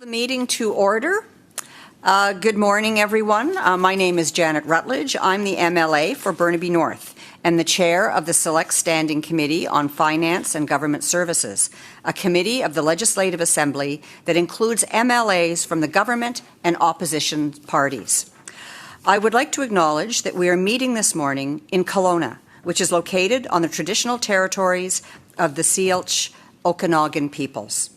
The meeting to order. Good morning, everyone. My name is Janet Rutledge. I'm the MLA for Burnaby North and the chair of the Select Standing Committee on Finance and Government Services, a committee of the Legislative Assembly that includes MLAs from the government and opposition parties. I would like to acknowledge that we are meeting this morning in Kelowna, which is located on the traditional territories of the Syilx Okanagan peoples.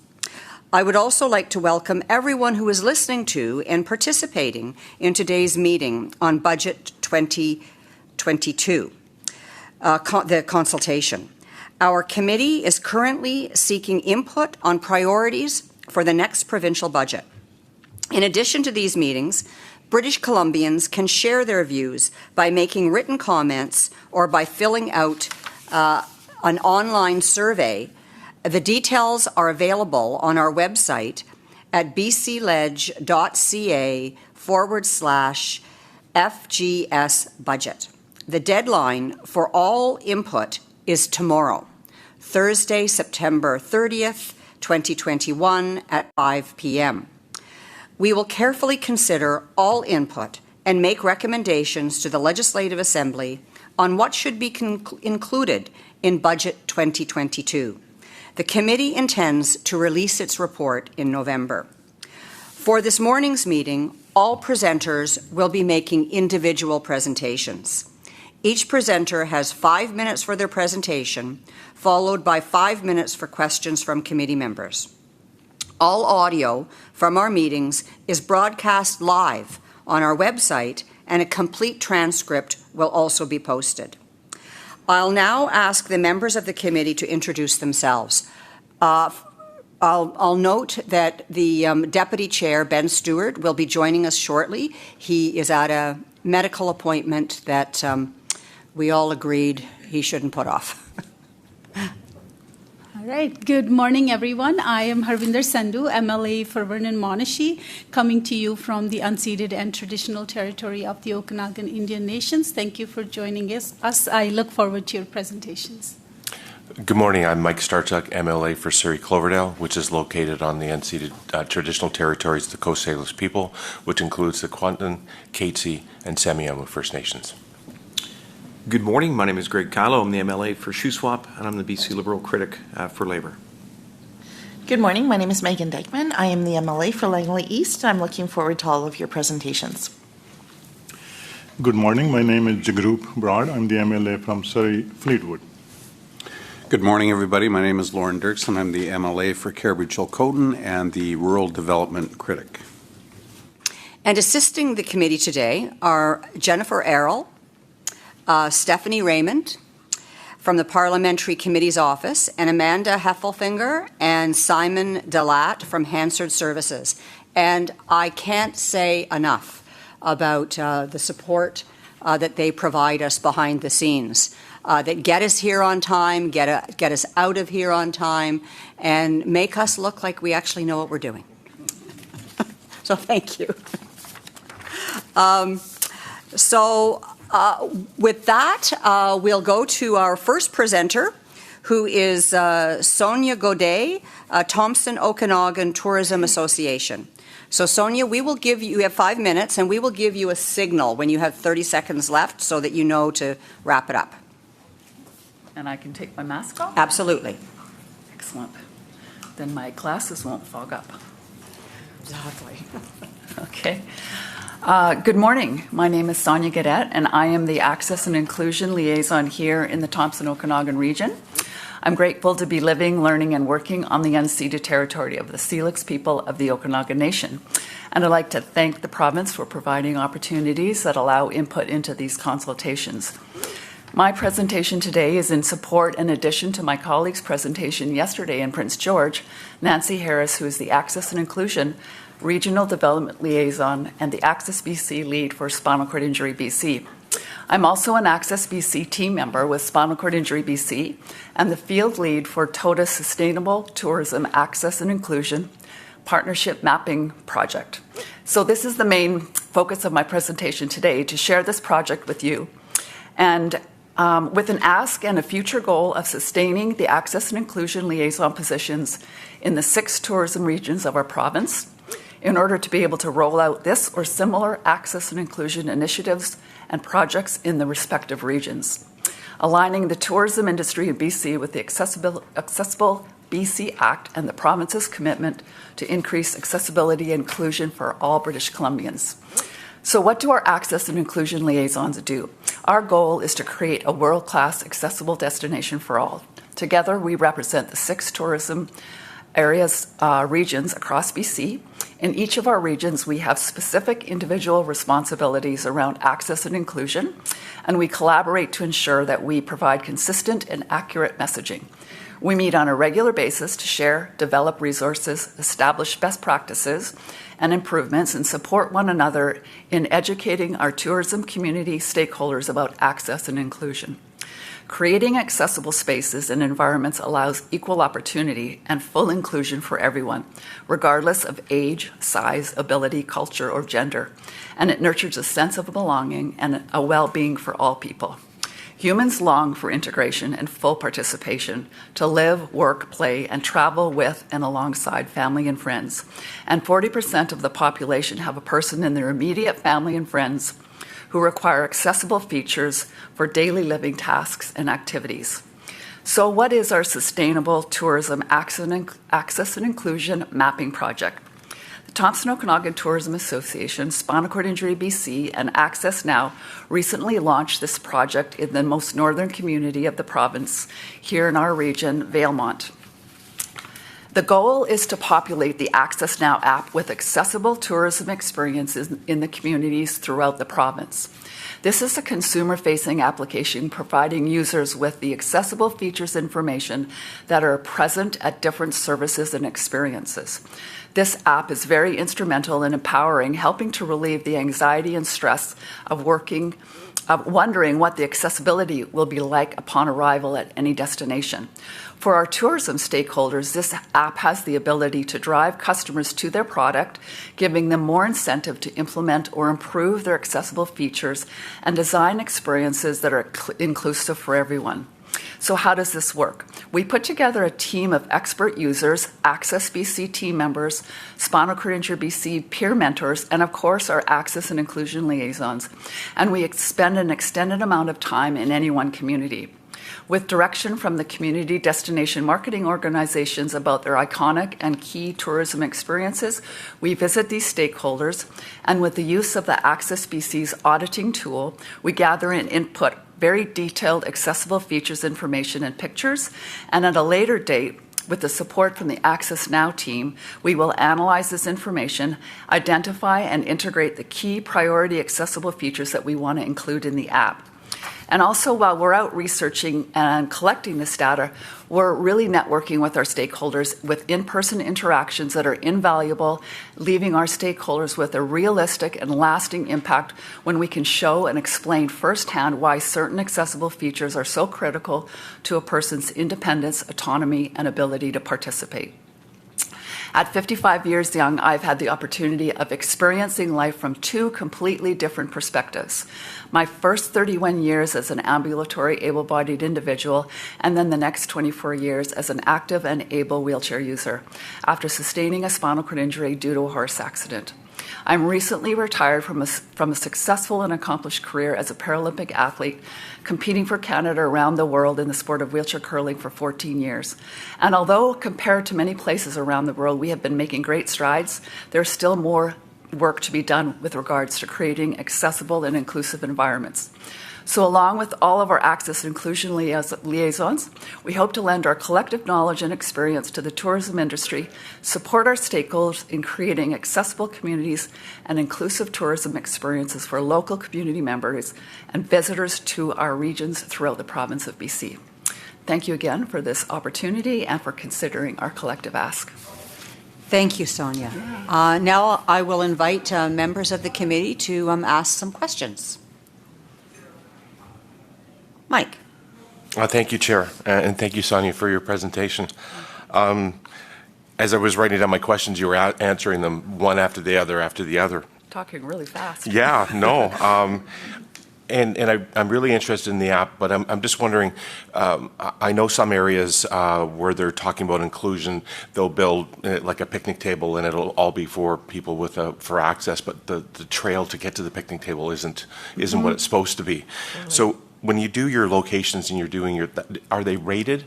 I would also like to welcome everyone who is listening to and participating in today's meeting on Budget 2022, the consultation. Our committee is currently seeking input on priorities for the next provincial budget. In addition to these meetings, British Columbians can share their views by making written comments or by filling out an online survey. The details are available on our website at bcleg.ca/FGS budget. The deadline for all input is tomorrow, Thursday, September 30th, 2021 at 5 p.m. We will carefully consider all input and make recommendations to the Legislative Assembly on what should be included in Budget 2022. The committee intends to release its report in November. For this morning's meeting, all presenters will be making individual presentations. Each presenter has 5 minutes for their presentation, followed by 5 minutes for questions from committee members. All audio from our meetings is broadcast live on our website, and a complete transcript will also be posted. I'll now ask the members of the committee to introduce themselves. I'll note that the Deputy Chair, Ben Stewart, will be joining us shortly. He is at a medical appointment that we all agreed he shouldn't put off. All right. Good morning, everyone. I am Harvinder Sandhu, MLA for Vernon Monashee, coming to you from the unceded and traditional territory of the Okanagan Indian Nations. Thank you for joining us. I look forward to your presentations. Good morning. I'm Mike Starchuk, MLA for Surrey Cloverdale, which is located on the unceded traditional territories of the Coast Salish people, which includes the Kwantlen, Katzie, and Semiahmoo First Nations. Good morning. My name is Greg Kylo. I'm the MLA for Shuswap, and I'm the BC Liberal critic for Labour. Good morning. My name is Megan Dykeman. I am the MLA for Langley East, and I'm looking forward to all of your presentations. Good morning. My name is Jagrup Broad. I'm the MLA from Surrey Fleetwood. Good morning, everybody. My name is Lauren Dirksen. I'm the MLA for Caribou-Chilcotin and the Rural Development Critic. And assisting the committee today are Jennifer Errol, Stephanie Raymond from the Parliamentary Committee's Office, and Amanda Heffelfinger and Simon Delat from Hansard Services. And I can't say enough about the support that they provide us behind the scenes, that get us here on time, get us out of here on time, and make us look like we actually know what we're doing. So thank you. With that, we'll go to our first presenter, who is Sonia Godet, Thompson Okanagan Tourism Association. So Sonia, we will give you have 5 minutes, and we will give you a signal when you have 30 seconds left so that you know to wrap it up. And I can take my mask off? Absolutely. Excellent. Then my glasses won't fog up. Exactly. Okay. Good morning. My name is Sonia Godet, and I am the Access and Inclusion Liaison here in the Thompson Okanagan region. I'm grateful to be living, learning, and working on the unceded territory of the Syilx people of the Okanagan Nation. And I'd like to thank the province for providing opportunities that allow input into these consultations. My presentation today is in support and addition to my colleague's presentation yesterday in Prince George, Nancy Harris, who is the Access and Inclusion Regional Development Liaison and the Access BC lead for Spinal Cord Injury BC. I'm also an Access BC team member with Spinal Cord Injury BC and the field lead for TOTA's Sustainable Tourism Access and Inclusion Partnership Mapping Project. So this is the main focus of my presentation today, to share this project with you. And with an ask and a future goal of sustaining the access and inclusion liaison positions in the 6 tourism regions of our province, in order to be able to roll out this or similar access and inclusion initiatives and projects in the respective regions. Aligning the tourism industry in BC with the Accessible BC Act and the province's commitment to increase accessibility and inclusion for all British Columbians. So what do our access and inclusion liaisons do? Our goal is to create a world-class accessible destination for all. Together, we represent the 6 tourism areas, regions across BC. In each of our regions, we have specific individual responsibilities around access and inclusion, and we collaborate to ensure that we provide consistent and accurate messaging. We meet on a regular basis to share, develop resources, establish best practices and improvements, and support one another in educating our tourism community stakeholders about access and inclusion. Creating accessible spaces and environments allows equal opportunity and full inclusion for everyone, regardless of age, size, ability, culture, or gender, and it nurtures a sense of belonging and a well-being for all people. Humans long for integration and full participation, to live, work, play, and travel with and alongside family and friends. And 40% of the population have a person in their immediate family and friends who require accessible features for daily living tasks and activities. So what is our Sustainable Tourism Access and Inclusion Mapping Project? Thompson Okanagan Tourism Association, Spinal Cord Injury BC, and Access Now recently launched this project in the most northern community of the province, here in our region, Valemont. The goal is to populate the Access Now app with accessible tourism experiences in the communities throughout the province. This is a consumer-facing application providing users with the accessible features information that are present at different services and experiences. This app is very instrumental in empowering, helping to relieve the anxiety and stress of wondering what the accessibility will be like upon arrival at any destination. For our tourism stakeholders, this app has the ability to drive customers to their product, giving them more incentive to implement or improve their accessible features and design experiences that are inclusive for everyone. So how does this work? We put together a team of expert users, Access BC team members, Spinal Cord Injury BC peer mentors, and of course our access and inclusion liaisons. And we spend an extended amount of time in any one community. With direction from the community destination marketing organizations about their iconic and key tourism experiences, we visit these stakeholders, and with the use of the Access BC's auditing tool, we gather and input very detailed accessible features information and pictures, and at a later date, with the support from the Access Now team, we will analyze this information, identify and integrate the key priority accessible features that we want to include in the app. And also, while we're out researching and collecting this data, we're really networking with our stakeholders with in-person interactions that are invaluable, leaving our stakeholders with a realistic and lasting impact when we can show and explain firsthand why certain accessible features are so critical to a person's independence, autonomy, and ability to participate. At 55 years young, I've had the opportunity of experiencing life from 2 completely different perspectives. My first 31 years as an ambulatory able-bodied individual, and then the next 24 years as an active and able wheelchair user, after sustaining a spinal cord injury due to a horse accident. I'm recently retired from a successful and accomplished career as a Paralympic athlete, competing for Canada around the world in the sport of wheelchair curling for 14 years. And although compared to many places around the world, we have been making great strides, there's still more work to be done with regards to creating accessible and inclusive environments. So along with all of our access and inclusion liaisons, we hope to lend our collective knowledge and experience to the tourism industry, support our stakeholders in creating accessible communities and inclusive tourism experiences for local community members and visitors to our regions throughout the province of BC. Thank you again for this opportunity and for considering our collective ask. Thank you, Sonia. Now I will invite members of the committee to ask some questions. Mike. Thank you, Chair, and thank you, Sonia, for your presentation. As I was writing down my questions, you were answering them one after the other. Talking really fast. Yeah, no. I'm really interested in the app, but I'm just wondering, I know some areas where they're talking about inclusion, they'll build like a picnic table and it'll all be for people with for access, but the trail to get to the picnic table isn't what it's supposed to be. So when you do your locations and you're doing are they rated?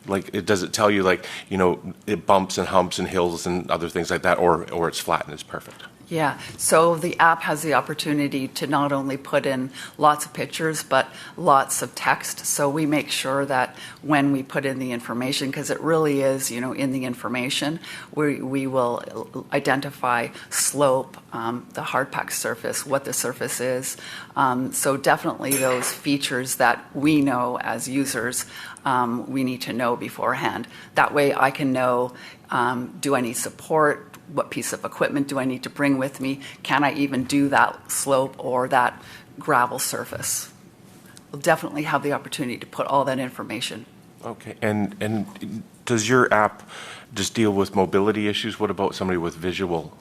Like, does it tell you, like, it bumps and humps and hills and other things like that, or it's flat and it's perfect? Yeah, so the app has the opportunity to not only put in lots of pictures, but lots of text. So we make sure that when we put in the information, because it really is, in the information, we will identify slope, the hard packed surface, what the surface is. So definitely those features that we know as users, we need to know beforehand. That way I can know, do I need support? What piece of equipment do I need to bring with me? Can I even do that slope or that gravel surface? We'll definitely have the opportunity to put all that information. Okay, and does your app just deal with mobility issues? What about somebody with visual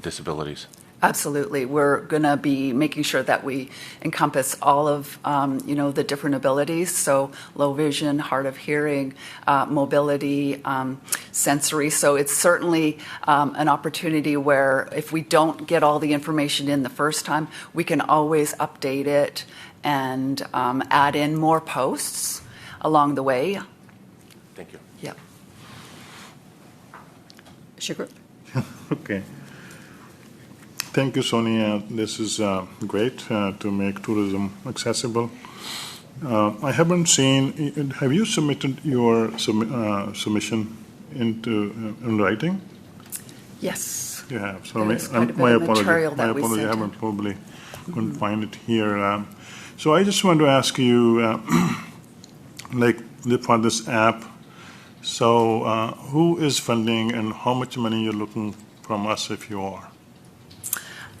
disabilities? Absolutely. We're going to be making sure that we encompass all of, the different abilities. So low vision, hard of hearing, mobility, sensory. So it's certainly an opportunity where if we don't get all the information in the first time, we can always update it and add in more posts along the way. Thank you. Yep. Sugar? Okay. Thank you, Sonia. This is great to make tourism accessible. I haven't seen, have you submitted your submission in writing? Yes. You have. So There's quite a bit my of apology. material that we I sent in. haven't probably couldn't find it here. So I just want to ask you, for this app, so who is funding and how much money you're looking from us if you are?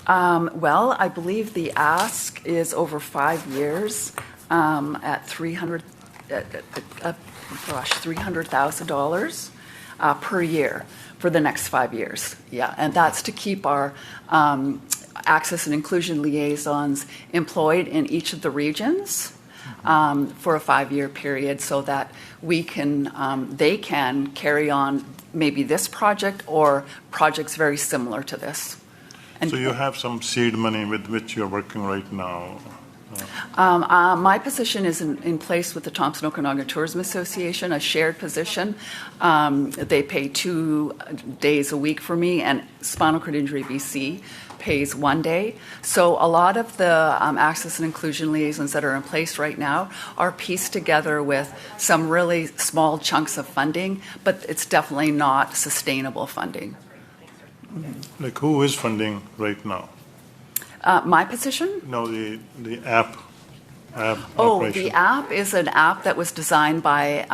Well, I believe the ask is over 5 years at $300,000 per year for the next 5 years. Yeah, and that's to keep our access and inclusion liaisons employed in each of the regions for a 5-year period, so that we can they can carry on maybe this project or projects very similar to this. And So you have some seed money with which you're working right now. my position is in place with the Thompson Okanagan Tourism Association, a shared position. They pay 2 days a week for me, and Spinal Cord Injury BC pays 1 day. So a lot of the access and inclusion liaisons that are in place right now are pieced together with some really small chunks of funding, but it's definitely not sustainable funding. Like who is funding right now? My position? No, the app Oh, operation. the app is an app that was designed by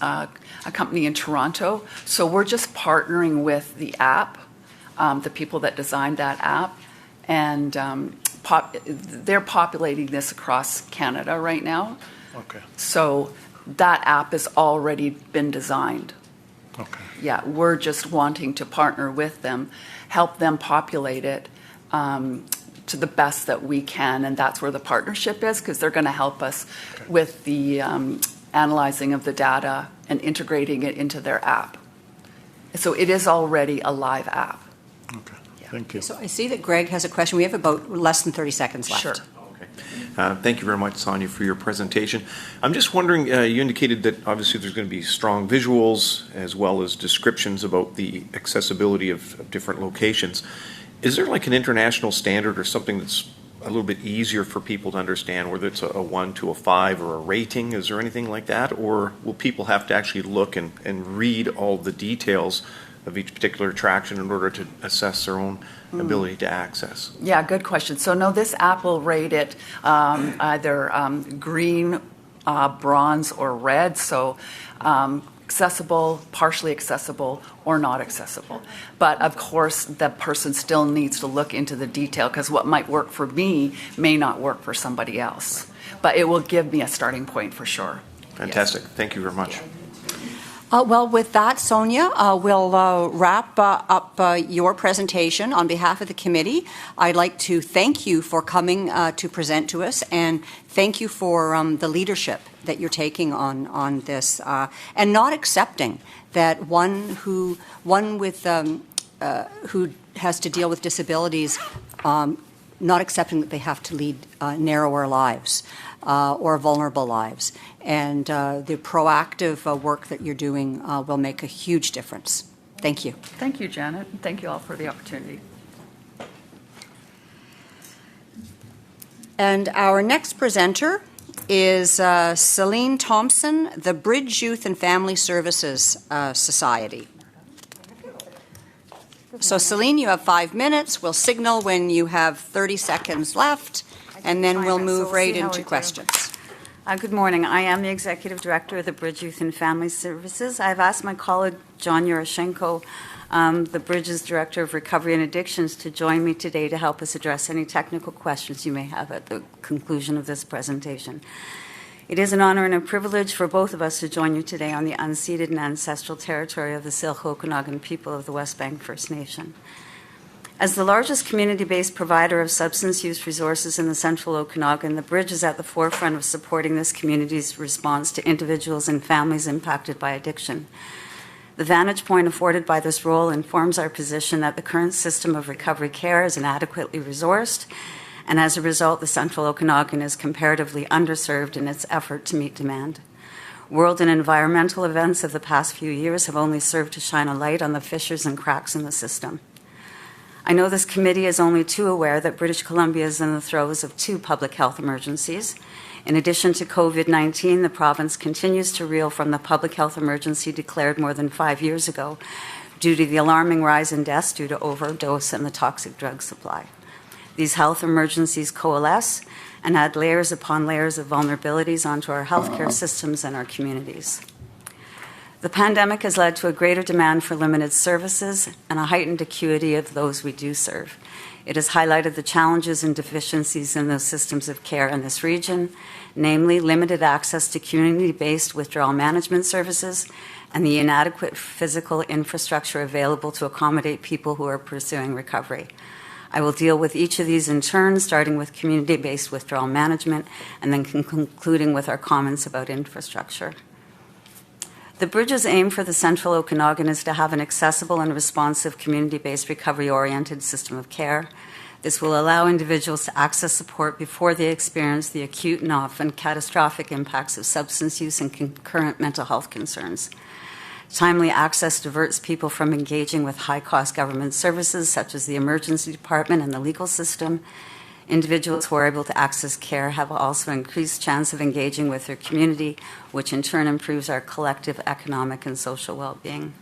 a company in Toronto. So we're just partnering with the app, the people that designed that app, and they're populating this across Canada right now. Okay. So that app has already been designed. Okay. Yeah, we're just wanting to partner with them, help them populate it to the best that we can, and that's where the partnership is, because they're going to help us with the analyzing of the data and integrating it into their app. So it is already a live app. Okay. Thank you. So I see that Greg has a question. We have about less than 30 seconds left. Sure. Thank you very much, Sonia, for your presentation. I'm just wondering, you indicated that obviously there's going to be strong visuals as well as descriptions about the accessibility of different locations. Is there like an international standard or something that's a little bit easier for people to understand, whether it's a 1 to a 5 or a rating? Is there anything like that? Or will people have to actually look and read all the details of each particular attraction in order to assess their own ability to access? Yeah, good question. So no, this app will rate it either green, bronze, or red. So accessible, partially accessible, or not accessible. But of course, the person still needs to look into the detail, because what might work for me may not work for somebody else. But it will give me a starting point for sure. Fantastic. Thank you very much. Well, with that, Sonia, we'll wrap up your presentation. On behalf of the committee, I'd like to thank you for coming to present to us, and thank you for the leadership that you're taking on this, and not accepting that who has to deal with disabilities, not accepting that they have to lead narrower lives or vulnerable lives. And the proactive work that you're doing will make a huge difference. Thank you. Thank you, Janet, and thank you all for the opportunity. And our next presenter is Celine Thompson, the Bridge Youth and Family Services Society. So, Celine, you have 5 minutes. We'll signal when you have 30 seconds left, and then we'll move right into questions. Good morning. I am the Executive Director of the Bridge Youth and Family Services. I've asked my colleague, John Yuroshenko, the Bridge's Director of Recovery and Addictions, to join me today to help us address any technical questions you may have at the conclusion of this presentation. It is an honor and a privilege for both of us to join you today on the unceded and ancestral territory of the Syilx Okanagan people of the West Bank First Nation. As the largest community-based provider of substance use resources in the central Okanagan, the Bridge is at the forefront of supporting this community's response to individuals and families impacted by addiction. The vantage point afforded by this role informs our position that the current system of recovery care is inadequately resourced, and as a result, the central Okanagan is comparatively underserved in its effort to meet demand. World and environmental events of the past few years have only served to shine a light on the fissures and cracks in the system. I know this committee is only too aware that British Columbia is in the throes of 2 public health emergencies. In addition to COVID-19, the province continues to reel from the public health emergency declared more than 5 years ago due to the alarming rise in deaths due to overdose and the toxic drug supply. These health emergencies coalesce and add layers upon layers of vulnerabilities onto our healthcare systems and our communities. The pandemic has led to a greater demand for limited services and a heightened acuity of those we do serve. It has highlighted the challenges and deficiencies in those systems of care in this region, namely limited access to community-based withdrawal management services and the inadequate physical infrastructure available to accommodate people who are pursuing recovery. I will deal with each of these in turn, starting with community-based withdrawal management and then concluding with our comments about infrastructure. The Bridge's aim for the Central Okanagan is to have an accessible and responsive community-based recovery-oriented system of care. This will allow individuals to access support before they experience the acute and often catastrophic impacts of substance use and concurrent mental health concerns. Timely access diverts people from engaging with high-cost government services such as the emergency department and the legal system. Individuals who are able to access care have also increased chance of engaging with their community, which in turn improves our collective economic and social well-being.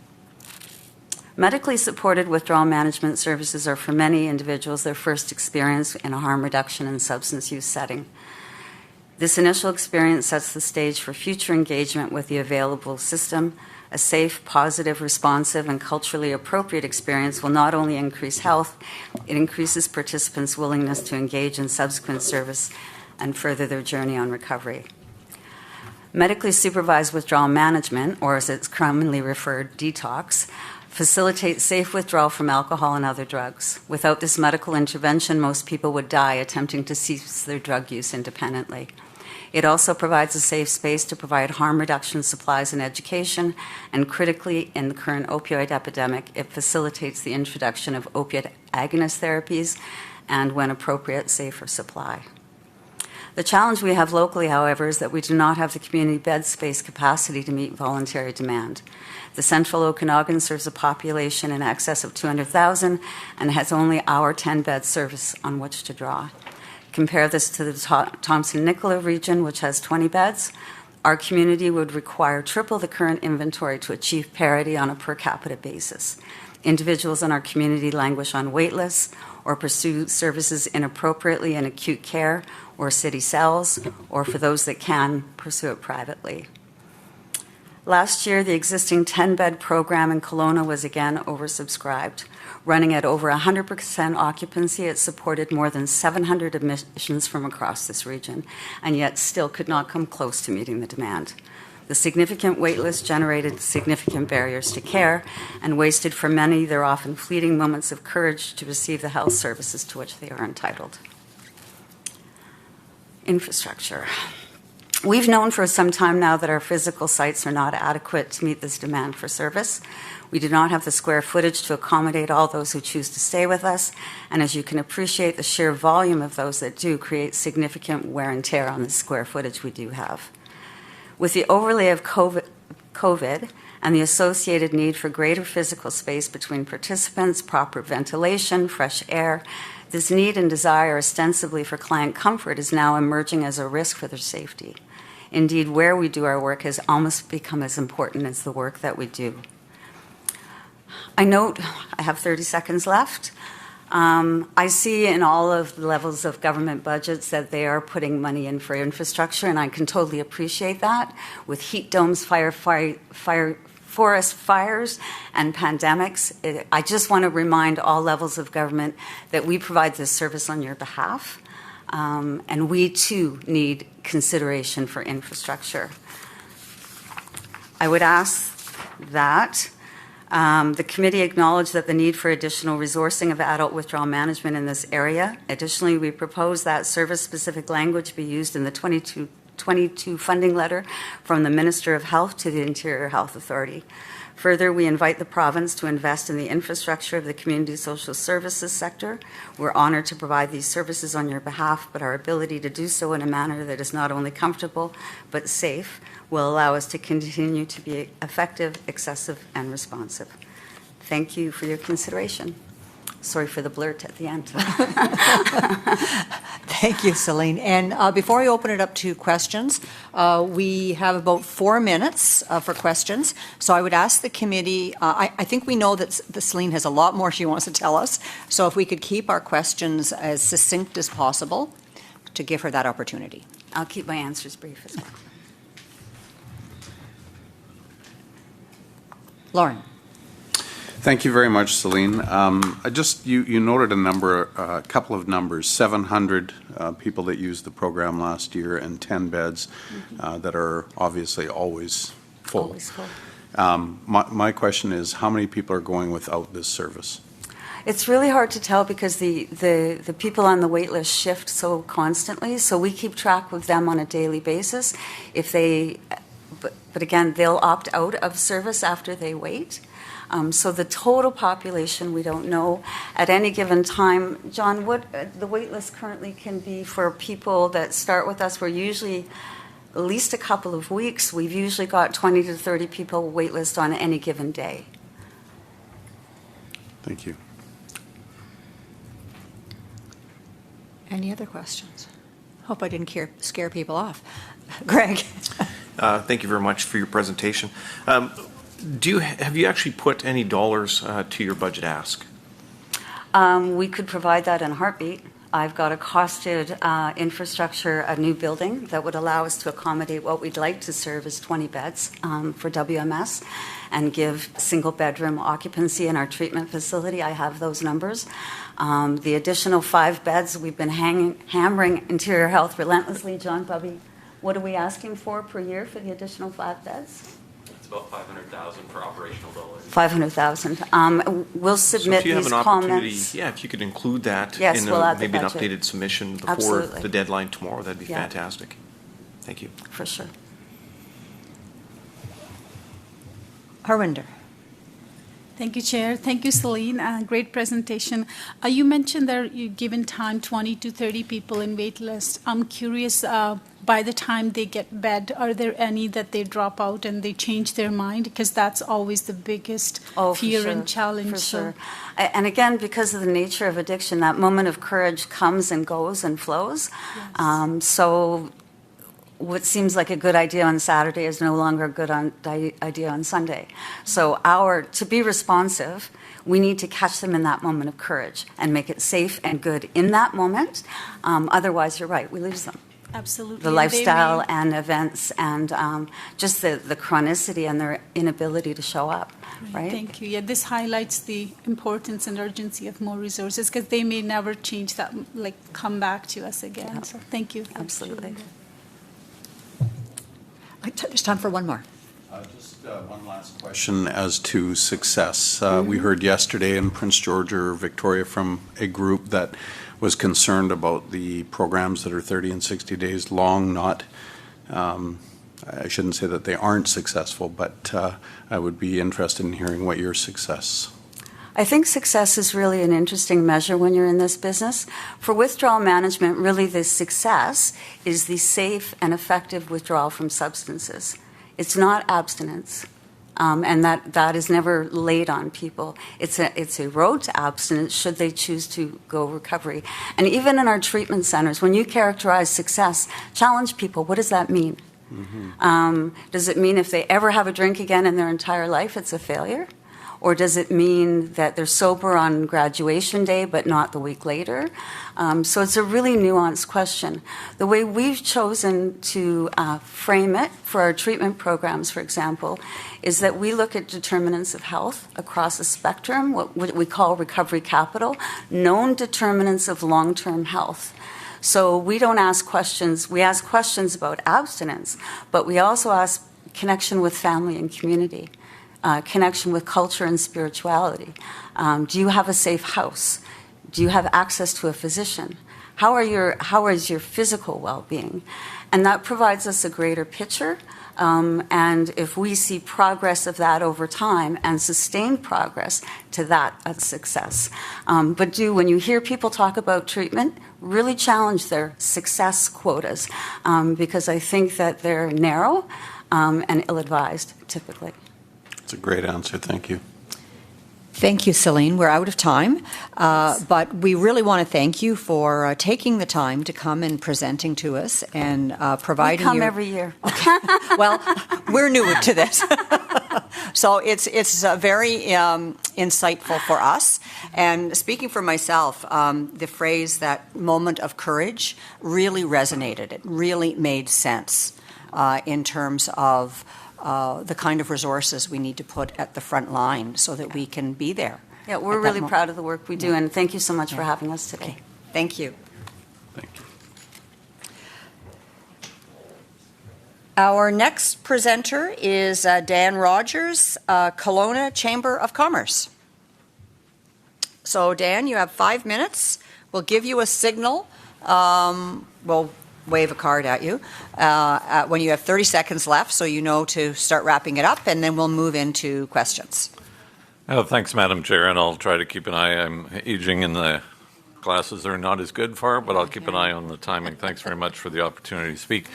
Medically supported withdrawal management services are for many individuals their first experience in a harm reduction and substance use setting. This initial experience sets the stage for future engagement with the available system. A safe, positive, responsive, and culturally appropriate experience will not only increase health, it increases participants' willingness to engage in subsequent service and further their journey on recovery. Medically supervised withdrawal management, or as it's commonly referred, detox, facilitates safe withdrawal from alcohol and other drugs. Without this medical intervention, most people would die attempting to cease their drug use independently. It also provides a safe space to provide harm reduction supplies and education, and critically, in the current opioid epidemic, it facilitates the introduction of opiate agonist therapies and, when appropriate, safer supply. The challenge we have locally, however, is that we do not have the community bed space capacity to meet voluntary demand. The Central Okanagan serves a population in excess of 200,000 and has only our 10-bed service on which to draw. Compare this to the Thompson-Nicola region, which has 20 beds. Our community would require triple the current inventory to achieve parity on a per capita basis. Individuals in our community languish on wait lists or pursue services inappropriately in acute care or city cells, or for those that can, pursue it privately. Last year, the existing 10-bed program in Kelowna was again oversubscribed. Running at over 100% occupancy, it supported more than 700 admissions from across this region, and yet still could not come close to meeting the demand. The significant waitlist generated significant barriers to care, and wasted for many their often fleeting moments of courage to receive the health services to which they are entitled. Infrastructure. We've known for some time now that our physical sites are not adequate to meet this demand for service. We do not have the square footage to accommodate all those who choose to stay with us, and as you can appreciate, the sheer volume of those that do create significant wear and tear on the square footage we do have. With the overlay of COVID and the associated need for greater physical space between participants, proper ventilation, fresh air, this need and desire ostensibly for client comfort is now emerging as a risk for their safety. Indeed, where we do our work has almost become as important as the work that we do. I note, I have 30 seconds left. I see in all of the levels of government budgets that they are putting money in for infrastructure, and I can totally appreciate that. With heat domes, forest fires, and pandemics, I just want to remind all levels of government that we provide this service on your behalf. And we too need consideration for infrastructure. I would ask that the committee acknowledge that the need for additional resourcing of adult withdrawal management in this area. Additionally, we propose that service-specific language be used in the 2022 funding letter from the Minister of Health to the Interior Health Authority. Further, we invite the province to invest in the infrastructure of the community social services sector. We're honored to provide these services on your behalf, but our ability to do so in a manner that is not only comfortable but safe will allow us to continue to be effective, accessible, and responsive. Thank you for your consideration. Sorry for the blurt at the end. Thank you, Celine. And before I open it up to questions, we have about 4 minutes for questions. So I would ask the committee, I think we know that Celine has a lot more she wants to tell us. So if we could keep our questions as succinct as possible to give her that opportunity. I'll keep my answers brief as well. Lauren. Thank you very much, Celine. You noted a couple of numbers, 700 people that used the program last year and 10 beds that are obviously always full. Always full. My question is, how many people are going without this service? It's really hard to tell because the people on the wait list shift so constantly, so we keep track with them on a daily basis. But again, they'll opt out of service after they wait. So the total population, we don't know at any given time. John, what the wait list currently can be for people that start with us, we're usually at least a couple of weeks. We've usually got 20 to 30 people wait list on any given day. Thank you. Any other questions? Hope I didn't scare people off. Greg. Thank you very much for your presentation. Have you actually put any dollars to your budget ask? We could provide that in a heartbeat. I've got a costed infrastructure, a new building that would allow us to accommodate what we'd like to serve as 20 beds for WMS and give single bedroom occupancy in our treatment facility. I have those numbers. The additional 5 beds, we've been hammering Interior Health relentlessly. John, Bubby, what are we asking for per year for the additional 5 beds? About 500,000 for operational dollars. 500,000. We'll submit these comments. Yeah, if you could include that yes, in maybe an updated submission before Absolutely. the deadline tomorrow, that'd be fantastic. Thank you. For sure. Harwinder. Thank you, Chair. Thank you, Celine. Great presentation. You mentioned that you've given time 20 to 30 people in wait list. I'm curious, by the time they get bed, are there any that they drop out and they change their mind? Because that's always the biggest fear and challenge. For sure. And again, because of the nature of addiction, that moment of courage comes and goes and flows. Yes. So what seems like a good idea on Saturday is no longer a good idea on Sunday. So to be responsive, we need to catch them in that moment of courage and make it safe and good in that moment. Otherwise, you're right, we lose them. Absolutely. The lifestyle and events and just the chronicity and their inability to show up, right? Thank you. Yeah, this highlights the importance and urgency of more resources because they may never change that, come back to us again. Yeah. So thank you. Absolutely. There's time for one more. Just one last question as to success. We heard yesterday in Prince George or Victoria from a group that was concerned about the programs that are 30 and 60 days long, not I shouldn't say that they aren't successful, but I would be interested in hearing what your success. I think success is really an interesting measure when you're in this business. For withdrawal management, really the success is the safe and effective withdrawal from substances. It's not abstinence, and that is never laid on people. It's a road to abstinence should they choose to go recovery. And even in our treatment centers, when you characterize success, challenge people, what does that mean? Does it mean if they ever have a drink again in their entire life, it's a failure? Or does it mean that they're sober on graduation day but not the week later? So it's a really nuanced question. The way we've chosen to frame it for our treatment programs, for example, is that we look at determinants of health across a spectrum, what we call recovery capital, known determinants of long-term health. So we don't ask questions, we ask questions about abstinence, but we also ask connection with family and community. Connection with culture and spirituality. Do you have a safe house? Do you have access to a physician? How is your physical well-being? And that provides us a greater picture. And if we see progress of that over time and sustained progress, to that a success. But when you hear people talk about treatment, really challenge their success quotas because I think that they're narrow and ill-advised typically. It's a great answer. Thank you. Thank you, Celine. We're out of time, but we really want to thank you for taking the time to come and presenting to us and providing. We come every year. Okay. Well, we're new to this, so it's very insightful for us. And speaking for myself, the phrase "that moment of courage" really resonated. It really made sense in terms of. The kind of resources we need to put at the front line so that we can be there. Yeah, we're really proud of the work we do, and thank you so much for having us today. Okay. Thank you. Thank you. Our next presenter is Dan Rogers, Kelowna Chamber of Commerce. So, Dan, you have 5 minutes. We'll give you a signal. We'll wave a card at you when you have 30 seconds left, so you know to start wrapping it up, and then we'll move into questions. Oh, thanks, Madam Chair, and I'll try to keep an eye. I'm aging and the glasses are not as good for, but I'll keep an eye on the timing. Thanks very much for the opportunity to speak.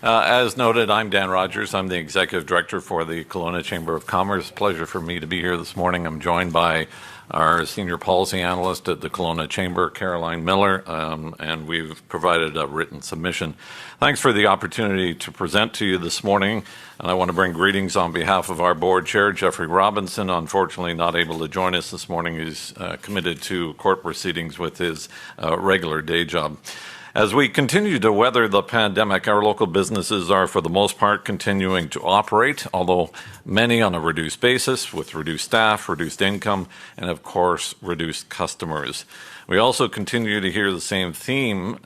As noted, I'm Dan Rogers. I'm the Executive Director for the Kelowna Chamber of Commerce. Pleasure for me to be here this morning. I'm joined by our Senior Policy Analyst at the Kelowna Chamber, Caroline Miller, and we've provided a written submission. Thanks for the opportunity to present to you this morning, and I want to bring greetings on behalf of our Board Chair, Jeffrey Robinson. Unfortunately not able to join us this morning. He's committed to court proceedings with his regular day job. As we continue to weather the pandemic, our local businesses are, for the most part, continuing to operate, although many on a reduced basis, with reduced staff, reduced income, and, of course, reduced customers. We also continue to hear the same theme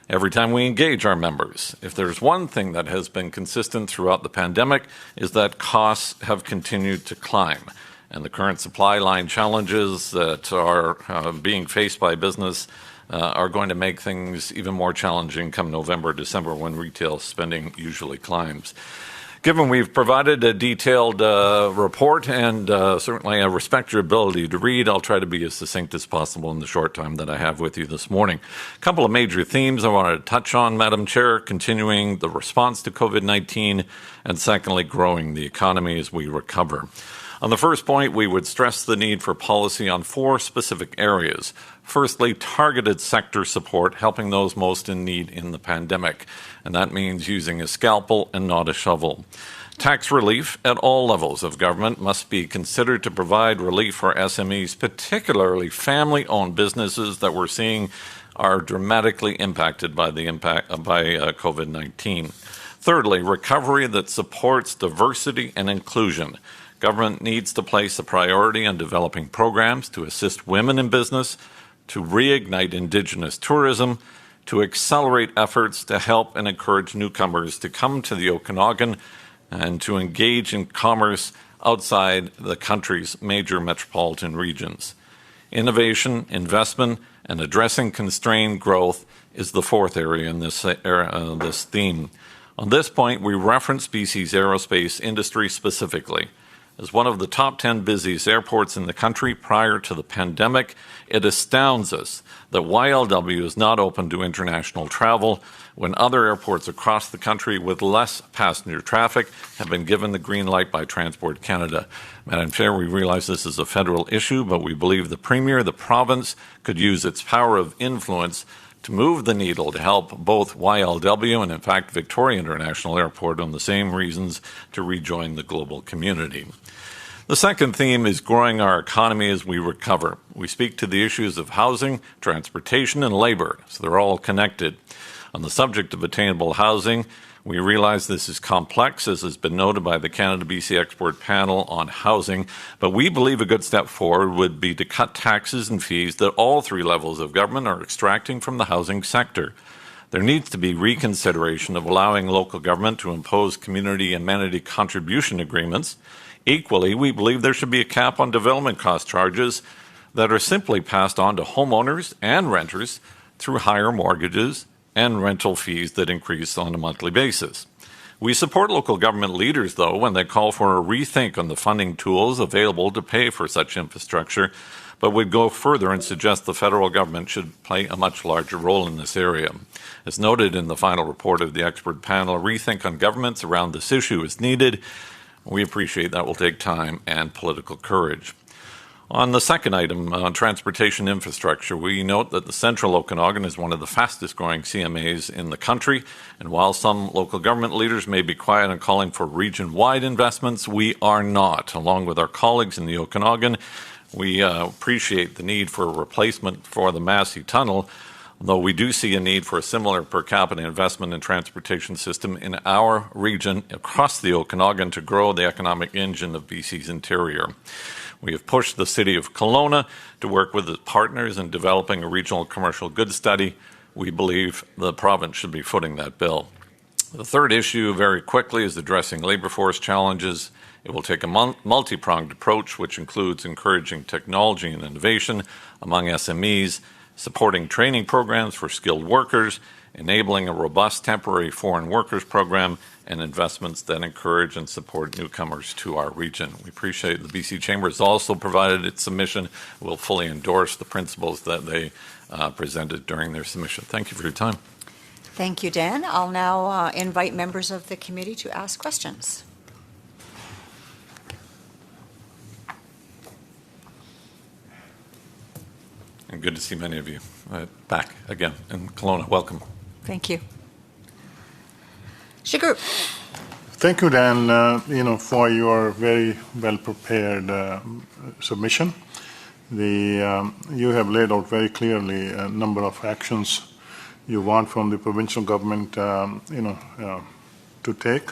every time we engage our members. If there's one thing that has been consistent throughout the pandemic, is that costs have continued to climb. And the current supply line challenges that are being faced by business are going to make things even more challenging come November, December, when retail spending usually climbs. Given we've provided a detailed report, and certainly I respect your ability to read, I'll try to be as succinct as possible in the short time that I have with you this morning. A couple of major themes I wanted to touch on, Madam Chair: continuing the response to COVID-19, and secondly, growing the economy as we recover. On the first point, we would stress the need for policy on 4 specific areas. Firstly, targeted sector support, helping those most in need in the pandemic. And that means using a scalpel and not a shovel. Tax relief at all levels of government must be considered to provide relief for SMEs, particularly family-owned businesses that we're seeing are dramatically impacted by COVID-19. Thirdly, recovery that supports diversity and inclusion. Government needs to place a priority on developing programs to assist women in business, to reignite Indigenous tourism, to accelerate efforts to help and encourage newcomers to come to the Okanagan and to engage in commerce outside the country's major metropolitan regions. Innovation, investment, and addressing constrained growth is the fourth area in this theme. On this point, we reference BC's aerospace industry specifically. As one of the top 10 busiest airports in the country prior to the pandemic, it astounds us that YLW is not open to international travel when other airports across the country with less passenger traffic have been given the green light by Transport Canada. Madam Chair, we realize this is a federal issue, but we believe the Premier, the province, could use its power of influence to move the needle to help both YLW and, in fact, Victoria International Airport on the same reasons to rejoin the global community. The second theme is growing our economy as we recover. We speak to the issues of housing, transportation, and labor, so they're all connected. On the subject of attainable housing, we realize this is complex, as has been noted by the Canada-BC Export Panel on Housing, but we believe a good step forward would be to cut taxes and fees that all three levels of government are extracting from the housing sector. There needs to be reconsideration of allowing local government to impose community amenity contribution agreements. Equally, we believe there should be a cap on development cost charges that are simply passed on to homeowners and renters through higher mortgages and rental fees that increase on a monthly basis. We support local government leaders, though, when they call for a rethink on the funding tools available to pay for such infrastructure, but would go further and suggest the federal government should play a much larger role in this area. As noted in the final report of the expert panel, a rethink on governments around this issue is needed. We appreciate that will take time and political courage. On the second item, transportation infrastructure, we note that the Central Okanagan is one of the fastest growing CMAs in the country, and while some local government leaders may be quiet on calling for region-wide investments, we are not. Along with our colleagues in the Okanagan, we appreciate the need for a replacement for the Massey Tunnel, though we do see a need for a similar per capita investment in transportation system in our region across the Okanagan to grow the economic engine of BC's interior. We have pushed the City of Kelowna to work with its partners in developing a regional commercial goods study. We believe the province should be footing that bill. The third issue, very quickly, is addressing labor force challenges. It will take a multi-pronged approach, which includes encouraging technology and innovation among SMEs, supporting training programs for skilled workers, enabling a robust temporary foreign workers program, and investments that encourage and support newcomers to our region. We appreciate the BC Chamber has also provided its submission. We'll fully endorse the principles that they presented during their submission. Thank you for your time. Thank you, Dan. I'll now invite members of the committee to ask questions. And good to see many of you back again in Kelowna. Welcome. Thank you. Shagrup. Thank you, Dan, for your very well-prepared submission. You have laid out very clearly a number of actions you want from the provincial government, to take.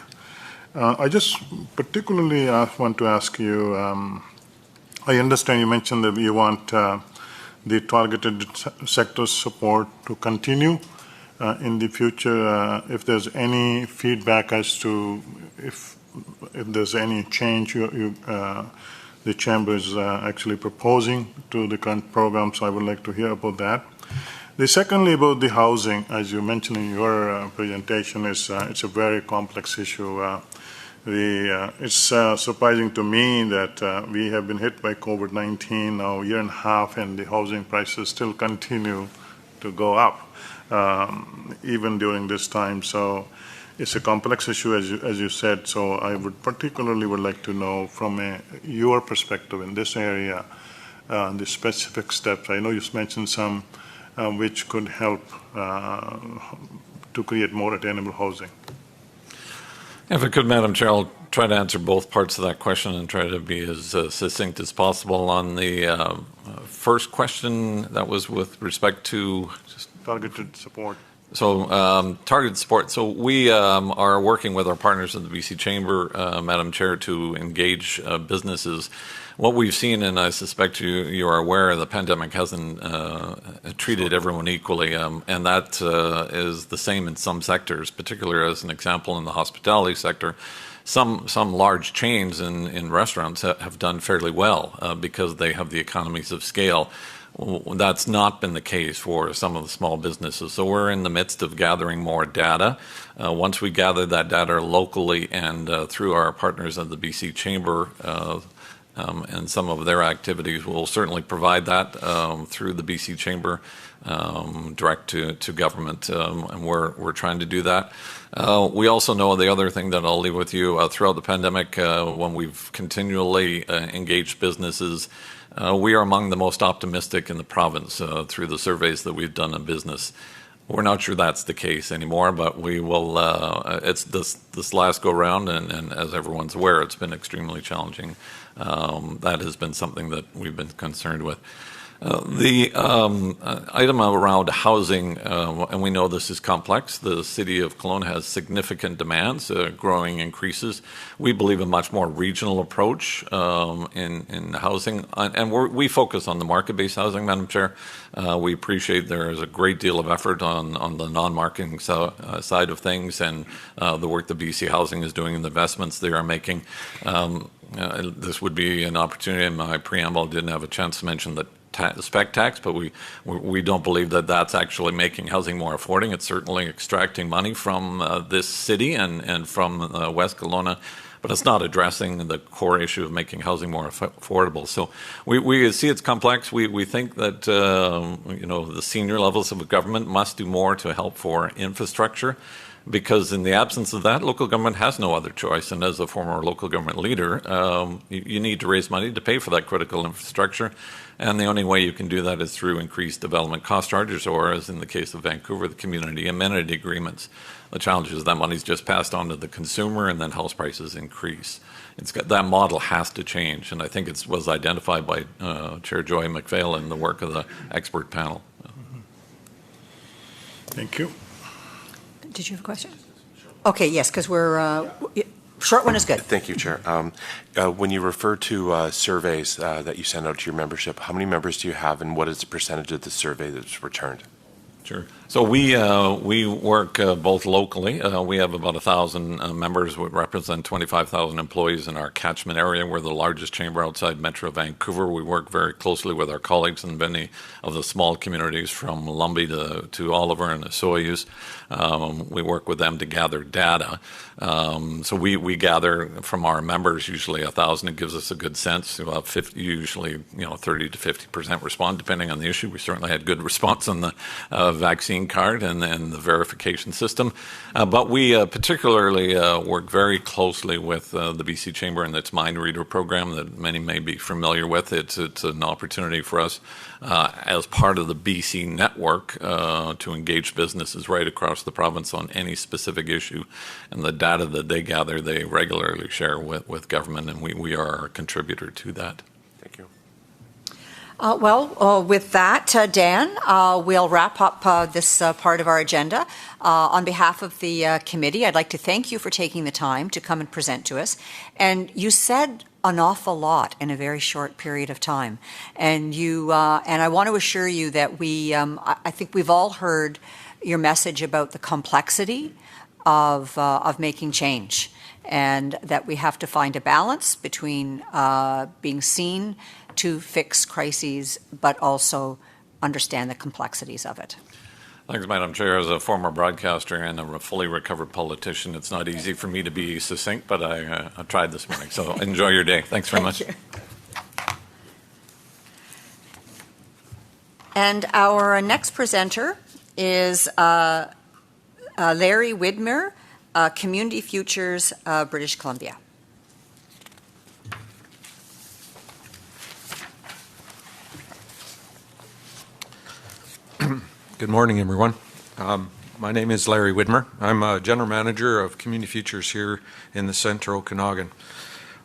I just particularly want to ask you, I understand you mentioned that you want the targeted sector support to continue in the future. If there's any feedback as to if there's any change the Chamber is actually proposing to the current program, so I would like to hear about that. Secondly, about the housing, as you mentioned in your presentation, it's a very complex issue. It's surprising to me that we have been hit by COVID-19 now a year and a half, and the housing prices still continue to go up, even during this time. So it's a complex issue, as you said. So I would particularly like to know from your perspective in this area, the specific steps. I know you mentioned some which could help to create more attainable housing. If I could, Madam Chair, I'll try to answer both parts of that question and try to be as succinct as possible. On the first question, that was with respect to targeted support. So targeted support. So we are working with our partners in the BC Chamber, Madam Chair, to engage businesses. What we've seen, and I suspect you are aware, the pandemic hasn't treated everyone equally, and that is the same in some sectors, particularly as an example in the hospitality sector. some large chains in restaurants have done fairly well because they have the economies of scale. That's not been the case for some of the small businesses. So we're in the midst of gathering more data. Once we gather that data locally and through our partners at the BC Chamber and some of their activities, we'll certainly provide that through the BC Chamber direct to government, and we're trying to do that. We also know the other thing that I'll leave with you throughout the pandemic, when we've continually engaged businesses, we are among the most optimistic in the province through the surveys that we've done in business. We're not sure that's the case anymore, but we will. It's this last go round, and as everyone's aware, it's been extremely challenging. That has been something that we've been concerned with. The item around housing, and we know this is complex. The City of Kelowna has significant demands, growing increases. We believe a much more regional approach in housing, and we focus on the market-based housing, Madam Chair. We appreciate there is a great deal of effort on the non-marketing side of things, and the work that BC Housing is doing and the investments they are making. This would be an opportunity. In my preamble, I didn't have a chance to mention that spec tax, but we don't believe that that's actually making housing more affording. It's certainly extracting money from this city and from West Kelowna, but it's not addressing the core issue of making housing more affordable. So we see it's complex. We think that the senior levels of government must do more to help for infrastructure, because in the absence of that, local government has no other choice. And as a former local government leader, you need to raise money to pay for that critical infrastructure. And the only way you can do that is through increased development cost charges, or, as in the case of Vancouver, the community amenity agreements. The challenge is that money's just passed on to the consumer, and then house prices increase. That model has to change, and I think it was identified by Chair Joy McPhail in the work of the expert panel. Thank you. Did you have a question? Okay, yes, because we're, short one is good. Thank you, Chair. When you refer to surveys that you send out to your membership, how many members do you have, and what is the percentage of the survey that's returned? Sure. So we work both locally. We have about 1,000 members. We represent 25,000 employees in our catchment area. We're the largest chamber outside Metro Vancouver. We work very closely with our colleagues in many of the small communities from Lumbee to Oliver and Osoyoos. We work with them to gather data. So we gather from our members usually 1,000. It gives us a good sense. About 50, usually 30 to 50% respond, depending on the issue. We certainly had good response on the vaccine card and the verification system. But we particularly work very closely with the BC Chamber and its Mind Reader program that many may be familiar with. It's an opportunity for us as part of the BC network to engage businesses right across the province on any specific issue. And the data that they gather, they regularly share with government, and we are a contributor to that. Thank you. With that, Dan, we'll wrap up this part of our agenda. On behalf of the committee, I'd like to thank you for taking the time to come and present to us. And you said an awful lot in a very short period of time. And I want to assure you that I think we've all heard your message about the complexity of making change, and that we have to find a balance between being seen to fix crises, but also understand the complexities of it. Thanks, Madam Chair. As a former broadcaster and a fully recovered politician, it's not easy for me to be succinct, but I tried this morning. So enjoy your day. Thanks very much. You. And our next presenter is Larry Widmer, Community Futures, British Columbia. Good morning, everyone. My name is Larry Widmer. I'm a General Manager of Community Futures here in the Central Okanagan.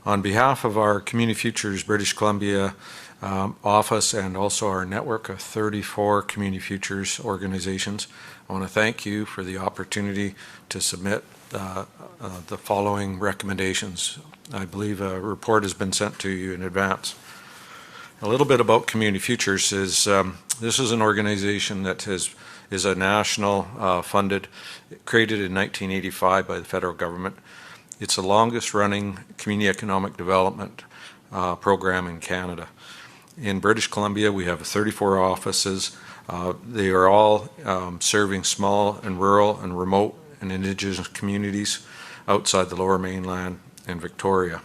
On behalf of our Community Futures British Columbia office and also our network of 34 Community Futures organizations, I want to thank you for the opportunity to submit the following recommendations. I believe a report has been sent to you in advance. A little bit about Community Futures is this is an organization that is a national funded, created in 1985 by the federal government. It's the longest-running community economic development program in Canada. In British Columbia, we have 34 offices. They are all serving small and rural and remote and Indigenous communities outside the Lower Mainland and Victoria.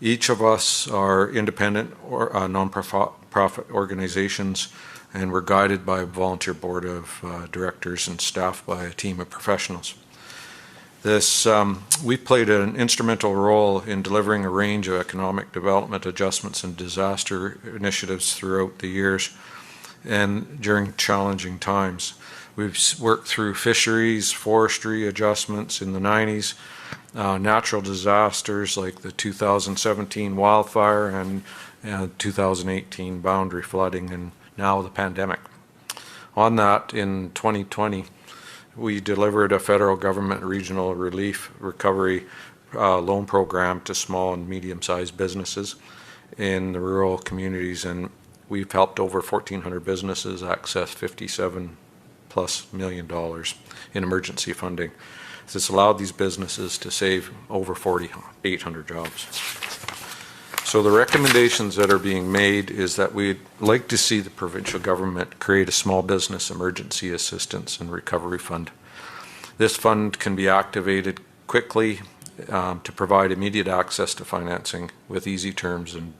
Each of us are independent or non-profit organizations, and we're guided by a volunteer board of directors and staffed by a team of professionals. We've played an instrumental role in delivering a range of economic development adjustments and disaster initiatives throughout the years and during challenging times. We've worked through fisheries, forestry adjustments in the 90s, natural disasters like the 2017 wildfire and 2018 boundary flooding, and now the pandemic. On that, in 2020, we delivered a federal government regional relief recovery loan program to small and medium-sized businesses in the rural communities, and we've helped over 1,400 businesses access $57+ million in emergency funding. This allowed these businesses to save over 4,800 jobs. So the recommendations that are being made is that we'd like to see the provincial government create a small business emergency assistance and recovery fund. This fund can be activated quickly to provide immediate access to financing with easy terms and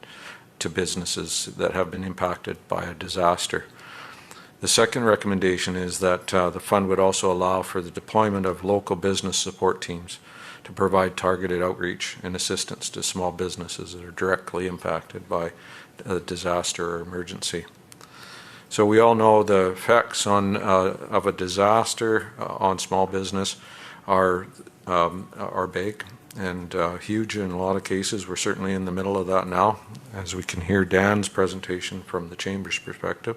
to businesses that have been impacted by a disaster. The second recommendation is that the fund would also allow for the deployment of local business support teams to provide targeted outreach and assistance to small businesses that are directly impacted by a disaster or emergency. So we all know the effects of a disaster on small business are big and huge in a lot of cases. We're certainly in the middle of that now, as we can hear Dan's presentation from the Chamber's perspective.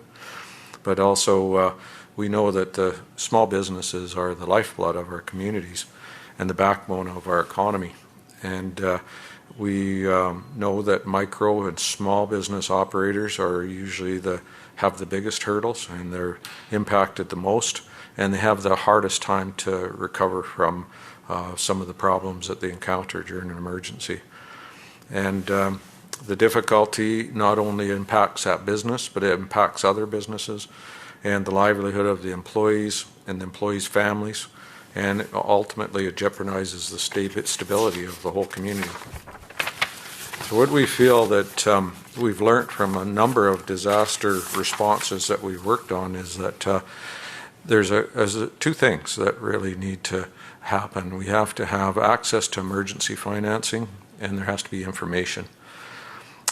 But also we know that the small businesses are the lifeblood of our communities and the backbone of our economy. And we know that micro and small business operators are usually have the biggest hurdles, and they're impacted the most, and they have the hardest time to recover from some of the problems that they encounter during an emergency. And the difficulty not only impacts that business, but it impacts other businesses and the livelihood of the employees and the employees' families, and ultimately it jeopardizes the stability of the whole community. So what we feel that we've learned from a number of disaster responses that we've worked on is that there's two things that really need to happen. We have to have access to emergency financing, and there has to be information.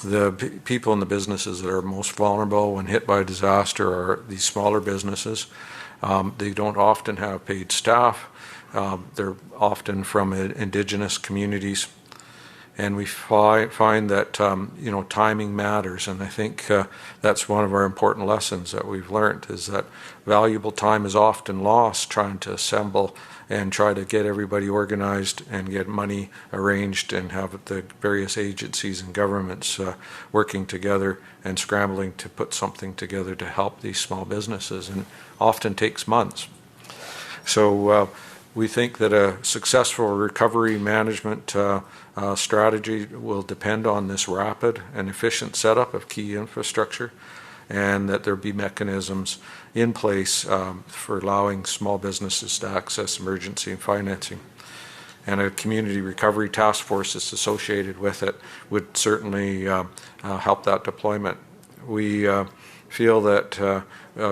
The people in the businesses that are most vulnerable when hit by a disaster are these smaller businesses. They don't often have paid staff. They're often from Indigenous communities. And we find that timing matters, and I think that's one of our important lessons that we've learned, is that valuable time is often lost trying to assemble and try to get everybody organized and get money arranged and have the various agencies and governments working together and scrambling to put something together to help these small businesses, and often takes months. So we think that a successful recovery management strategy will depend on this rapid and efficient setup of key infrastructure, and that there be mechanisms in place for allowing small businesses to access emergency financing. And a community recovery task force that's associated with it would certainly help that deployment. We feel that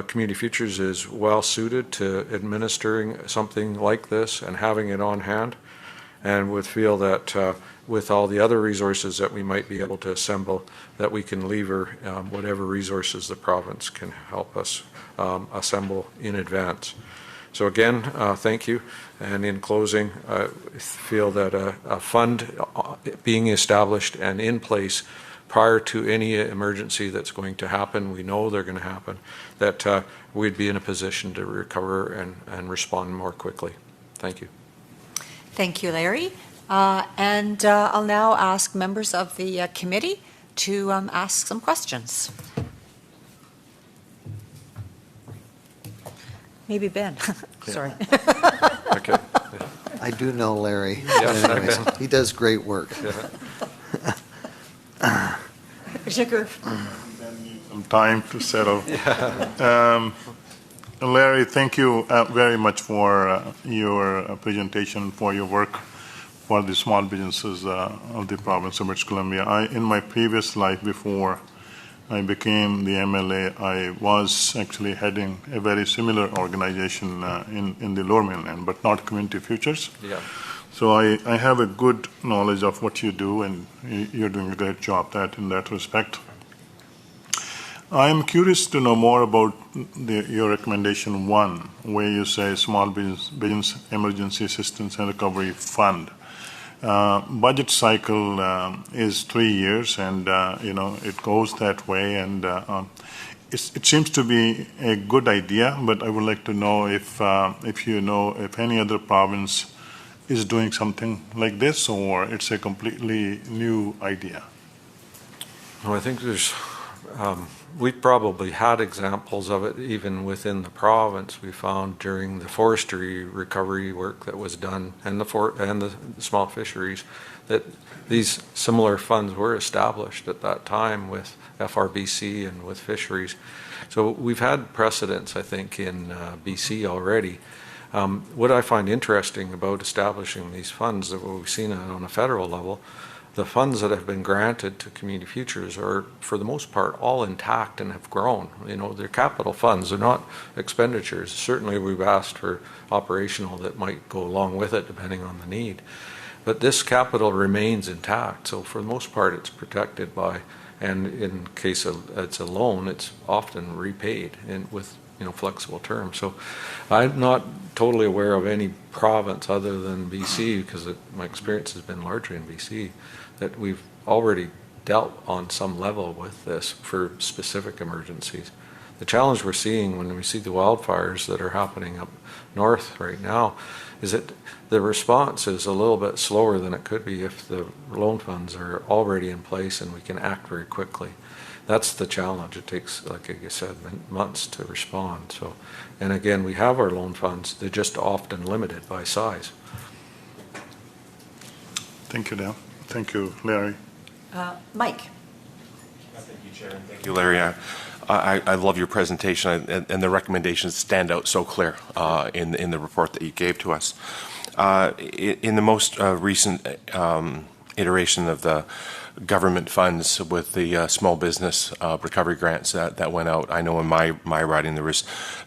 Community Futures is well suited to administering something like this and having it on hand, and would feel that with all the other resources that we might be able to assemble, that we can lever whatever resources the province can help us assemble in advance. So again, thank you. And in closing, I feel that a fund being established and in place prior to any emergency that's going to happen, we know they're going to happen, that we'd be in a position to recover and respond more quickly. Thank you. Thank you, Larry. And I'll now ask members of the committee to ask some questions. Maybe Ben. Sorry. Okay. I do know Larry. Yes, But anyways, he does great work. Sugar. Some time to settle. Larry, thank you very much for your presentation, for your work for the small businesses of the province of British Columbia. In my previous life, before I became the MLA, I was actually heading a very similar organization in the Lower Mainland, but not Community Futures. Yeah. So I have a good knowledge of what you do, and you're doing a great job in that respect. I'm curious to know more about your recommendation 1, where you say Small Business Emergency Assistance and Recovery Fund. Budget cycle is 3 years, and it goes that way, and it seems to be a good idea. But I would like to know if any other province is doing something like this, or it's a completely new idea. Well, I think we probably had examples of it even within the province. We found during the forestry recovery work that was done and the small fisheries that these similar funds were established at that time with FRBC and with fisheries. So we've had precedents, I think, in BC already. What I find interesting about establishing these funds, that we've seen it on a federal level, the funds that have been granted to Community Futures are, for the most part, all intact and have grown. They're capital funds. They're not expenditures. Certainly, we've asked for operational that might go along with it, depending on the need. But this capital remains intact. So for the most part, it's protected by, and in case it's a loan, it's often repaid with flexible terms. So I'm not totally aware of any province other than BC, because my experience has been largely in BC, that we've already dealt on some level with this for specific emergencies. The challenge we're seeing when we see the wildfires that are happening up north right now is that the response is a little bit slower than it could be if the loan funds are already in place and we can act very quickly. That's the challenge. It takes, like I said, months to respond. So, and again, we have our loan funds. They're just often limited by size. Thank you, Dan. Thank you, Larry. Mike. Thank you, Chair. Thank you, Larry. I love your presentation, and the recommendations stand out so clear in the report that you gave to us. In the most recent iteration of the government funds with the small business recovery grants that went out, I know in my riding there was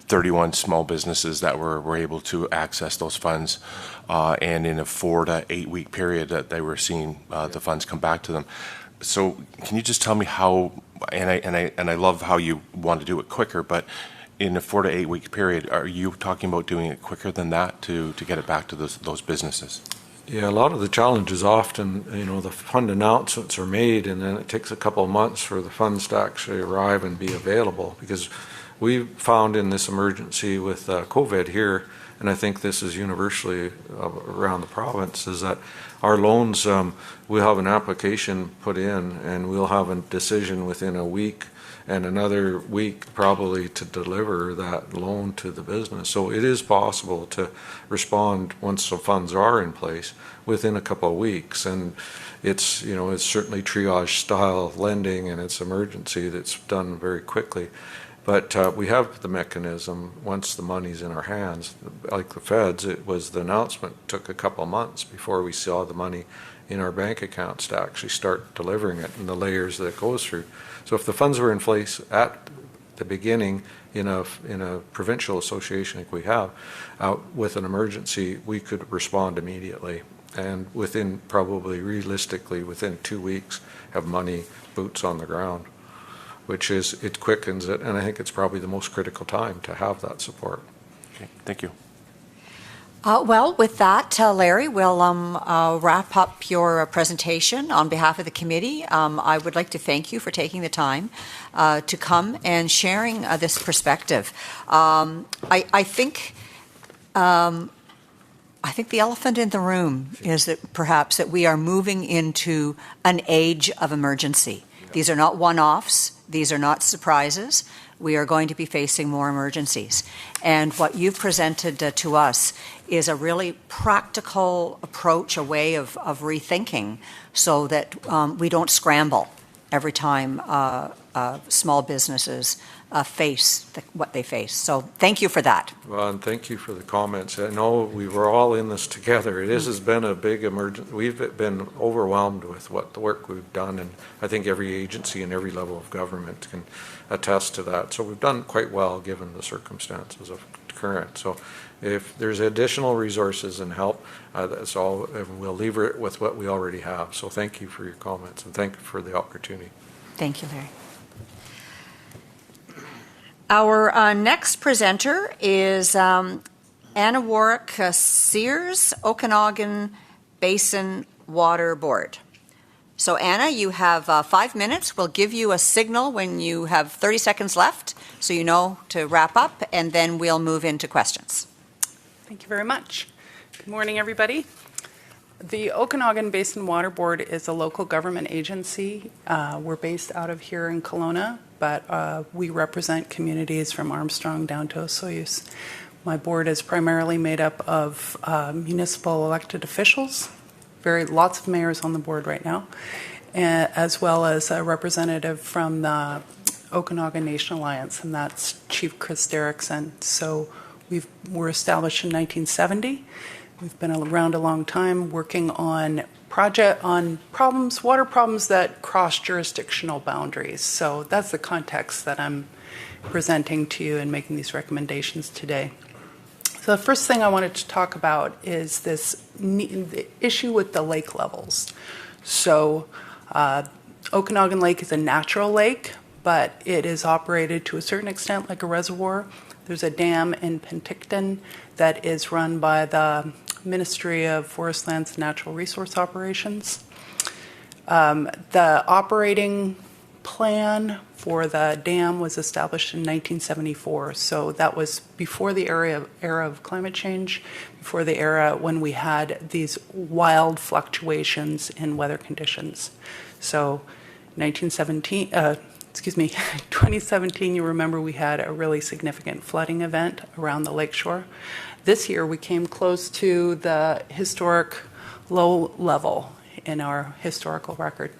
31 small businesses that were able to access those funds, and in a 4 to 8 week period that they were seeing the funds come back to them. So can you just tell me how, and I love how you want to do it quicker, but in a 4 to 8 week period, are you talking about doing it quicker than that to get it back to those businesses? Yeah, a lot of the challenges often, the fund announcements are made, and then it takes a couple of months for the funds to actually arrive and be available, because we found in this emergency with COVID here, and I think this is universally around the province, is that our loans, we'll have an application put in, and we'll have a decision within a week and another week probably to deliver that loan to the business. So it is possible to respond once the funds are in place within a couple of weeks. And it's certainly triage style lending, and it's emergency that's done very quickly. But we have the mechanism once the money's in our hands. Like the feds, the announcement took a couple of months before we saw the money in our bank accounts to actually start delivering it and the layers that it goes through. So if the funds were in place at the beginning in a provincial association like we have, with an emergency, we could respond immediately, and realistically within 2 weeks have money, boots on the ground, it quickens it, and I think it's probably the most critical time to have that support. Okay, thank you. Well, with that, Larry, we'll wrap up your presentation on behalf of the committee. I would like to thank you for taking the time to come and sharing this perspective. I think the elephant in the room is that perhaps that we are moving into an age of emergency. These are not one-offs. These are not surprises. We are going to be facing more emergencies. And what you've presented to us is a really practical approach, a way of rethinking so that we don't scramble every time small businesses face what they face. So thank you for that. Well, and thank you for the comments. I know we were all in this together. It has been a big emergency. We've been overwhelmed with what the work we've done, and I think every agency and every level of government can attest to that. So we've done quite well given the circumstances of current. So if there's additional resources and help, that's all, and we'll leave it with what we already have. So thank you for your comments, and thank you for the opportunity. Thank you, Larry. Our next presenter is Anna Warwick Sears, Okanagan Basin Water Board. So Anna, you have 5 minutes. We'll give you a signal when you have 30 seconds left, so you know to wrap up, and then we'll move into questions. Thank you very much. Good morning, everybody. The Okanagan Basin Water Board is a local government agency. We're based out of here in Kelowna, but we represent communities from Armstrong down to Osoyoos. My board is primarily made up of municipal elected officials, lots of mayors on the board right now, as well as a representative from the Okanagan Nation Alliance, and that's Chief Chris Derrickson. So we're established in 1970. We've been around a long time working on water problems that cross jurisdictional boundaries. So that's the context that I'm presenting to you and making these recommendations today. So the first thing I wanted to talk about is the issue with the lake levels. So Okanagan Lake is a natural lake, but it is operated to a certain extent like a reservoir. There's a dam in Penticton that is run by the Ministry of Forest Lands and Natural Resource Operations. The operating plan for the dam was established in 1974, so that was before the era of climate change, before the era when we had these wild fluctuations in weather conditions. So 2017, you remember we had a really significant flooding event around the lakeshore. This year we came close to the historic low level in our historical record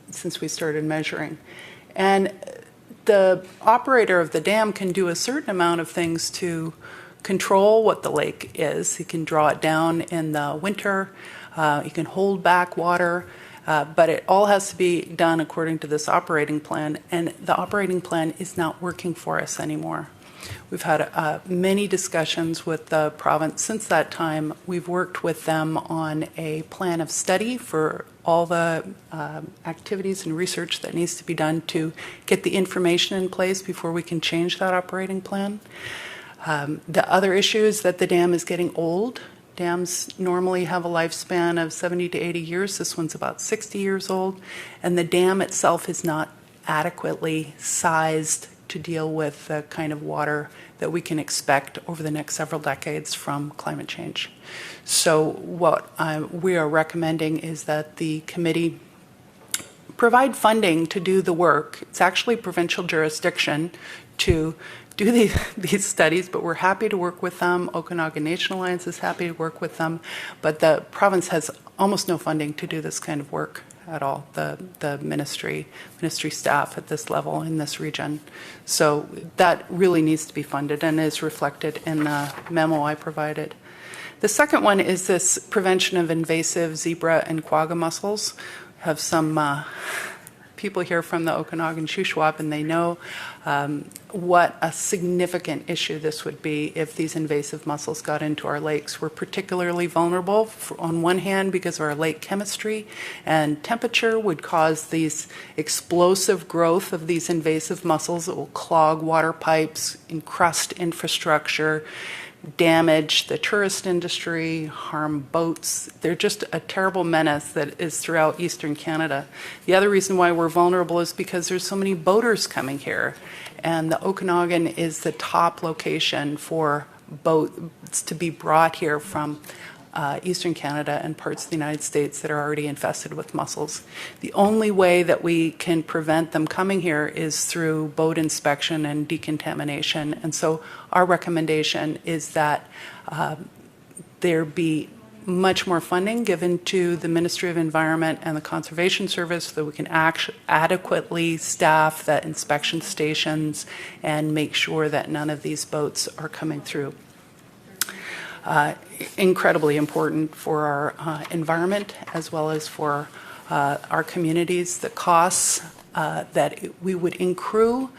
since we started measuring. And the operator of the dam can do a certain amount of things to control what the lake is. He can draw it down in the winter, he can hold back water, but it all has to be done according to this operating plan, and the operating plan is not working for us anymore. We've had many discussions with the province since that time. We've worked with them on a plan of study for all the activities and research that needs to be done to get the information in place before we can change that operating plan. The other issue is that the dam is getting old. Dams normally have a lifespan of 70 to 80 years. This one's about 60 years old, and the dam itself is not adequately sized to deal with the kind of water that we can expect over the next several decades from climate change. So what we are recommending is that the committee provide funding to do the work. It's actually provincial jurisdiction to do these studies, but we're happy to work with them. Okanagan Nation Alliance is happy to work with them, but the province has almost no funding to do this kind of work at all, the ministry staff at this level in this region. So that really needs to be funded and is reflected in the memo I provided. The second one is this prevention of invasive zebra and quagga mussels. We have some people here from the Okanagan Shuswap, and they know what a significant issue this would be if these invasive mussels got into our lakes. We're particularly vulnerable, on one hand, because of our lake chemistry, and temperature would cause these explosive growth of these invasive mussels that will clog water pipes, encrust infrastructure, damage the tourist industry, harm boats. They're just a terrible menace that is throughout eastern Canada. The other reason why we're vulnerable is because there's so many boaters coming here, and the Okanagan is the top location for boats to be brought here from eastern Canada and parts of the United States that are already infested with mussels. The only way that we can prevent them coming here is through boat inspection and decontamination. And so our recommendation is that there be much more funding given to the Ministry of Environment and the Conservation Service so that we can adequately staff the inspection stations and make sure that none of these boats are coming through. Incredibly important for our environment as well as for our communities. The costs that we would incur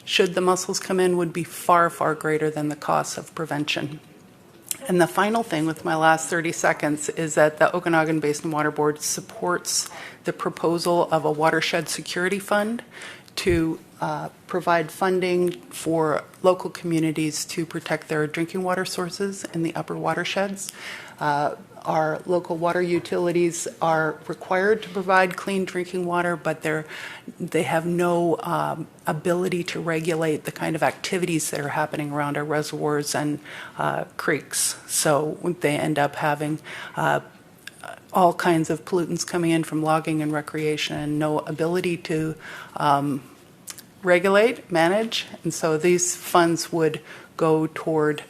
should the mussels come in would be far, far greater than the costs of prevention. And the final thing with my last 30 seconds is that the Okanagan Basin Water Board supports the proposal of a watershed security fund to provide funding for local communities to protect their drinking water sources in the upper watersheds. Our local water utilities are required to provide clean drinking water, but they have no ability to regulate the kind of activities that are happening around our reservoirs and creeks. So they end up having all kinds of pollutants coming in from logging and recreation and no ability to regulate, manage. And so these funds would go toward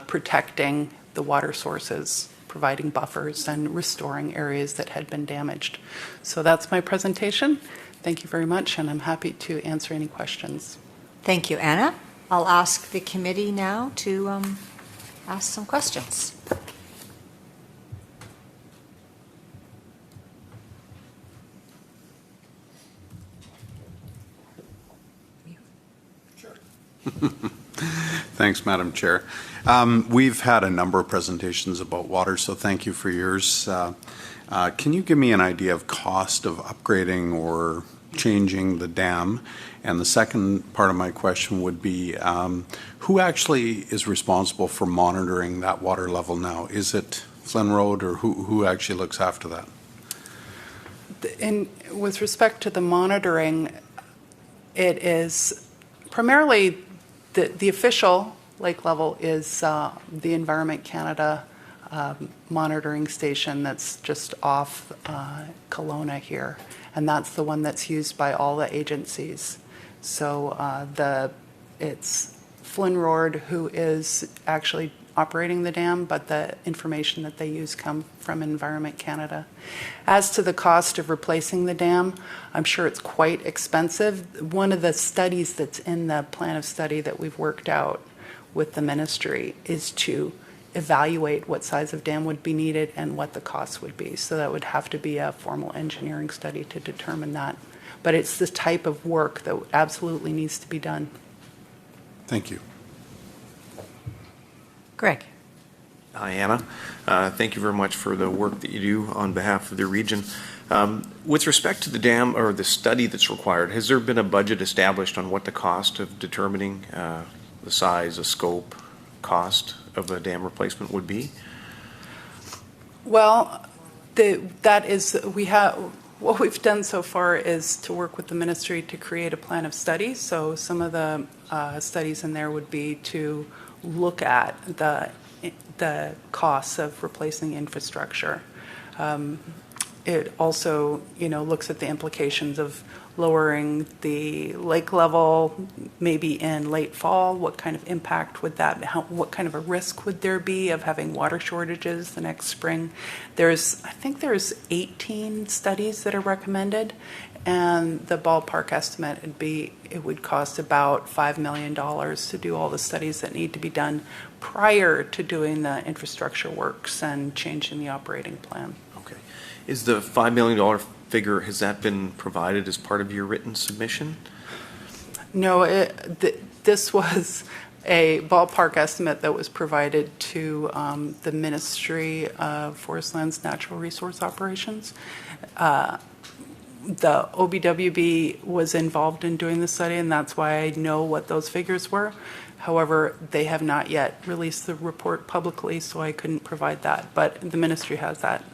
protecting the water sources, providing buffers and restoring areas that had been damaged. So that's my presentation. Thank you very much, and I'm happy to answer any questions. Thank you, Anna. I'll ask the committee now to ask some questions. Thanks, Madam Chair. We've had a number of presentations about water, so thank you for yours. Can you give me an idea of cost of upgrading or changing the dam? And the second part of my question would be, who actually is responsible for monitoring that water level now? Is it Flynn Road, or who actually looks after that? With respect to the monitoring, it is primarily the official lake level is the Environment Canada monitoring station that's just off Kelowna here, and that's the one that's used by all the agencies. So it's Flynn Road who is actually operating the dam, but the information that they use come from Environment Canada. As to the cost of replacing the dam, I'm sure it's quite expensive. One of the studies that's in the plan of study that we've worked out with the ministry is to evaluate what size of dam would be needed and what the cost would be. So that would have to be a formal engineering study to determine that. But it's the type of work that absolutely needs to be done. Thank you. Greg. Hi, Anna. Thank you very much for the work that you do on behalf of the region. With respect to the dam or the study that's required, has there been a budget established on what the cost of determining the size, the scope, cost of a dam replacement would be? Well, what we've done so far is to work with the ministry to create a plan of study. So some of the studies in there would be to look at the costs of replacing infrastructure. It also, looks at the implications of lowering the lake level, maybe in late fall. What kind of impact would that? What kind of a risk would there be of having water shortages the next spring? I think there's 18 studies that are recommended, and the ballpark estimate it would cost about $5 million to do all the studies that need to be done prior to doing the infrastructure works and changing the operating plan. Okay. Is the $5 million figure, has that been provided as part of your written submission? No, this was a ballpark estimate that was provided to the Ministry of Forest Lands Natural Resource Operations. The OBWB was involved in doing the study, and that's why I know what those figures were. However, they have not yet released the report publicly, so I couldn't provide that, but the ministry has that.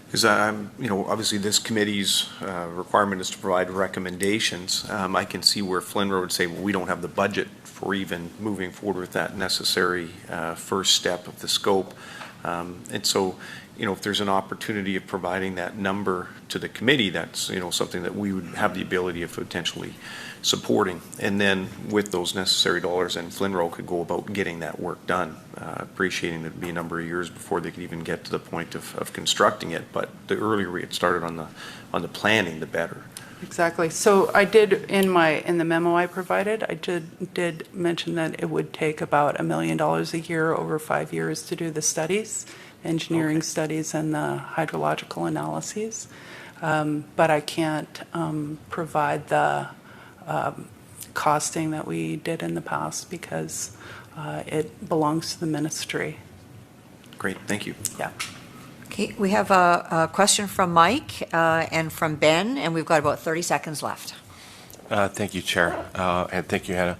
Because obviously this committee's requirement is to provide recommendations. I can see where Flynn Road would say, well, we don't have the budget for even moving forward with that necessary first step of the scope. And so, if there's an opportunity of providing that number to the committee, that's, something that we would have the ability of potentially supporting. And then with those necessary dollars, and Flinro could go about getting that work done, appreciating that it'd be a number of years before they could even get to the point of constructing it. But the earlier we get started on the planning, the better. Exactly. So I did, in the memo I provided, I did mention that it would take about $1 million a year over 5 years to do the studies, engineering studies and the hydrological analyses. But I can't provide the costing that we did in the past because it belongs to the ministry. Great, thank you. Yeah. Okay, we have a question from Mike and from Ben, and we've got about 30 seconds left. Thank you, Chair, and thank you, Hannah.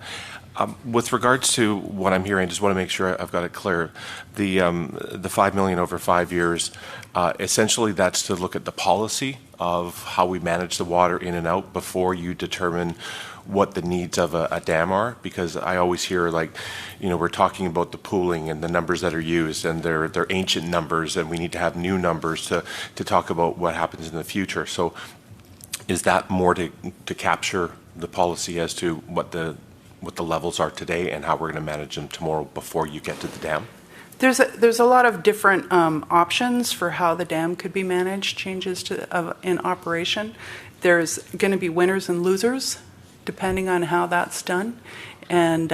With regards to what I'm hearing, I just want to make sure I've got it clear. The $5 million over 5 years, essentially that's to look at the policy of how we manage the water in and out before you determine what the needs of a dam are, because I always hear we're talking about the pooling and the numbers that are used, and they're ancient numbers, and we need to have new numbers to talk about what happens in the future. So is that more to capture the policy as to what the levels are today and how we're going to manage them tomorrow before you get to the dam? There's a lot of different options for how the dam could be managed, changes in operation. There's going to be winners and losers, depending on how that's done. And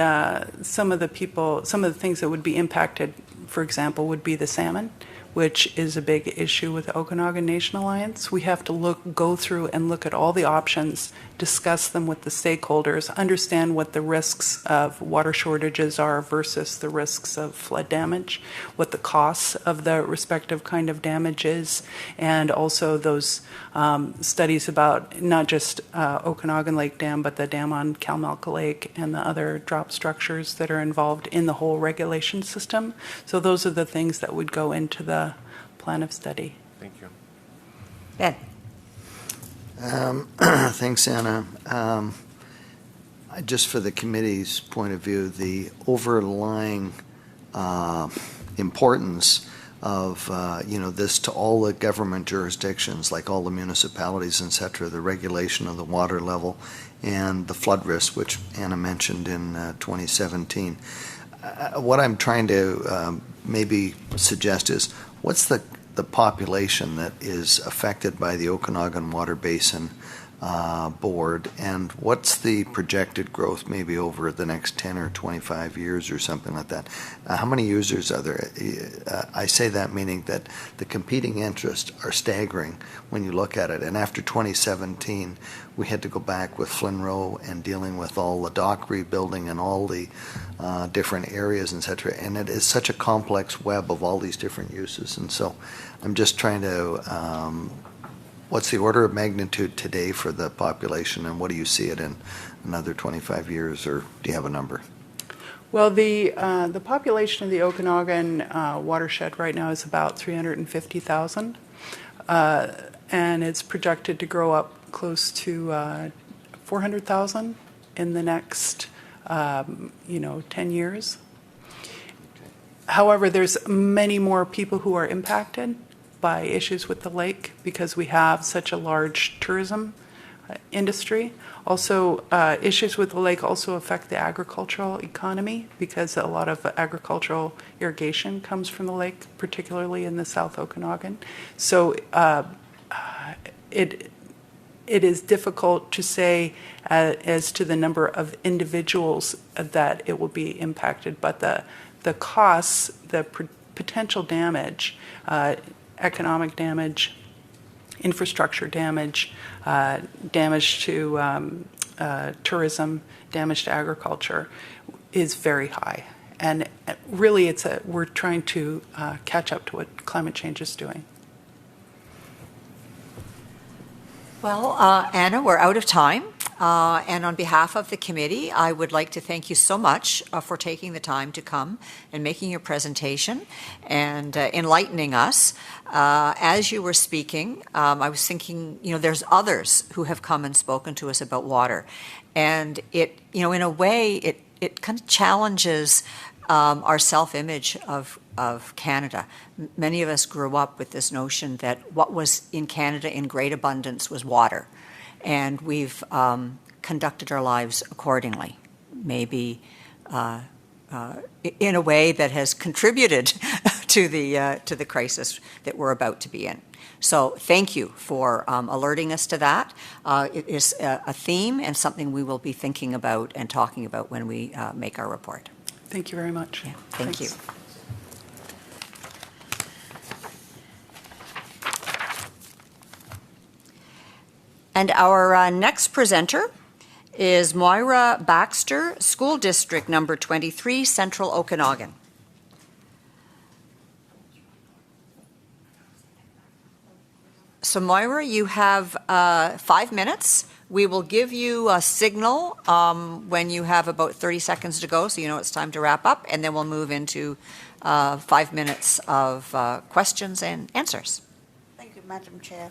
some of the things that would be impacted, for example, would be the salmon, which is a big issue with the Okanagan Nation Alliance. We have to go through and look at all the options, discuss them with the stakeholders, understand what the risks of water shortages are versus the risks of flood damage, what the costs of the respective kind of damage is, and also those studies about not just Okanagan Lake Dam, but the dam on Kalmalka Lake and the other drop structures that are involved in the whole regulation system. So those are the things that would go into the plan of study. Thank you. Ben. Thanks, Anna. Just for the committee's point of view, the overlying importance of this to all the government jurisdictions, like all the municipalities, et cetera, the regulation of the water level and the flood risk, which Anna mentioned in 2017. What I'm trying to maybe suggest is, what's the population that is affected by the Okanagan Water Basin Board, and what's the projected growth maybe over the next 10 or 25 years or something like that? How many users are there? I say that meaning that the competing interests are staggering when you look at it. And after 2017, we had to go back with Flinro and dealing with all the dock rebuilding and all the different areas, et cetera. And it is such a complex web of all these different uses. And so I'm just trying to what's the order of magnitude today for the population, and what do you see it in another 25 years, or do you have a number? Well, the population of the Okanagan watershed right now is about 350,000, and it's projected to grow up close to 400,000 in the next 10 years. However, there's many more people who are impacted by issues with the lake because we have such a large tourism industry. Also, issues with the lake also affect the agricultural economy because a lot of agricultural irrigation comes from the lake, particularly in the South Okanagan. So it is difficult to say as to the number of individuals that it will be impacted, but the costs, the potential damage, economic damage, infrastructure damage, damage to tourism, damage to agriculture is very high. And really we're trying to catch up to what climate change is doing. Well, Anna, we're out of time. And on behalf of the committee, I would like to thank you so much for taking the time to come and making your presentation and enlightening us. As you were speaking, I was thinking, there's others who have come and spoken to us about water. And it, in a way, it kind of challenges our self-image of Canada. Many of us grew up with this notion that what was in Canada in great abundance was water, and we've conducted our lives accordingly, maybe in a way that has contributed to the crisis that we're about to be in. So thank you for alerting us to that. It is a theme and something we will be thinking about and talking about when we make our report. Thank you very much. Yeah, thank you. And our next presenter is Moira Baxter, School District Number 23, Central Okanagan. So Moira, you have 5 minutes. We will give you a signal when you have about 30 seconds to go, so you know it's time to wrap up, and then we'll move into 5 minutes of questions and answers. Thank you, Madam Chair.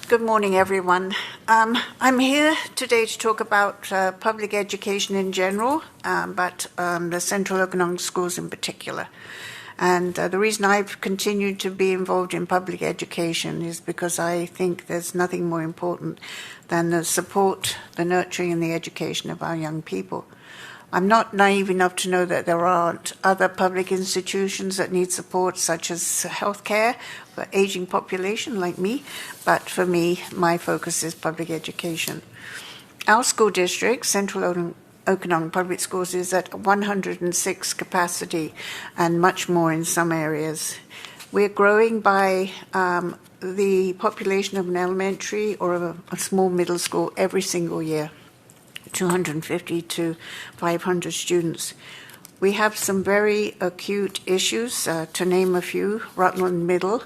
Good morning, everyone. I'm here today to talk about public education in general, but the Central Okanagan schools in particular. And the reason I've continued to be involved in public education is because I think there's nothing more important than the support, the nurturing, and the education of our young people. I'm not naive enough to know that there aren't other public institutions that need support, such as healthcare for aging population like me, but for me, my focus is public education. Our school district, Central Okanagan Public Schools, is at 106 capacity and much more in some areas. We're growing by the population of an elementary or a small middle school every single year, 250 to 500 students. We have some very acute issues, to name a few. Rutland Middle,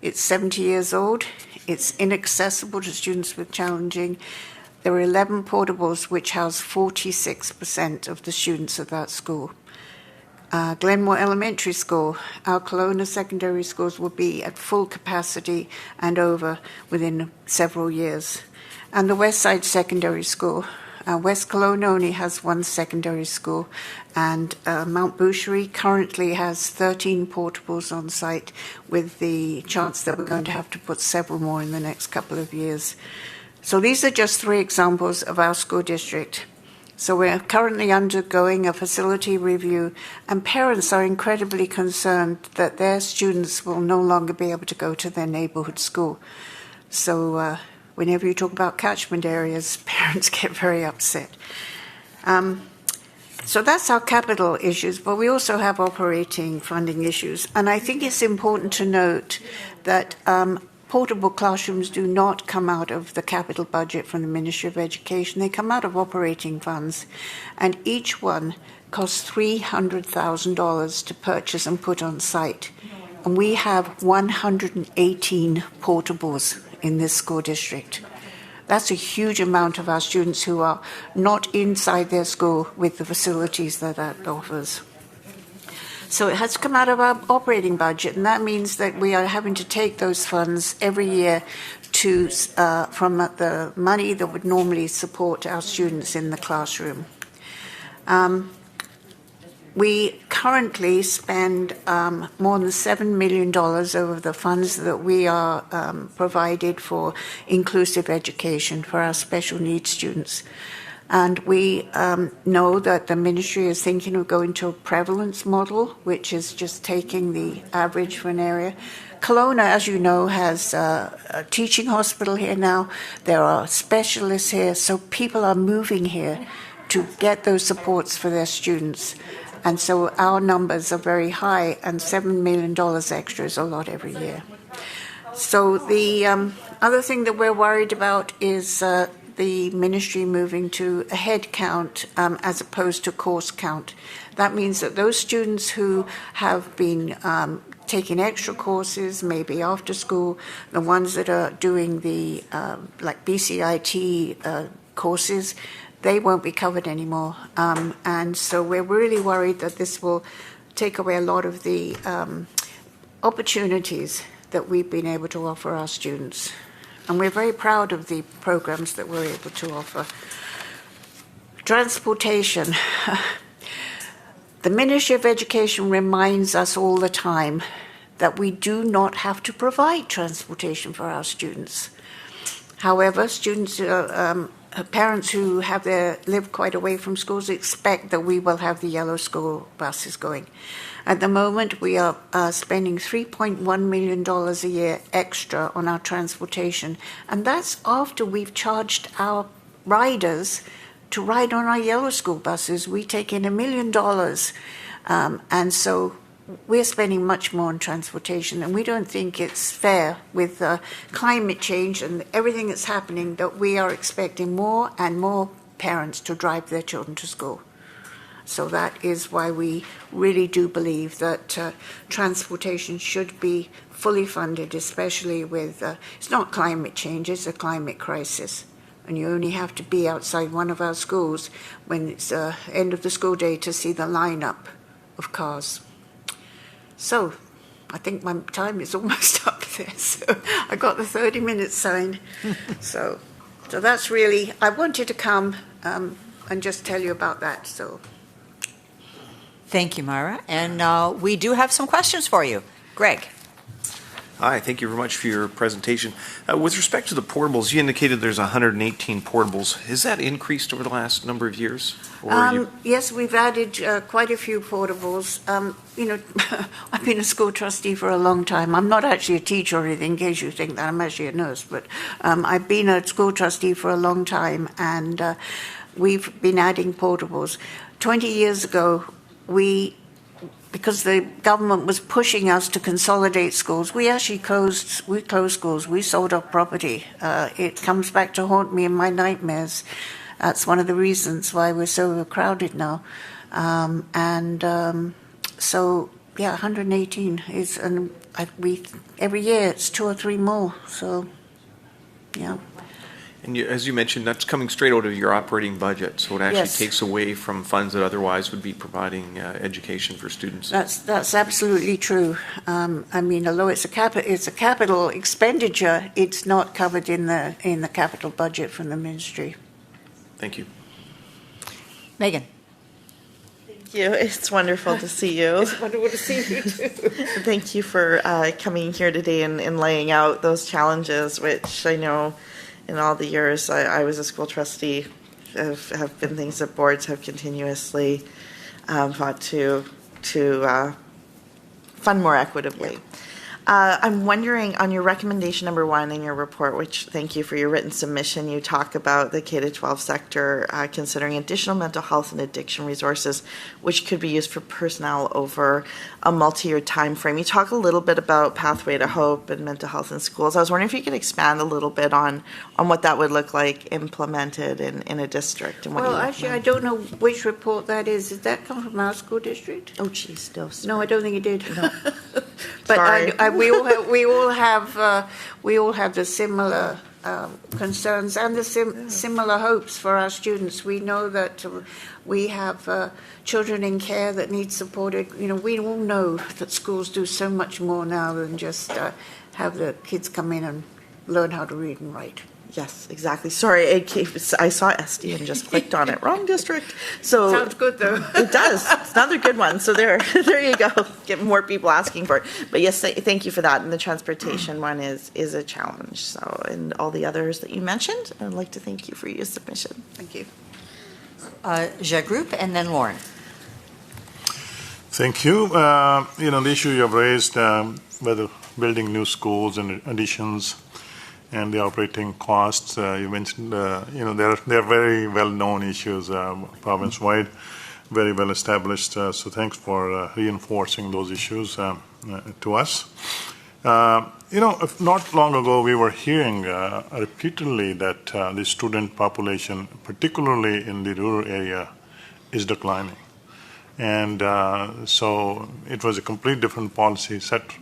it's 70 years old. It's inaccessible to students with challenging. There are 11 portables which house 46% of the students of that school. Glenmore Elementary School, our Kelowna secondary schools will be at full capacity and over within several years. And the Westside Secondary School, West Kelowna only has one secondary school, and Mount Boucherie currently has 13 portables on site, with the chance that we're going to have to put several more in the next couple of years. So these are just 3 examples of our school district. So we're currently undergoing a facility review, and parents are incredibly concerned that their students will no longer be able to go to their neighborhood school. So whenever you talk about catchment areas, parents get very upset. So that's our capital issues, but we also have operating funding issues. And I think it's important to note that portable classrooms do not come out of the capital budget from the Ministry of Education. They come out of operating funds, and each one costs $300,000 to purchase and put on site. And we have 118 portables in this school district. That's a huge amount of our students who are not inside their school with the facilities that that offers. So it has come out of our operating budget, and that means that we are having to take those funds every year to from the money that would normally support our students in the classroom. We currently spend more than $7 million over the funds that we are provided for inclusive education for our special needs students. And we know that the ministry is thinking of going to a prevalence model, which is just taking the average for an area. Kelowna, as you know, has a teaching hospital here now. There are specialists here, so people are moving here to get those supports for their students. And so our numbers are very high, and $7 million extra is a lot every year. So the other thing that we're worried about is the ministry moving to a head count as opposed to course count. That means that those students who have been taking extra courses, maybe after school, the ones that are doing the like BCIT courses, they won't be covered anymore. And so we're really worried that this will take away a lot of the opportunities that we've been able to offer our students. And we're very proud of the programs that we're able to offer. Transportation. The Ministry of Education reminds us all the time that we do not have to provide transportation for our students. However, parents who live quite away from schools expect that we will have the yellow school buses going. At the moment, we are spending $3.1 million a year extra on our transportation, and that's after we've charged our riders to ride on our yellow school buses. We take in $1 million, and so we're spending much more on transportation, and we don't think it's fair with climate change and everything that's happening that we are expecting more and more parents to drive their children to school. So that is why we really do believe that transportation should be fully funded, especially with, it's not climate change, it's a climate crisis. And you only have to be outside one of our schools when it's end of the school day to see the lineup of cars. So I think my time is almost up there. So I got the 30-minute sign. So that's really, I wanted to come and just tell you about that. So. Thank you, Myra. And we do have some questions for you. Greg. Hi, thank you very much for your presentation. With respect to the portables, you indicated there's 118 portables. Has that increased over the last number of years? Yes, we've added quite a few portables. I've been a school trustee for a long time. I'm not actually a teacher or anything, in case you think that I'm actually a nurse, but I've been a school trustee for a long time, and we've been adding portables. 20 years ago, because the government was pushing us to consolidate schools, we actually closed schools. We sold off property. It comes back to haunt me in my nightmares. That's one of the reasons why we're so overcrowded now. So, 118 is, and every year it's 2 or 3 more. So, yeah. And as you mentioned, that's coming straight out of your operating budget, so it actually takes away from funds that otherwise would be providing education for students. That's absolutely true. Although it's a capital expenditure, it's not covered in the capital budget from the ministry. Thank you. Megan. Thank you. It's wonderful to see you. It's wonderful to see you too. Thank you for coming here today and laying out those challenges, which I know in all the years I was a school trustee have been things that boards have continuously fought to fund more equitably. I'm wondering, on your recommendation number 1 in your report, which thank you for your written submission, you talk about the K-12 sector considering additional mental health and addiction resources, which could be used for personnel over a multi-year time frame. You talk a little bit about Pathway to Hope and mental health in schools. I was wondering if you could expand a little bit on what that would look like implemented in a district. And what actually, I don't know which report that is. Did that come from our school district? Oh, geez, no. No, I don't think it did. No. But we all have the similar concerns and the similar hopes for our students. We know that we have children in care that need supported. We all know that schools do so much more now than just have the kids come in and learn how to read and write. Yes, exactly. Sorry, I saw SD and just clicked on it. Wrong district. So sounds good though. It does. It's another good one. So there you go. Get more people asking for it. But yes, thank you for that. And the transportation one is a challenge. So, and all the others that you mentioned, I'd like to thank you for your submission. Thank you. Je Group, and then Lauren. Thank you. The issue you have raised, whether building new schools and additions, and the operating costs, you mentioned, they're very well-known issues province-wide, very well established. So thanks for reinforcing those issues to us. Not long ago, we were hearing repeatedly that the student population, particularly in the rural area, is declining. And so it was a complete different policy set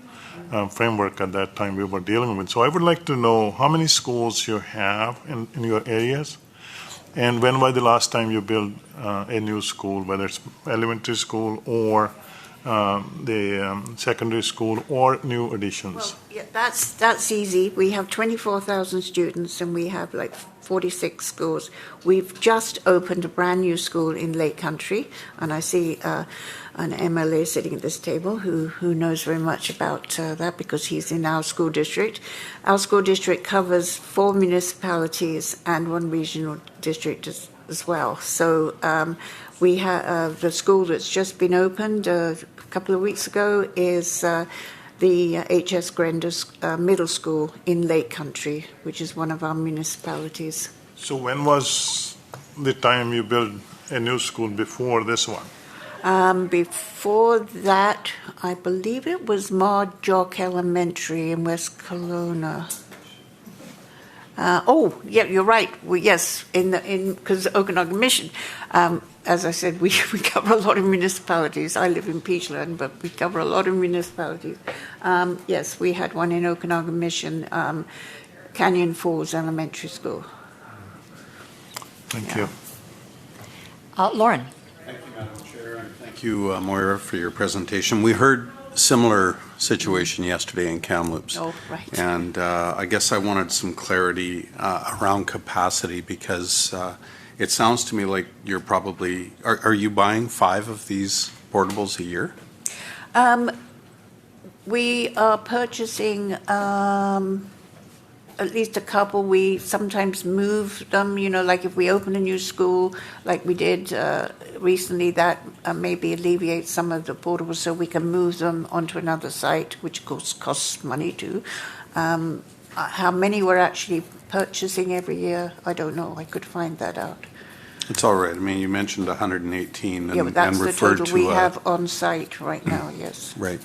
framework at that time we were dealing with. So I would like to know how many schools you have in your areas, and when was the last time you built a new school, whether it's elementary school or the secondary school or new additions? Well, yeah, that's easy. We have 24,000 students and we have like 46 schools. We've just opened a brand new school in Lake Country, and I see an MLA sitting at this table who knows very much about that because he's in our school district. Our school district covers 4 municipalities and 1 regional district as well. So we have the school that's just been opened a couple of weeks ago is the H.S. Grender's Middle School in Lake Country, which is one of our municipalities. So when was the time you built a new school before this one? Before that, I believe it was Jock Elementary in West Kelowna. Yeah, you're right. Yes, because Okanagan Mission. As I said, we cover a lot of municipalities. I live in Peachland, but we cover a lot of municipalities. Yes, we had one in Okanagan Mission, Canyon Falls Elementary School. Thank you. Lauren. Thank you, Madam Chair, and thank you, Moira, for your presentation. We heard similar situation yesterday in Kamloops. Oh, right. And I guess I wanted some clarity around capacity because it sounds to me like you're probably, are you buying 5 of these portables a year? We are purchasing at least a couple. We sometimes move them, like if we open a new school, like we did recently, that maybe alleviates some of the portables so we can move them onto another site, which of course costs money too. How many we're actually purchasing every year, I don't know. I could find that out. It's all right. I mean, you mentioned 118 Yeah, but that's and the referred total to we have on site right now, yes. Right.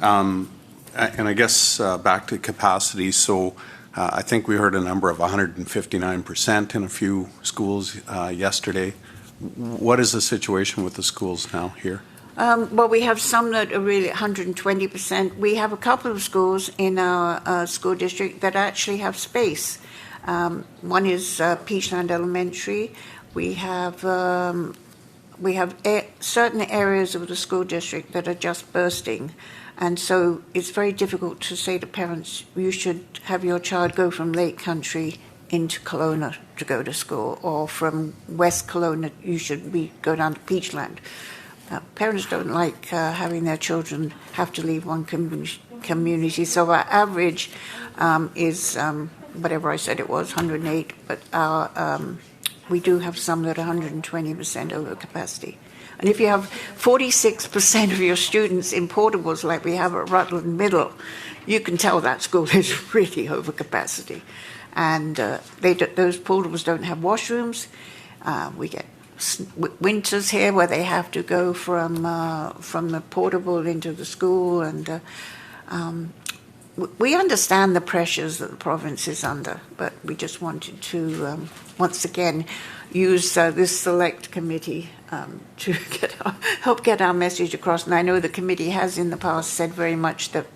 And I guess back to capacity, so I think we heard a number of 159% in a few schools yesterday. What is the situation with the schools now here? Well, we have some that are really 120%. We have a couple of schools in our school district that actually have space. One is Peachland Elementary. We have certain areas of the school district that are just bursting. And so it's very difficult to say to parents, you should have your child go from Lake Country into Kelowna to go to school, or from West Kelowna, you should go down to Peachland. Parents don't like having their children have to leave one community. So our average is, whatever I said it was, 108, but we do have some that are 120% over capacity. And if you have 46% of your students in portables like we have at Rutland Middle, you can tell that school is really over capacity. And those portables don't have washrooms. We get winters here where they have to go from the portable into the school. And we understand the pressures that the province is under, but we just wanted to, once again, use this select committee to help get our message across. And I know the committee has in the past said very much that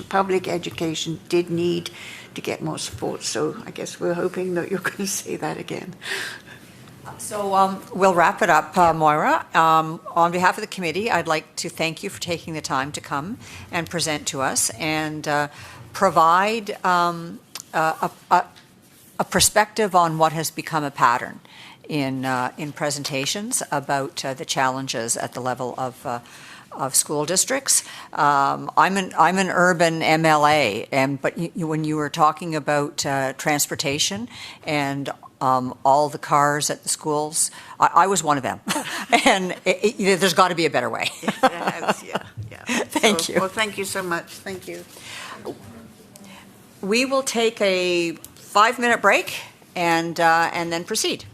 public education did need to get more support. So I guess we're hoping that you're going to say that again. So we'll wrap it up, Moira. On behalf of the committee, I'd like to thank you for taking the time to come and present to us and provide a perspective on what has become a pattern in presentations about the challenges at the level of school districts. I'm an urban MLA, but when you were talking about transportation and all the cars at the schools, I was one of them. And there's got to be a better way. Yes, yeah. Thank you. Well, thank you so much. Thank you. We will take a 5-minute break and then proceed.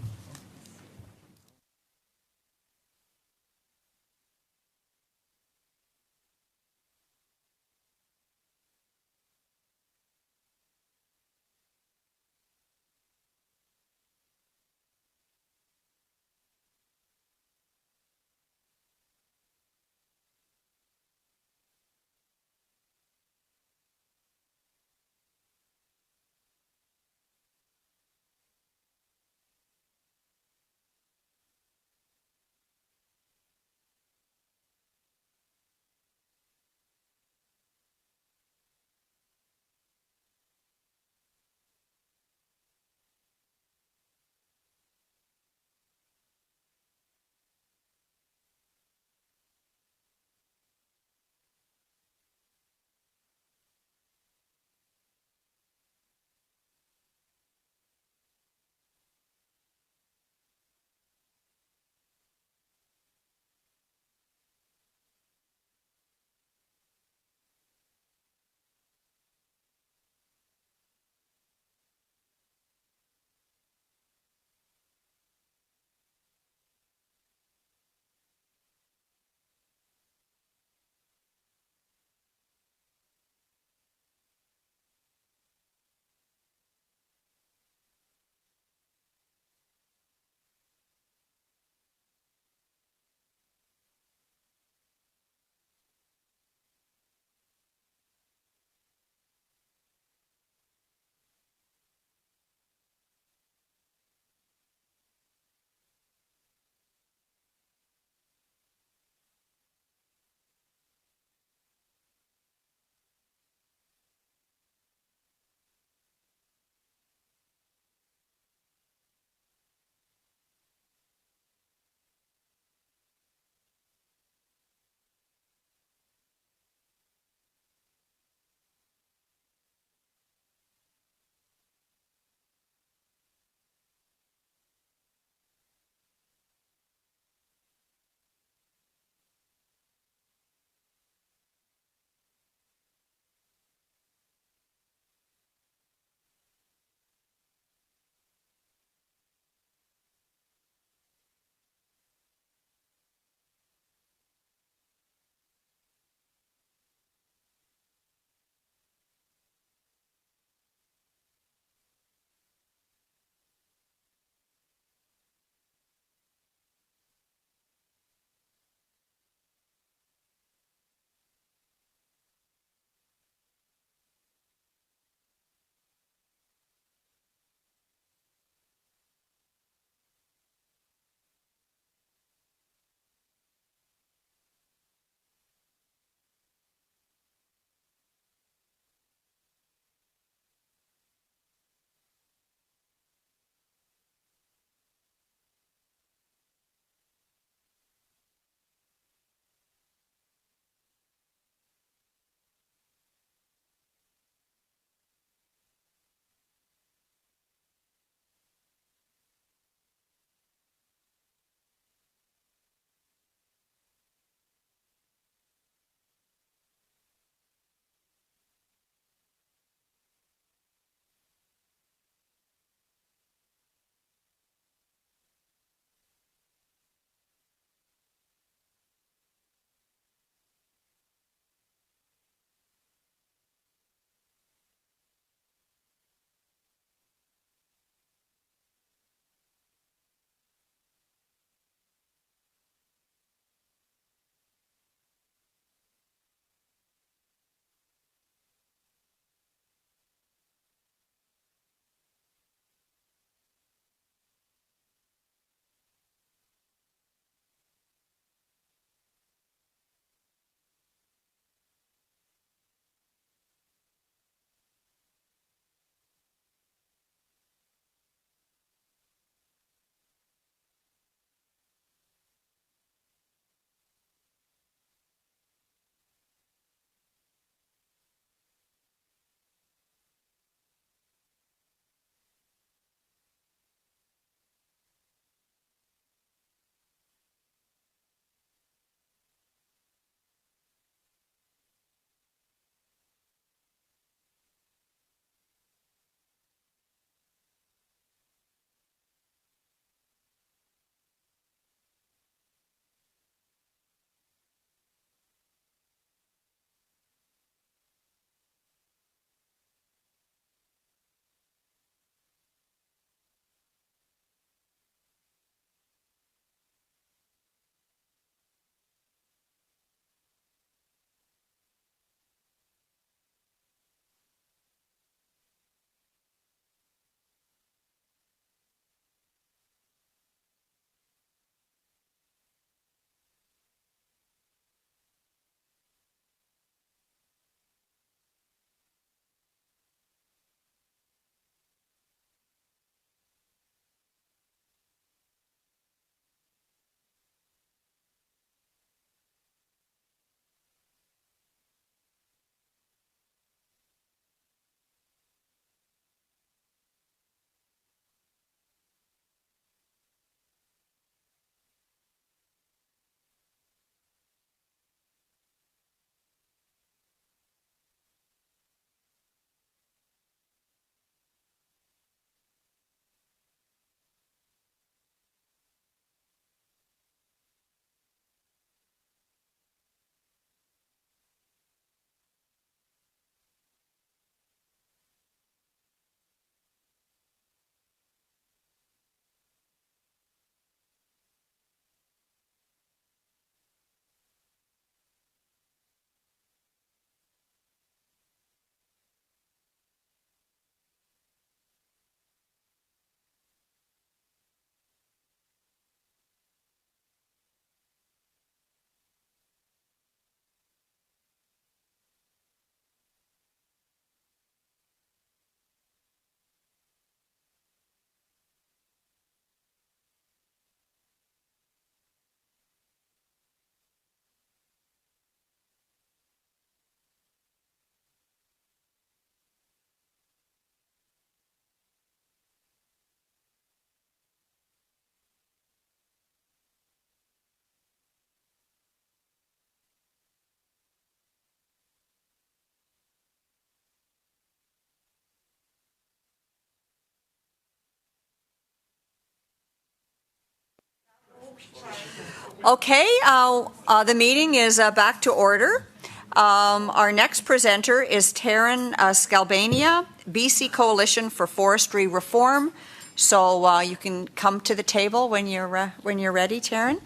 Okay, the meeting is back to order. Our next presenter is Taryn Scalbania, BC Coalition for Forestry Reform. So you can come to the table when you're ready, Taryn.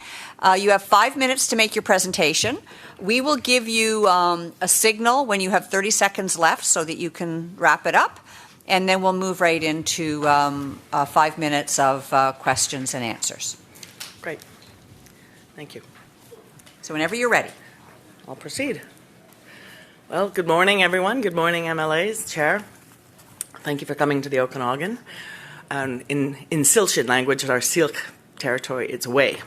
You have 5 minutes to make your presentation. We will give you a signal when you have 30 seconds left so that you can wrap it up, and then we'll move right into 5 minutes of questions and answers. Great. Thank you. So whenever you're ready. I'll proceed. Well, good morning, everyone. Good morning, MLAs, Chair. Thank you for coming to the Okanagan. In Tsilhqot'in language, our Syilx territory, it's away.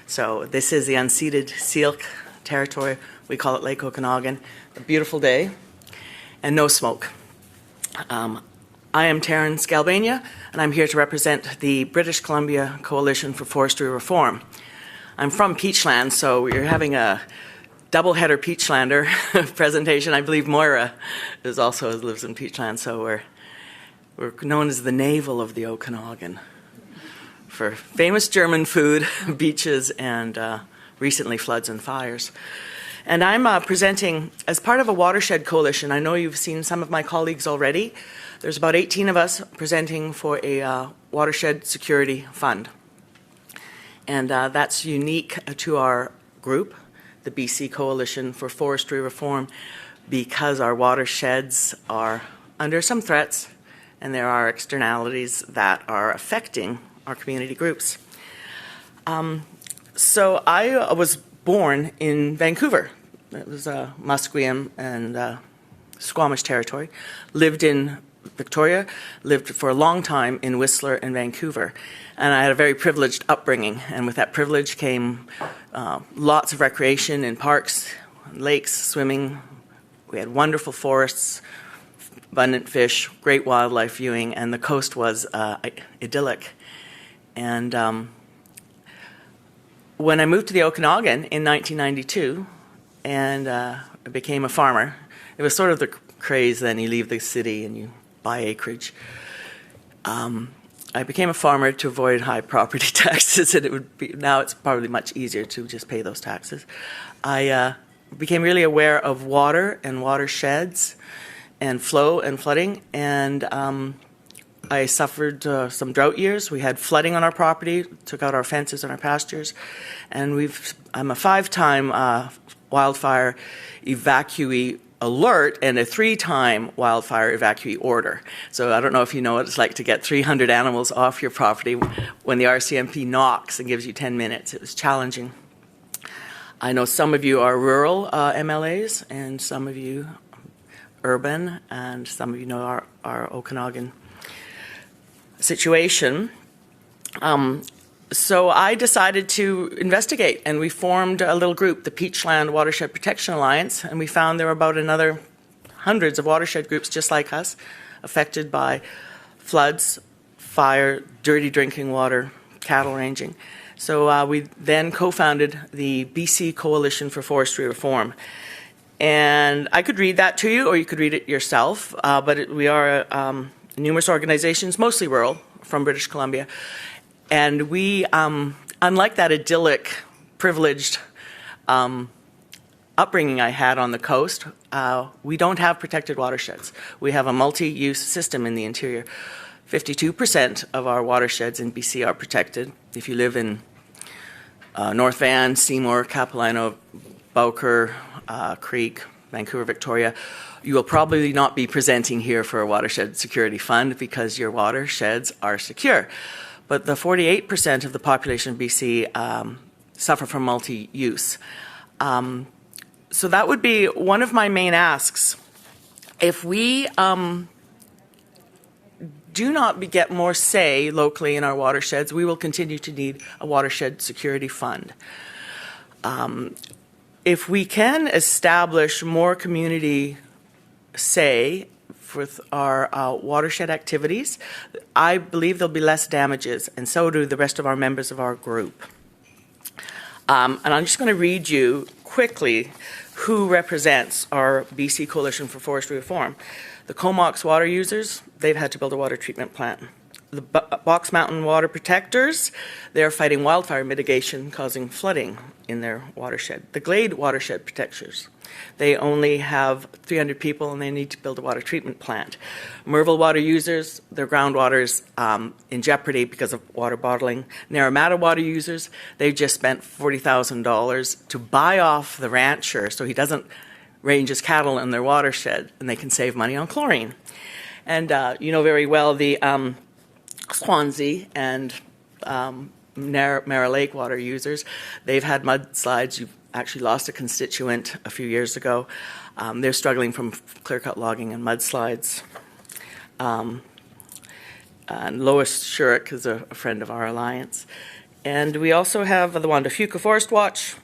So this is the unceded Syilx territory. We call it Lake Okanagan. A beautiful day and no smoke. I am Taryn Scalbania, and I'm here to represent the British Columbia Coalition for Forestry Reform. I'm from Peachland, so we're having a double-header Peachlander presentation. I believe Moira lives in Peachland, so we're known as the navel of the Okanagan for famous German food, beaches, and recently floods and fires. And I'm presenting as part of a watershed coalition. I know you've seen some of my colleagues already. There's about 18 of us presenting for a watershed security fund. And that's unique to our group, the BC Coalition for Forestry Reform, because our watersheds are under some threats and there are externalities that are affecting our community groups. So I was born in Vancouver. It was Musqueam and Squamish territory. Lived in Victoria, lived for a long time in Whistler and Vancouver. And I had a very privileged upbringing, and with that privilege came lots of recreation in parks, lakes, swimming. We had wonderful forests, abundant fish, great wildlife viewing, and the coast was idyllic. And when I moved to the Okanagan in 1992 and I became a farmer, it was sort of the craze then, you leave the city and you buy acreage. I became a farmer to avoid high property taxes, and now it's probably much easier to just pay those taxes. I became really aware of water and watersheds and flow and flooding, and I suffered some drought years. We had flooding on our property, took out our fences and our pastures, and I'm a 5-time wildfire evacuee alert and a 3-time wildfire evacuee order. So I don't know if you know what it's like to get 300 animals off your property when the RCMP knocks and gives you 10 minutes. It was challenging. I know some of you are rural MLAs and some of you urban, and some of you know our Okanagan situation. So I decided to investigate, and we formed a little group, the Peachland Watershed Protection Alliance, and we found there were about another hundreds of watershed groups just like us, affected by floods, fire, dirty drinking water, cattle ranging. So we then co-founded the BC Coalition for Forestry Reform. And I could read that to you, or you could read it yourself, but we are numerous organizations, mostly rural, from British Columbia. And we, unlike that idyllic, privileged upbringing I had on the coast, we don't have protected watersheds. We have a multi-use system in the interior. 52% of our watersheds in BC are protected. If you live in North Van, Seymour, Capilano, Bowker, Creek, Vancouver, Victoria, you will probably not be presenting here for a watershed security fund because your watersheds are secure. But the 48% of the population of BC suffer from multi-use. So that would be one of my main asks. If we do not get more say locally in our watersheds, we will continue to need a watershed security fund. If we can establish more community say with our watershed activities, I believe there'll be less damages, and so do the rest of our members of our group. And I'm just going to read you quickly who represents our BC Coalition for Forestry Reform. The Comox water users, they've had to build a water treatment plant. the Box Mountain Water Protectors, they're fighting wildfire mitigation causing flooding in their watershed. The Glade Watershed Protectors, they only have 300 people and they need to build a water treatment plant. Merville water users, their groundwater is in jeopardy because of water bottling. Naramata water users, they've just spent $40,000 to buy off the rancher so he doesn't range his cattle in their watershed, and they can save money on chlorine. And you know very well the Swansea and Mara Lake water users, they've had mudslides. You've actually lost a constituent a few years ago. They're struggling from clear-cut logging and mudslides. And Lois Shurik is a friend of our alliance. And we also have the Wanda Fuca Forest Watch,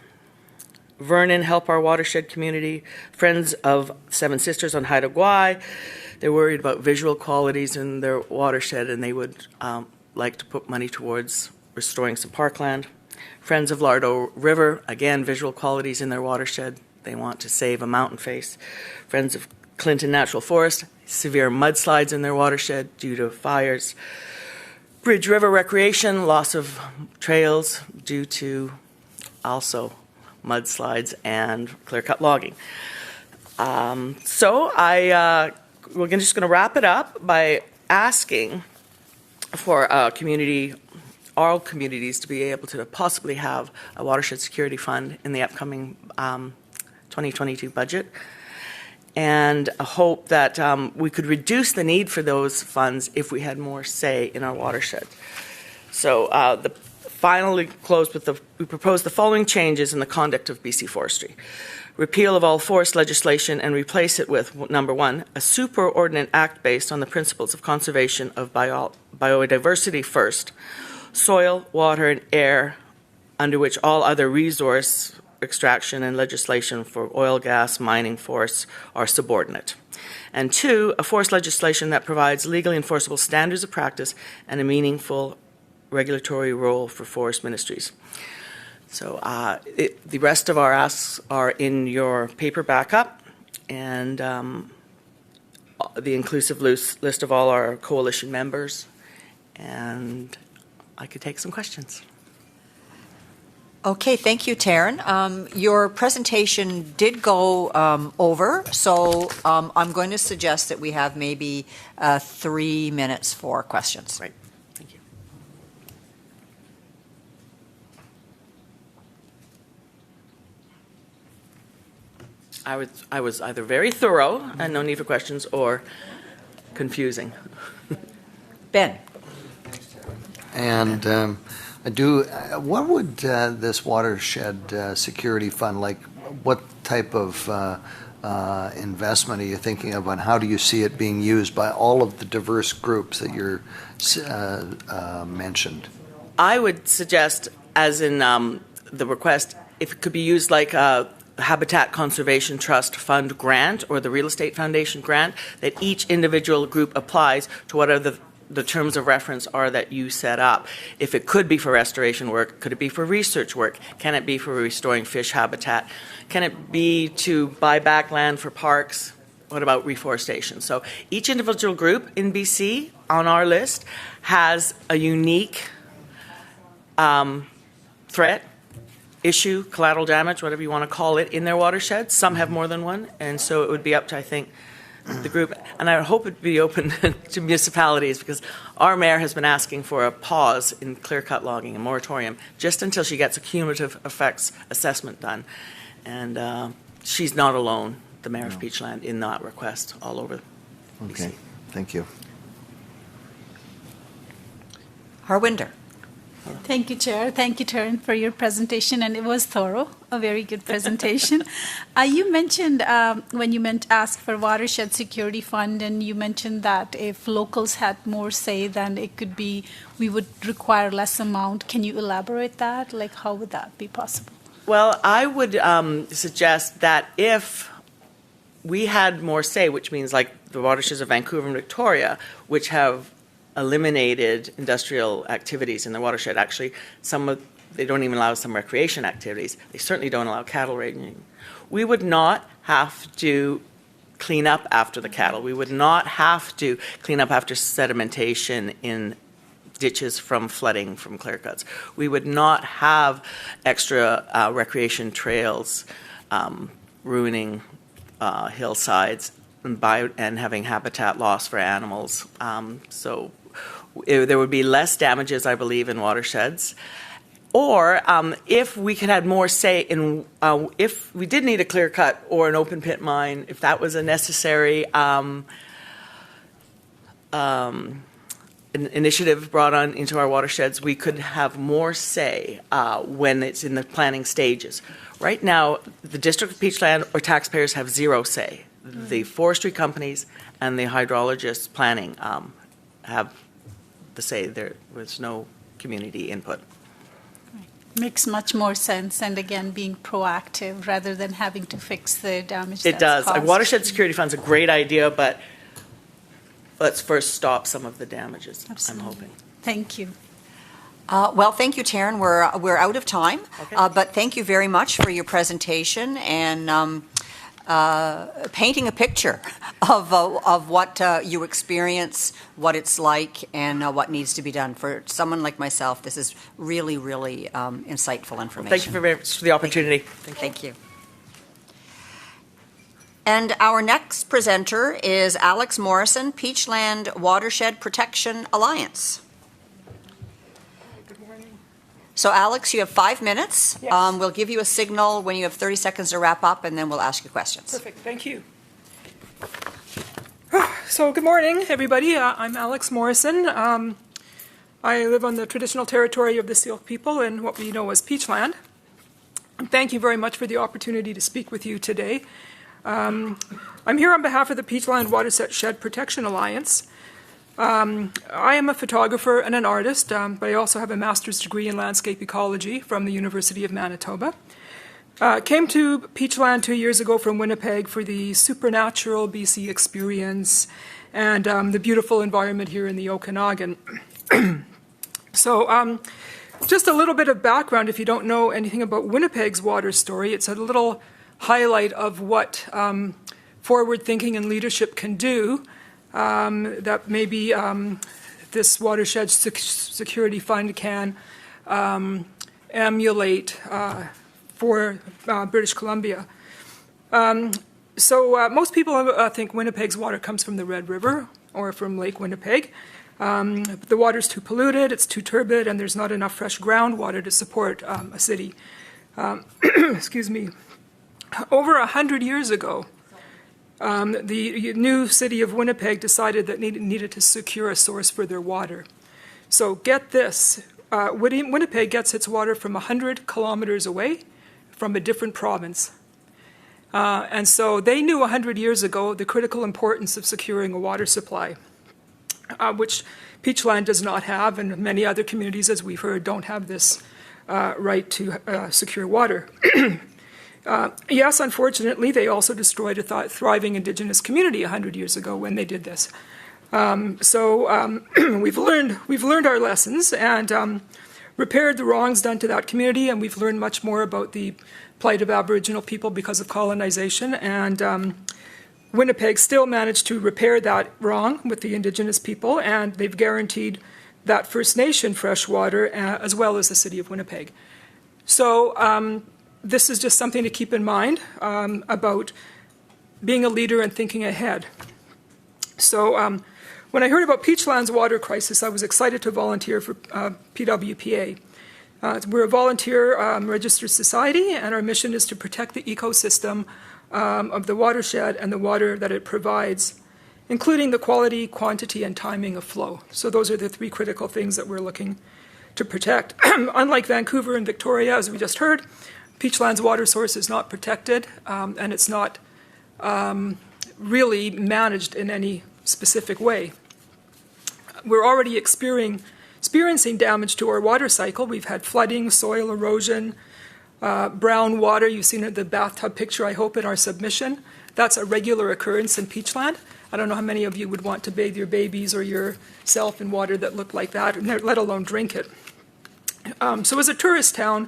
Vernon Help Our Watershed Community, Friends of Seven Sisters on Haida Gwaii. They're worried about visual qualities in their watershed, and they would like to put money towards restoring some parkland. Friends of Lardo River, again, visual qualities in their watershed. They want to save a mountain face. Friends of Clinton Natural Forest, severe mudslides in their watershed due to fires. Bridge River Recreation, loss of trails due to also mudslides and clear-cut logging. We're just going to wrap it up by asking for all communities to be able to possibly have a watershed security fund in the upcoming 2022 budget, and a hope that we could reduce the need for those funds if we had more say in our watershed. So finally close with we propose the following changes in the conduct of BC Forestry. Repeal of all forest legislation and replace it with, number one, a superordinate act based on the principles of conservation of biodiversity first, soil, water, and air, under which all other resource extraction and legislation for oil, gas, mining, forests are subordinate. And two, a forest legislation that provides legally enforceable standards of practice and a meaningful regulatory role for forest ministries. So the rest of our asks are in your paper backup, and the inclusive list of all our coalition members, and I could take some questions. Okay, thank you, Taryn. Your presentation did go over, so I'm going to suggest that we have maybe 3 minutes for questions. Right. Thank you. I was either very thorough and no need for questions, or confusing. Ben. And what would this watershed security fund, like what type of investment are you thinking of, and how do you see it being used by all of the diverse groups that you're mentioned? I would suggest, as in the request, if it could be used like a Habitat Conservation Trust Fund grant or the Real Estate Foundation grant, that each individual group applies to whatever the terms of reference are that you set up. If it could be for restoration work, could it be for research work? Can it be for restoring fish habitat? Can it be to buy back land for parks? What about reforestation? So each individual group in BC on our list has a unique threat, issue, collateral damage, whatever you want to call it, in their watershed. Some have more than one, and so it would be up to, I think, the group. And I hope it would be open to municipalities, because our mayor has been asking for a pause in clear-cut logging, a moratorium, just until she gets a cumulative effects assessment done. And she's not alone, the mayor of Peachland, in that request all over BC. Okay, thank you. Harwinder. Thank you, Chair. Thank you, Taryn, for your presentation, and it was thorough, a very good presentation. You mentioned when you asked for watershed security fund, and you mentioned that if locals had more say, then it could be, we would require less amount. Can you elaborate that? Like, how would that be possible? Well, I would suggest that if we had more say, which means like the watersheds of Vancouver and Victoria, which have eliminated industrial activities in the watershed. Actually, they don't even allow some recreation activities. They certainly don't allow cattle raiding. We would not have to clean up after the cattle. We would not have to clean up after sedimentation in ditches from flooding from clear cuts. We would not have extra recreation trails ruining hillsides and having habitat loss for animals. So there would be less damages, I believe, in watersheds. Or if we could have more say in, if we did need a clear cut or an open pit mine, if that was a necessary initiative brought on into our watersheds, we could have more say when it's in the planning stages. Right now, the District of Peachland or taxpayers have zero say. The forestry companies and the hydrologists planning have the say. There was no community input. Makes much more sense, and again, being proactive rather than having to fix the damage It that's does. A caused. watershed security fund's a great idea, but let's first stop some of the damages, Absolutely. I'm hoping. Thank you. Well, thank you, Taryn. We're out of time, but thank you very much for your presentation and painting a picture of what you experience, what it's like, and what needs to be done. For someone like myself, this is really, really insightful information. Thank you very much for the opportunity. Thank you. And our next presenter is Alex Morrison, Peachland Watershed Protection Alliance. So, Alex, you have 5 minutes. Yes. We'll give you a signal when you have 30 seconds to wrap up, and then we'll ask you questions. Perfect, thank you. So, good morning, everybody. I'm Alex Morrison. I live on the traditional territory of the Syilx people in what we know as Peachland. And thank you very much for the opportunity to speak with you today. I'm here on behalf of the Peachland Watershed Protection Alliance. I am a photographer and an artist, but I also have a master's degree in landscape ecology from the University of Manitoba. Came to Peachland 2 years ago from Winnipeg for the supernatural BC experience and the beautiful environment here in the Okanagan. So just a little bit of background if you don't know anything about Winnipeg's water story. It's a little highlight of what forward thinking and leadership can do. That maybe this watershed security fund can emulate for British Columbia. So most people think Winnipeg's water comes from the Red River or from Lake Winnipeg. The water's too polluted, it's too turbid, and there's not enough fresh groundwater to support a city. Excuse me. Over 100 years ago, the new city of Winnipeg decided that needed to secure a source for their water. So get this, Winnipeg gets its water from 100 kilometers away from a different province. And so they knew 100 years ago the critical importance of securing a water supply, which Peachland does not have, and many other communities, as we've heard, don't have this right to secure water. Yes, unfortunately, they also destroyed a thriving Indigenous community 100 years ago when they did this. So we've learned our lessons and repaired the wrongs done to that community, and we've learned much more about the plight of Aboriginal people because of colonization. And Winnipeg still managed to repair that wrong with the Indigenous people, and they've guaranteed that First Nation fresh water as well as the city of Winnipeg. So this is just something to keep in mind about being a leader and thinking ahead. So when I heard about Peachland's water crisis, I was excited to volunteer for PWPA. We're a volunteer registered society, and our mission is to protect the ecosystem of the watershed and the water that it provides, including the quality, quantity, and timing of flow. So those are the three critical things that we're looking to protect. Unlike Vancouver and Victoria, as we just heard, Peachland's water source is not protected, and it's not really managed in any specific way. We're already experiencing damage to our water cycle. We've had flooding, soil erosion, brown water. You've seen the bathtub picture, I hope, in our submission. That's a regular occurrence in Peachland. I don't know how many of you would want to bathe your babies or yourself in water that looked like that, let alone drink it. So as a tourist town,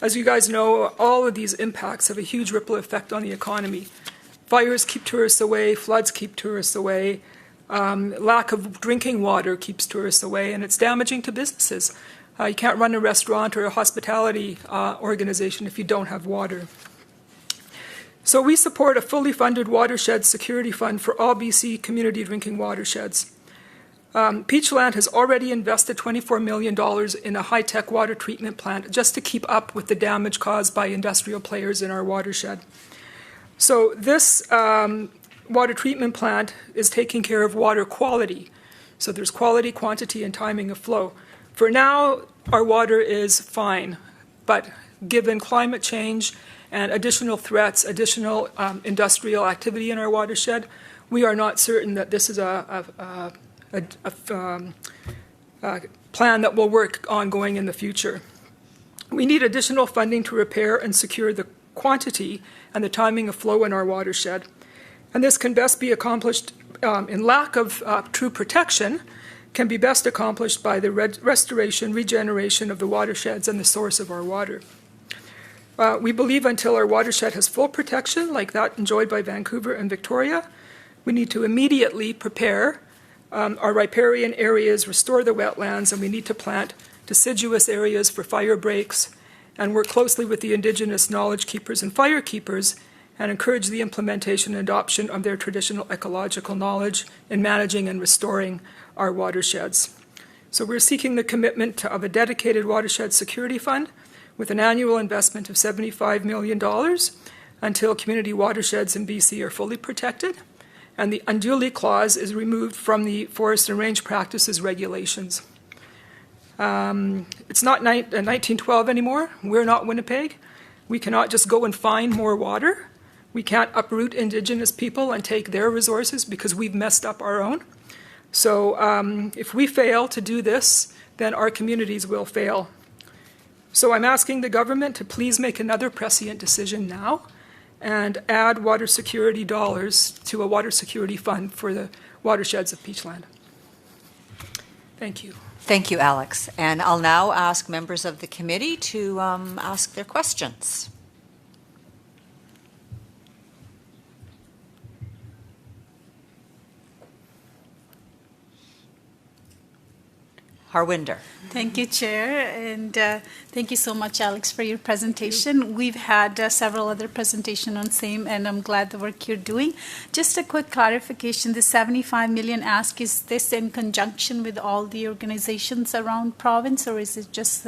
as you guys know, all of these impacts have a huge ripple effect on the economy. Fires keep tourists away, floods keep tourists away, Lack of drinking water keeps tourists away, and it's damaging to businesses. You can't run a restaurant or a hospitality organization if you don't have water. So we support a fully funded watershed security fund for all BC community drinking watersheds. Peachland has already invested $24 million in a high-tech water treatment plant just to keep up with the damage caused by industrial players in our watershed. So this water treatment plant is taking care of water quality. So there's quality, quantity, and timing of flow. For now, our water is fine, but given climate change and additional threats, additional industrial activity in our watershed, we are not certain that this is a plan that will work ongoing in the future. We need additional funding to repair and secure the quantity and the timing of flow in our watershed. And this can best be accomplished in lack of true protection, can be best accomplished by the restoration, regeneration of the watersheds and the source of our water. We believe until our watershed has full protection, like that enjoyed by Vancouver and Victoria, we need to immediately prepare our riparian areas, restore the wetlands, and we need to plant deciduous areas for fire breaks and work closely with the Indigenous knowledge keepers and fire keepers and encourage the implementation and adoption of their traditional ecological knowledge in managing and restoring our watersheds. So we're seeking the commitment of a dedicated watershed security fund with an annual investment of $75 million until community watersheds in BC are fully protected, and the unduly clause is removed from the forest and range practices regulations. It's not 1912 anymore. We're not Winnipeg. We cannot just go and find more water. We can't uproot Indigenous people and take their resources because we've messed up our own. So if we fail to do this, then our communities will fail. So I'm asking the government to please make another prescient decision now and add water security dollars to a water security fund for the watersheds of Peachland. Thank you. Thank you, Alex. And I'll now ask members of the committee to ask their questions. Harwinder. Thank you, Chair, and thank you so much, Alex, for your presentation. We've had several other presentations on same, and I'm glad the work you're doing. Just a quick clarification, the $75 million ask, is this in conjunction with all the organizations around province, or is it just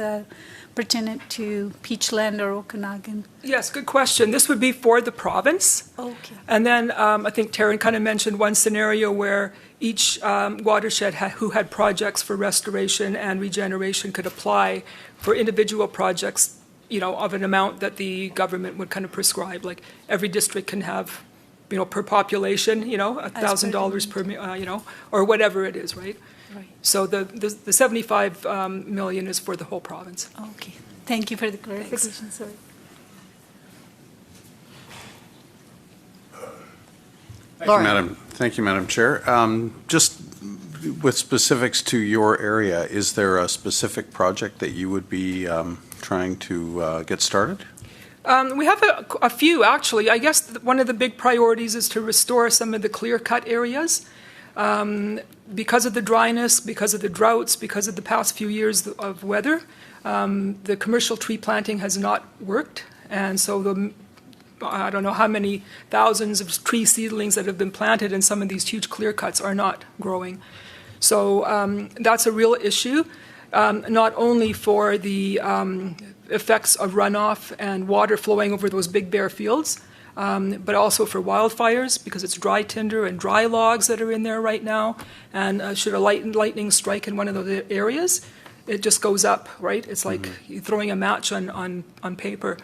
pertinent to Peachland or Okanagan? Yes, good question. This would be for the province. Okay. And then I think Taryn kind of mentioned one scenario where each watershed who had projects for restoration and regeneration could apply for individual projects, you know, of an amount that the government would kind of prescribe. Like every district can have, you know, per population, you know, $1,000 per, you know, or whatever it is, right? Right. So the 75 million is for the whole province. Okay. Thank you for the clarification. Sorry. Thank you, Madam Chair. Just with specifics to your area, is there a specific project that you would be trying to get started? We have a few, actually. I guess one of the big priorities is to restore some of the clear-cut areas. Because of the dryness, because of the droughts, because of the past few years of weather, the commercial tree planting has not worked. And so I don't know how many thousands of tree seedlings that have been planted in some of these huge clear cuts are not growing. So that's a real issue, not only for the effects of runoff and water flowing over those big bare fields, but also for wildfires, because it's dry tinder and dry logs that are in there right now. And should a lightning strike in one of those areas, it just goes up, right? It's like throwing a match on paper.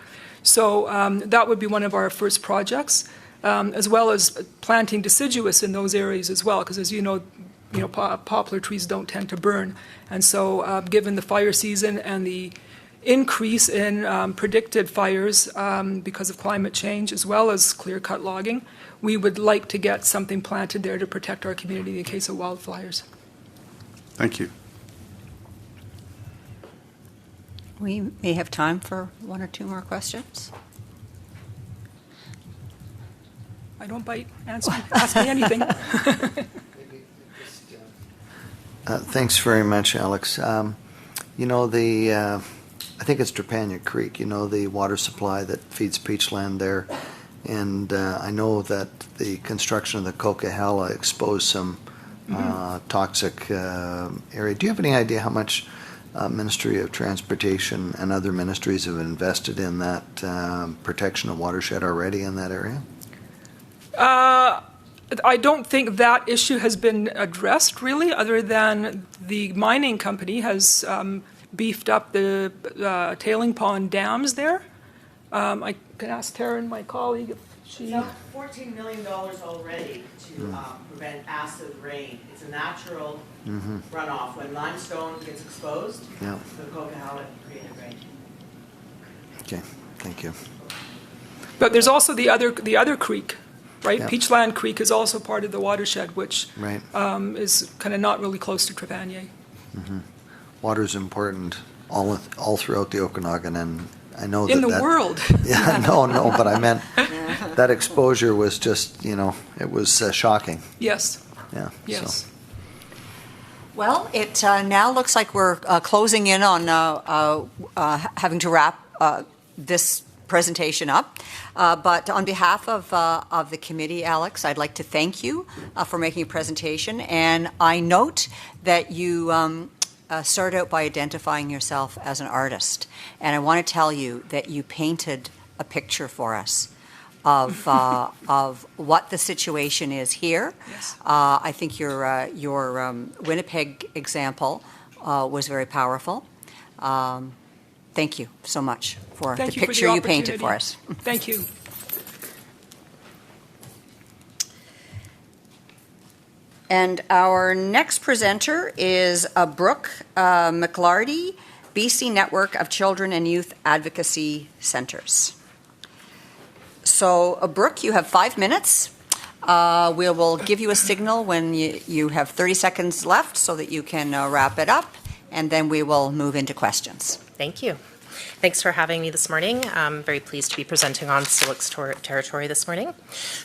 So that would be one of our first projects, as well as planting deciduous in those areas as well, because as you know, poplar trees don't tend to burn. And so given the fire season and the increase in predicted fires because of climate change, as well as clear-cut logging, we would like to get something planted there to protect our community in case of wildfires. Thank you. We may have time for one or two more questions. I don't bite. Ask me anything. Thanks very much, Alex. You know, I think it's Trepanier Creek, you know, the water supply that feeds Peachland there. And I know that the construction of the Coquihalla exposed some toxic area. Do you have any idea how much Ministry of Transportation and other ministries have invested in that protection of watershed already in that area? I don't think that issue has been addressed really, other than the mining company has beefed up the tailing pond dams there. I can ask Taryn, my colleague, if she... It's $14 million already to prevent acid rain. It's a natural runoff. When limestone gets exposed, the Coquihalla created rain. Okay, thank you. But there's also the other creek, right? Yeah. Peachland Creek is also part of the watershed, which right. Is kind of not really close to Trepanier. Water is important all throughout the Okanagan, and I know in the world. Yeah, no, but I meant that exposure was just, you know, it was shocking. Yes. Yeah. Yes. So. Well, it now looks like we're closing in on having to wrap this presentation up. But on behalf of the committee, Alex, I'd like to thank you for making a presentation. And I note that you started out by identifying yourself as an artist. And I want to tell you that you painted a picture for us of what the situation is here. Yes. I think your Winnipeg example was very powerful. Thank you so much for the picture you painted for us. Thank you. And our next presenter is Brooke McLarty, BC Network of Children and Youth Advocacy Centres. So, Brooke, you have 5 minutes. We will give you a signal when you have 30 seconds left so that you can wrap it up, and then we will move into questions. Thank you. Thanks for having me this morning. I'm very pleased to be presenting on Syilx territory this morning.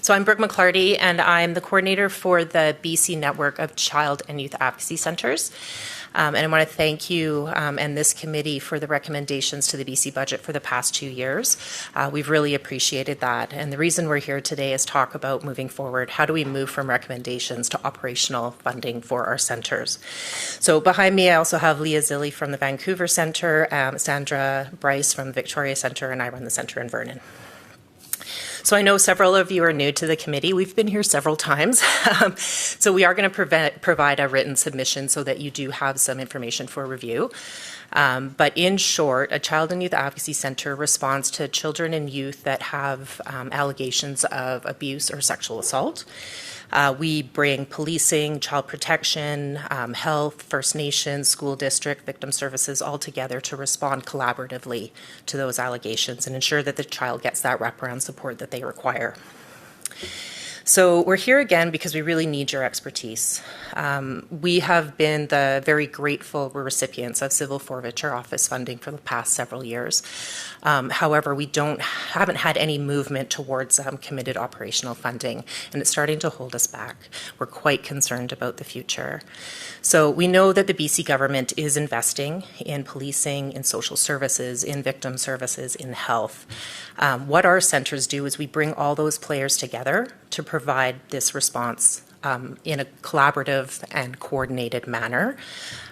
So I'm Brooke McLarty, and I'm the coordinator for the BC Network of Child and Youth Advocacy Centres. And I want to thank you and this committee for the recommendations to the BC budget for the past 2 years. We've really appreciated that. And the reason we're here today is talk about moving forward. How do we move from recommendations to operational funding for our centres? So behind me, I also have Leah Zilli from the Vancouver Centre, Sandra Bryce from the Victoria Centre, and I run the centre in Vernon. So I know several of you are new to the committee. We've been here several times. So we are going to provide a written submission so that you do have some information for review. But in short, a Child and Youth Advocacy Centre responds to children and youth that have allegations of abuse or sexual assault. We bring policing, child protection, health, First Nations, school district, victim services all together to respond collaboratively to those allegations and ensure that the child gets that wraparound support that they require. So we're here again because we really need your expertise. We have been the very grateful recipients of civil forfeiture office funding for the past several years. However, we haven't had any movement towards committed operational funding, and it's starting to hold us back. We're quite concerned about the future. So we know that the BC government is investing in policing, in social services, in victim services, in health. What our centres do is we bring all those players together to provide this response in a collaborative and coordinated manner.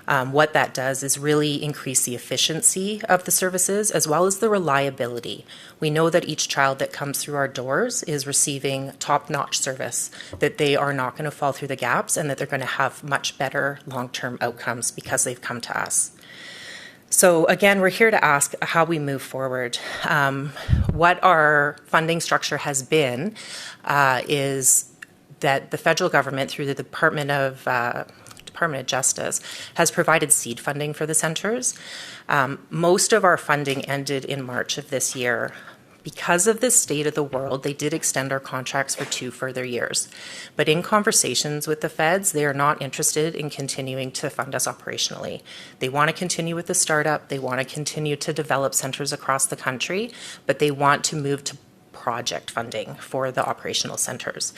What that does is really increase the efficiency of the services as well as the reliability. We know that each child that comes through our doors is receiving top-notch service, that they are not going to fall through the gaps, and that they're going to have much better long-term outcomes because they've come to us. So again, we're here to ask how we move forward. What our funding structure has been is that the federal government, through the Department of Justice, has provided seed funding for the centres. Most of our funding ended in March of this year. Because of the state of the world, they did extend our contracts for 2 further years. But in conversations with the feds, they are not interested in continuing to fund us operationally. They want to continue with the startup. They want to continue to develop centres across the country, but they want to move to project funding for the operational centers.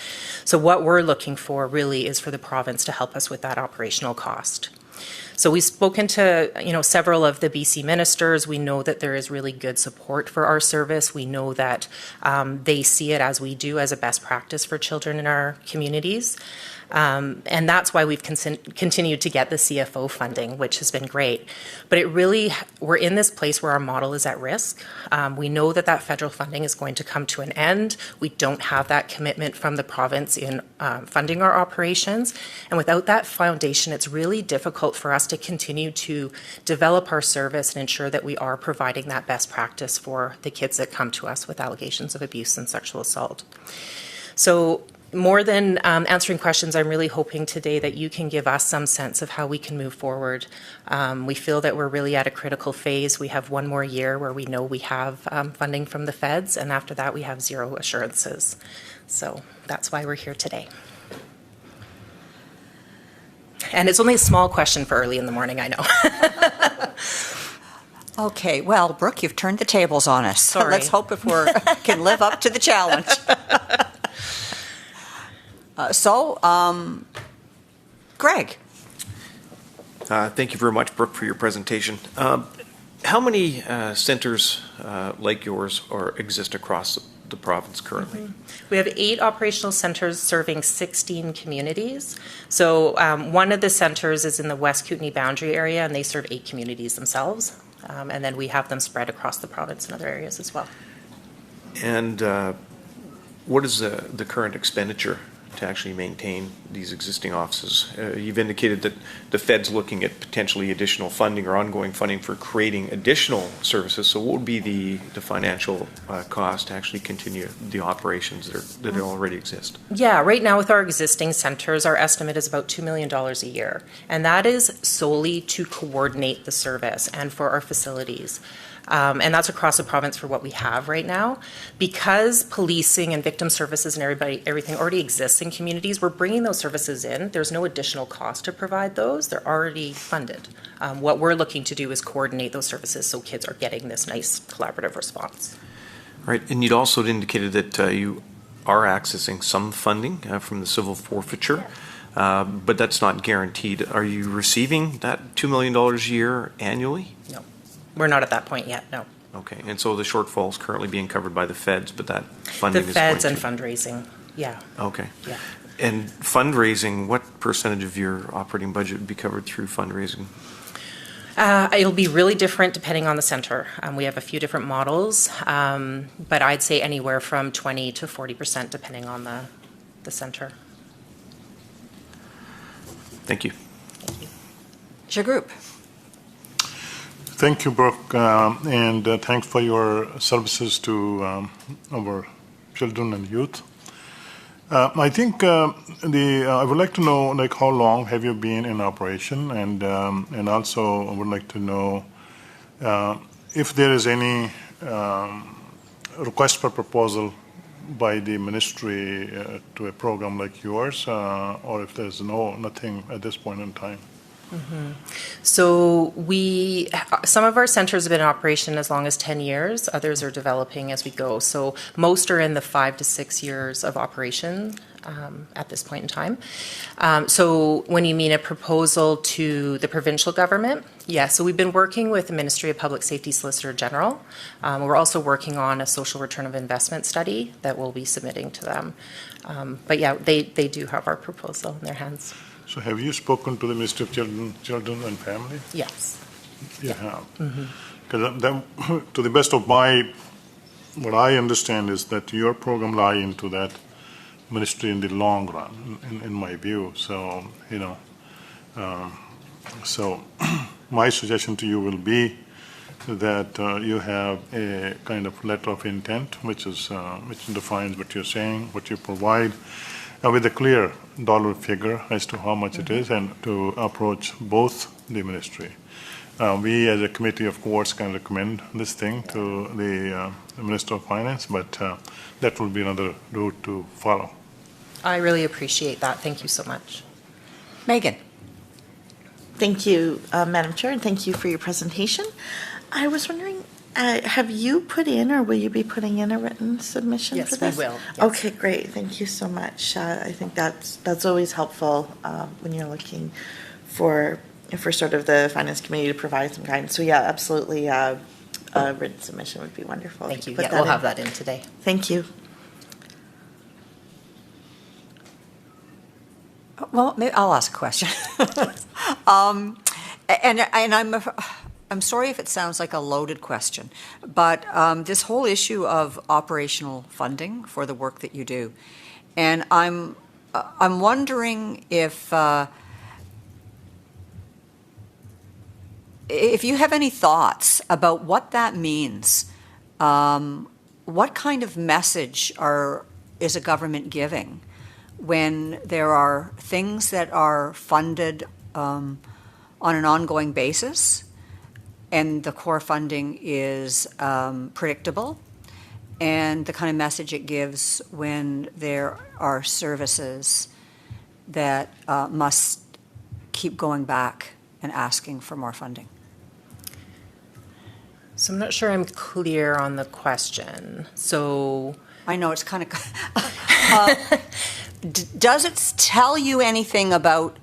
So what we're looking for really is for the province to help us with that operational cost. So we've spoken to, several of the BC ministers. We know that there is really good support for our service. We know that they see it as we do as a best practice for children in our communities. And that's why we've continued to get the CFO funding, which has been great. But we're in this place where our model is at risk. We know that federal funding is going to come to an end. We don't have that commitment from the province in funding our operations. And without that foundation, it's really difficult for us to continue to develop our service and ensure that we are providing that best practice for the kids that come to us with allegations of abuse and sexual assault. So more than answering questions, I'm really hoping today that you can give us some sense of how we can move forward. We feel that we're really at a critical phase. We have one more year where we know we have funding from the feds, and after that we have zero assurances. So that's why we're here today. And it's only a small question for early in the morning, I know. Okay, well, Brooke, you've turned the tables on us. Sorry. Let's hope if we can live up to the challenge. Greg. Thank you very much, Brooke, for your presentation. How many centers like yours exist across the province currently? Mm-hmm. We have 8 operational centers serving 16 communities. So one of the centers is in the West Kootenay boundary area, and they serve 8 communities themselves. And then we have them spread across the province in other areas as well. And what is the current expenditure to actually maintain these existing offices? You've indicated that the Fed's looking at potentially additional funding or ongoing funding for creating additional services. So what would be the financial cost to actually continue the operations that already exist? Yeah, right now with our existing centers, our estimate is about $2 million a year. And that is solely to coordinate the service and for our facilities. And that's across the province for what we have right now. Because policing and victim services and everything already exists in communities, we're bringing those services in. There's no additional cost to provide those. They're already funded. What we're looking to do is coordinate those services so kids are getting this nice collaborative response. Right, and you'd also indicated that you are accessing some funding from the civil forfeiture, but that's not guaranteed. Are you receiving that $2 million a year annually? No. We're not at that point yet, no. Okay, and so the shortfall is currently being covered by the feds, but that funding is the feds going and fundraising, yeah. Okay. Yeah. And fundraising, what percentage of your operating budget would be covered through fundraising? It'll be really different depending on the center. We have a few different models, but I'd say anywhere from 20 to 40% depending on the center. Thank you. Thank you. It's your group. Thank you, Brooke, and thanks for your services to our children and youth. I think I would like to know, like, how long have you been in operation, and also I would like to know if there is any request for proposal by the ministry to a program like yours, or if there's nothing at this point in time. Mm-hmm. So some of our centers have been in operation as long as 10 years. Others are developing as we go. So most are in the 5 to 6 years of operation at this point in time. So when you mean a proposal to the provincial government, yeah, so we've been working with the Ministry of Public Safety Solicitor General. We're also working on a social return of investment study that we'll be submitting to them. But yeah, they do have our proposal in their hands. So have you spoken to the Ministry of Children and Family? Yes. You have? Mm-hmm. Because to the best of what I understand is that your program lie into that ministry in the long run, in my view. So, so my suggestion to you will be that you have a kind of letter of intent, which defines what you're saying, what you provide, with a clear dollar figure as to how much it is, and to approach both the ministry. We as a committee, of course, can recommend this thing to the Minister of Finance, but that will be another route to follow. I really appreciate that. Thank you so much. Megan. Thank you, Madam Chair, and thank you for your presentation. I was wondering, Have you put in, or will you be putting in a written submission Yes, for we this? will, yes. Okay, great. Thank you so much. I think that's always helpful when you're looking for sort of the finance committee to provide some guidance. So yeah, absolutely, a written submission would be wonderful. Thank you. Put Yeah, that we'll in. have that in today. Thank you. Well, maybe I'll ask a question. And I'm sorry if it sounds like a loaded question, but this whole issue of operational funding for the work that you do, and I'm wondering if you have any thoughts about what that means. What kind of message is a government giving when there are things that are funded on an ongoing basis, and the core funding is predictable, and the kind of message it gives when there are services that must keep going back and asking for more funding? So I'm not sure I'm clear on the question. So I know it's kind of. Does it tell you anything about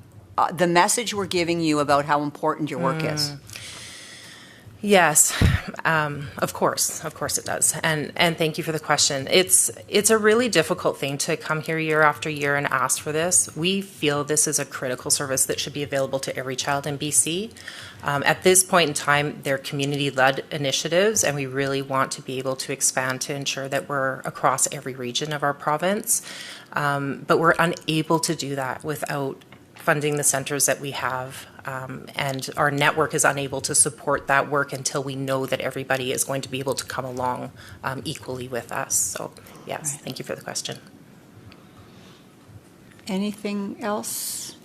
the message we're giving you about how important your work is? Yes, of course it does, and thank you for the question. It's a really difficult thing to come here year after year and ask for this. We feel this is a critical service that should be available to every child in BC. At this point in time, they're community-led initiatives, and we really want to be able to expand to ensure that we're across every region of our province. But we're unable to do that without funding the centers that we have, and our network is unable to support that work until we know that everybody is going to be able to come along equally with us. So, yes, thank you for the question. Anything else?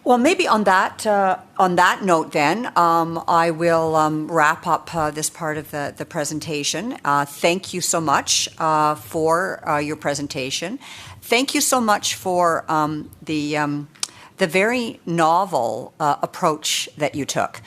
Well, maybe on that note, then I will wrap up this part of the presentation. Thank you so much for your presentation. Thank you so much for the very novel approach that you took.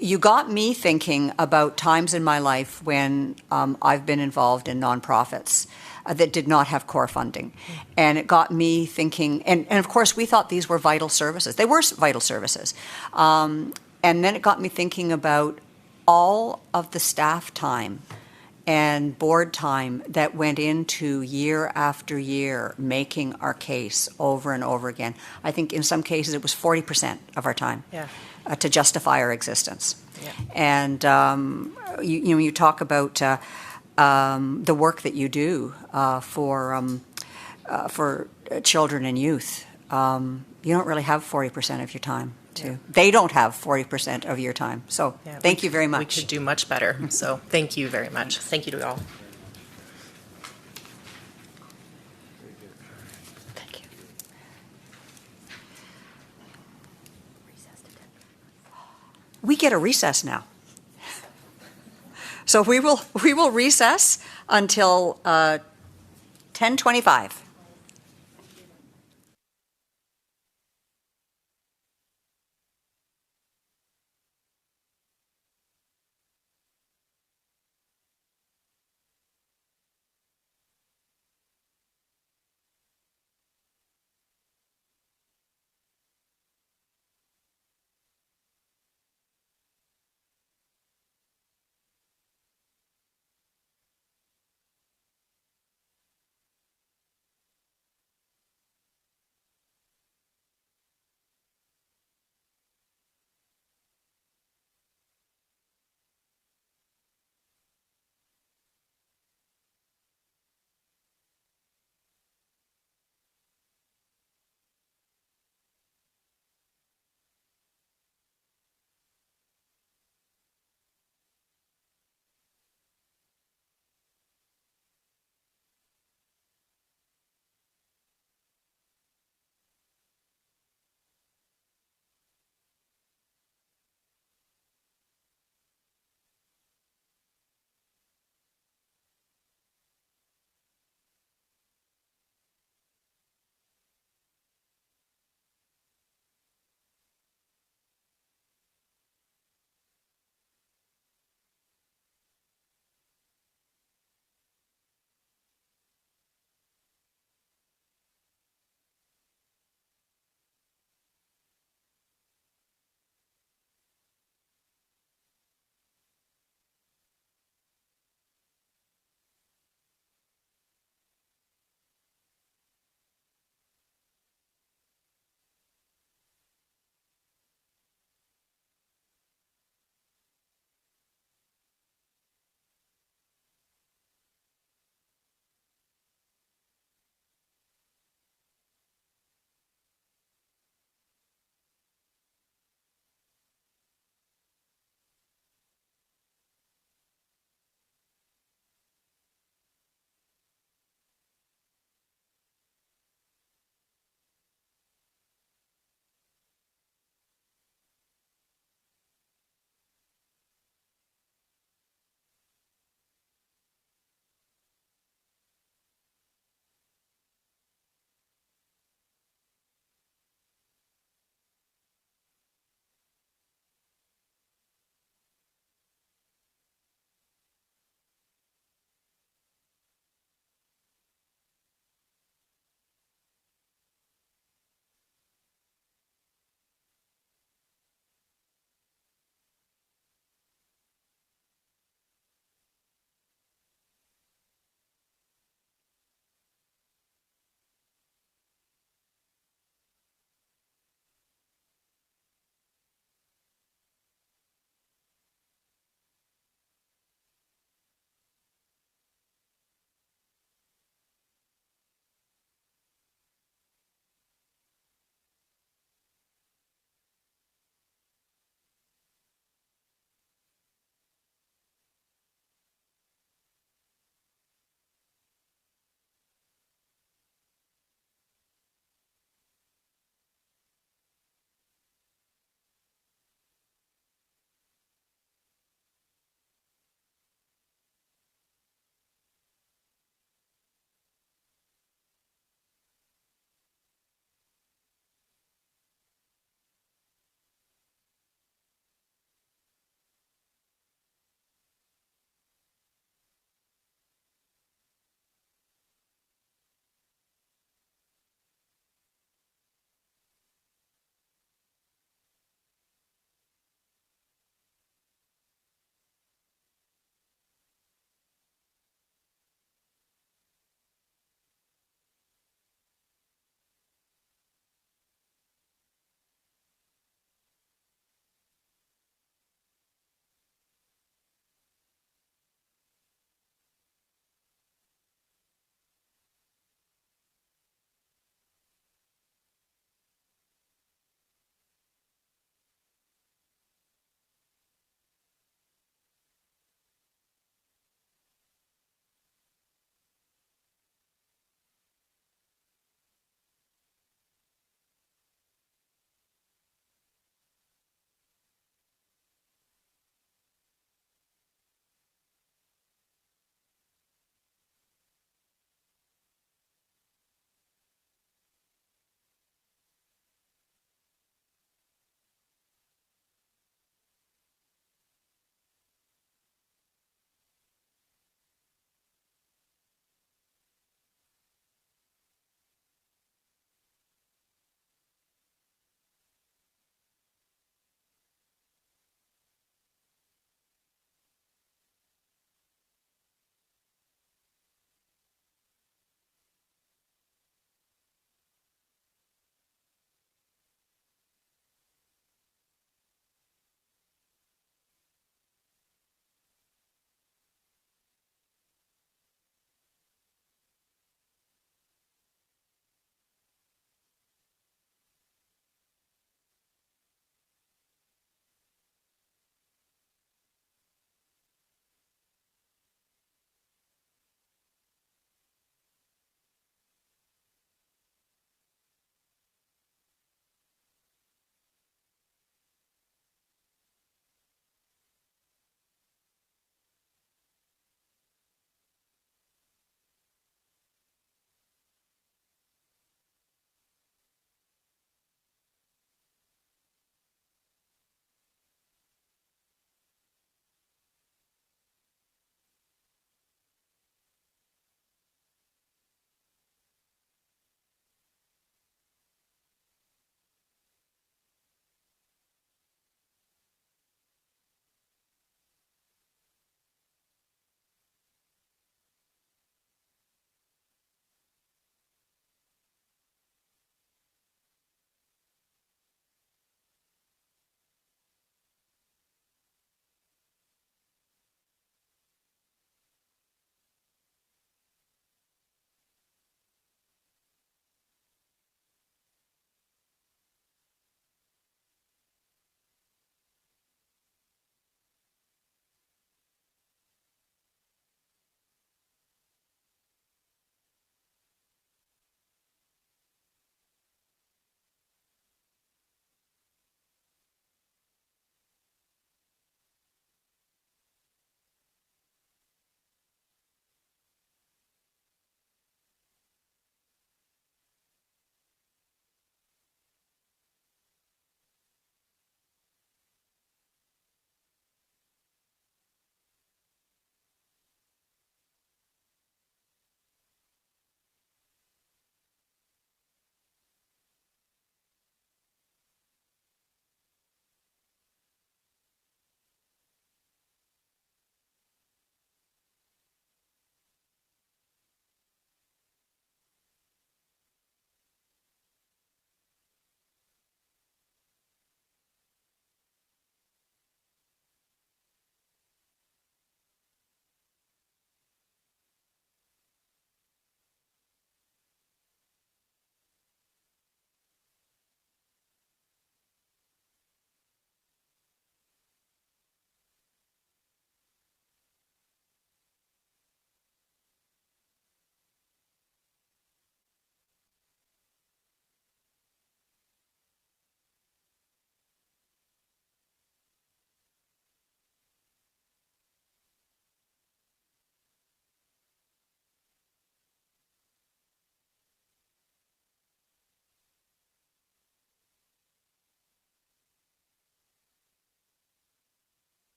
You got me thinking about times in my life when I've been involved in nonprofits that did not have core funding. And it got me thinking, and of course we thought these were vital services. They were vital services. And then it got me thinking about all of the staff time and board time that went into year after year making our case over and over again. I think in some cases it was 40% of our time to justify our existence. Yeah. And you talk about the work that you do for children and youth. You don't really have 40% of your time. They don't have 40% of your time. So thank you very much. We could do much better. So thank you very much. Thank you to all. Thank you. We get a recess now. So we will recess until 10:25.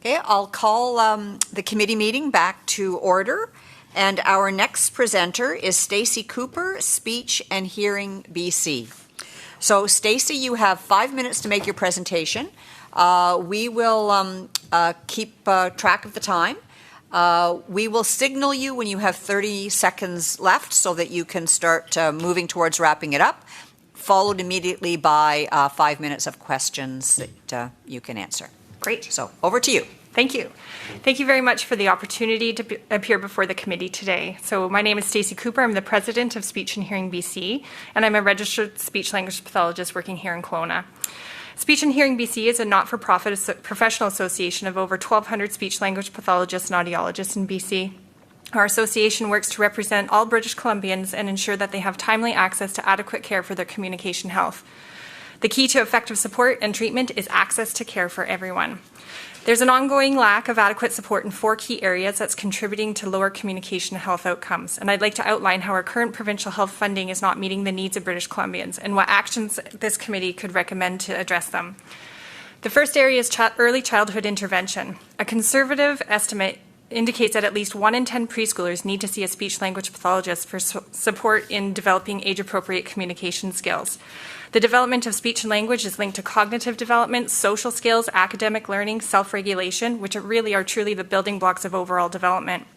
Okay, I'll call the committee meeting back to order. And our next presenter is Stacey Cooper, Speech and Hearing BC. So Stacey, you have 5 minutes to make your presentation. We will keep track of the time. We will signal you when you have 30 seconds left so that you can start moving towards wrapping it up, followed immediately by 5 minutes of questions that you can answer. Great. So over to you. Thank you. Thank you very much for the opportunity to appear before the committee today. So my name is Stacey Cooper. I'm the president of Speech and Hearing BC, and I'm a registered speech-language pathologist working here in Kelowna. Speech and Hearing BC is a not-for-profit professional association of over 1,200 speech-language pathologists and audiologists in BC. Our association works to represent all British Columbians and ensure that they have timely access to adequate care for their communication health. The key to effective support and treatment is access to care for everyone. There's an ongoing lack of adequate support in 4 key areas that's contributing to lower communication health outcomes. And I'd like to outline how our current provincial health funding is not meeting the needs of British Columbians and what actions this committee could recommend to address them. The first area is early childhood intervention. A conservative estimate indicates that at least 1 in 10 preschoolers need to see a speech-language pathologist for support in developing age-appropriate communication skills. The development of speech and language is linked to cognitive development, social skills, academic learning, self-regulation, which really are truly the building blocks of overall development.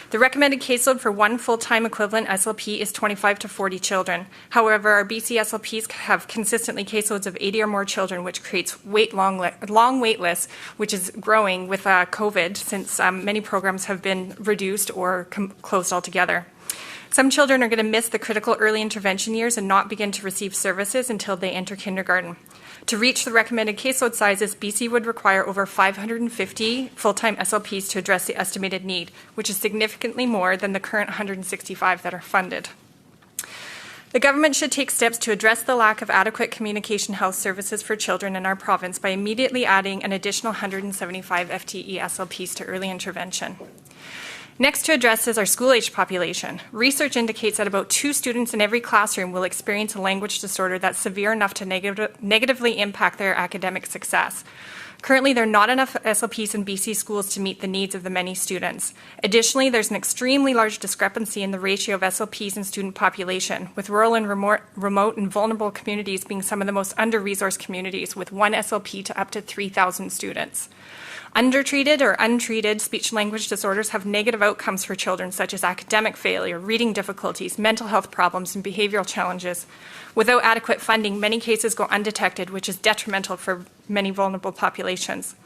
The recommended caseload for 1 full-time equivalent SLP is 25 to 40 children. However, our BC SLPs have consistently caseloads of 80 or more children, which creates long wait lists, which is growing with COVID since many programs have been reduced or closed altogether. Some children are going to miss the critical early intervention years and not begin to receive services until they enter kindergarten. To reach the recommended caseload sizes, BC would require over 550 full-time SLPs to address the estimated need, which is significantly more than the current 165 that are funded. The government should take steps to address the lack of adequate communication health services for children in our province by immediately adding an additional 175 FTE SLPs to early intervention. Next to address is our school-aged population. Research indicates that about 2 students in every classroom will experience a language disorder that's severe enough to negatively impact their academic success. Currently, there are not enough SLPs in BC schools to meet the needs of the many students. Additionally, there's an extremely large discrepancy in the ratio of SLPs and student population, with rural and remote and vulnerable communities being some of the most under-resourced communities, with 1 SLP to up to 3,000 students. Undertreated or untreated speech-language disorders have negative outcomes for children, such as academic failure, reading difficulties, mental health problems, and behavioral challenges. Without adequate funding, many cases go undetected, which is detrimental for many vulnerable populations.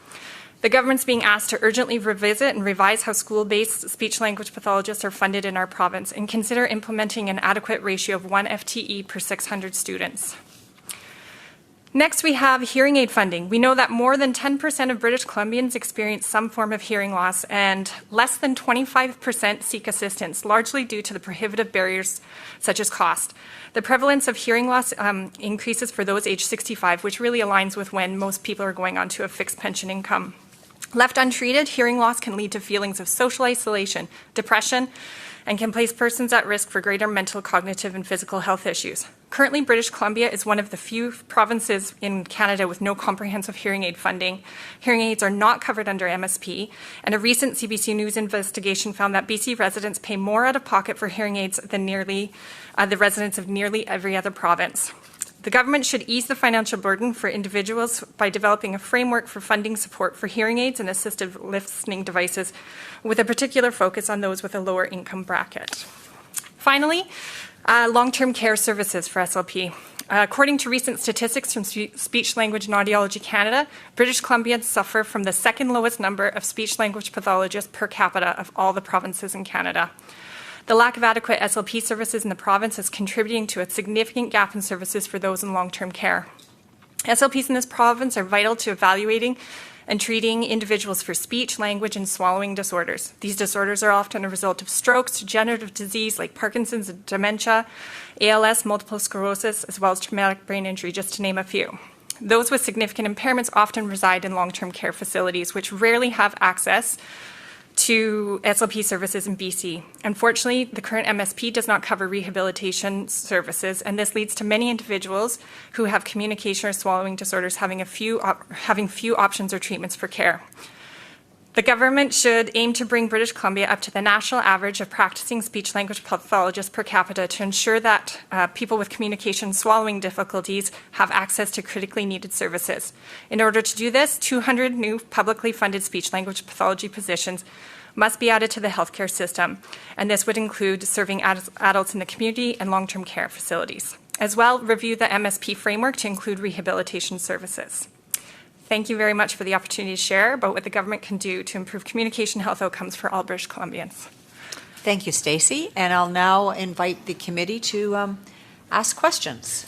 The government's being asked to urgently revisit and revise how school-based speech-language pathologists are funded in our province and consider implementing an adequate ratio of 1 FTE per 600 students. Next, we have hearing aid funding. We know that more than 10% of British Columbians experience some form of hearing loss, and less than 25% seek assistance, largely due to the prohibitive barriers such as cost. The prevalence of hearing loss increases for those aged 65, which really aligns with when most people are going on to a fixed pension income. Left untreated, hearing loss can lead to feelings of social isolation, depression, and can place persons at risk for greater mental, cognitive, and physical health issues. Currently, British Columbia is one of the few provinces in Canada with no comprehensive hearing aid funding. Hearing aids are not covered under MSP, and a recent CBC News investigation found that BC residents pay more out of pocket for hearing aids than the residents of nearly every other province. The government should ease the financial burden for individuals by developing a framework for funding support for hearing aids and assistive listening devices, with a particular focus on those with a lower income bracket. Finally, long-term care services for SLP. According to recent statistics from Speech, Language and Audiology Canada, British Columbians suffer from the second lowest number of speech-language pathologists per capita of all the provinces in Canada. The lack of adequate SLP services in the province is contributing to a significant gap in services for those in long-term care. SLPs in this province are vital to evaluating and treating individuals for speech, language, and swallowing disorders. These disorders are often a result of strokes, degenerative disease like Parkinson's and dementia, ALS, multiple sclerosis, as well as traumatic brain injury, just to name a few. Those with significant impairments often reside in long-term care facilities, which rarely have access to SLP services in BC. Unfortunately, the current MSP does not cover rehabilitation services, and this leads to many individuals who have communication or swallowing disorders having few options or treatments for care. The government should aim to bring British Columbia up to the national average of practicing speech-language pathologists per capita to ensure that people with communication swallowing difficulties have access to critically needed services. In order to do this, 200 new publicly funded speech-language pathology positions must be added to the healthcare system, and this would include serving adults in the community and long-term care facilities. As well, review the MSP framework to include rehabilitation services. Thank you very much for the opportunity to share about what the government can do to improve communication health outcomes for all British Columbians. Thank you, Stacey. And I'll now invite the committee to ask questions.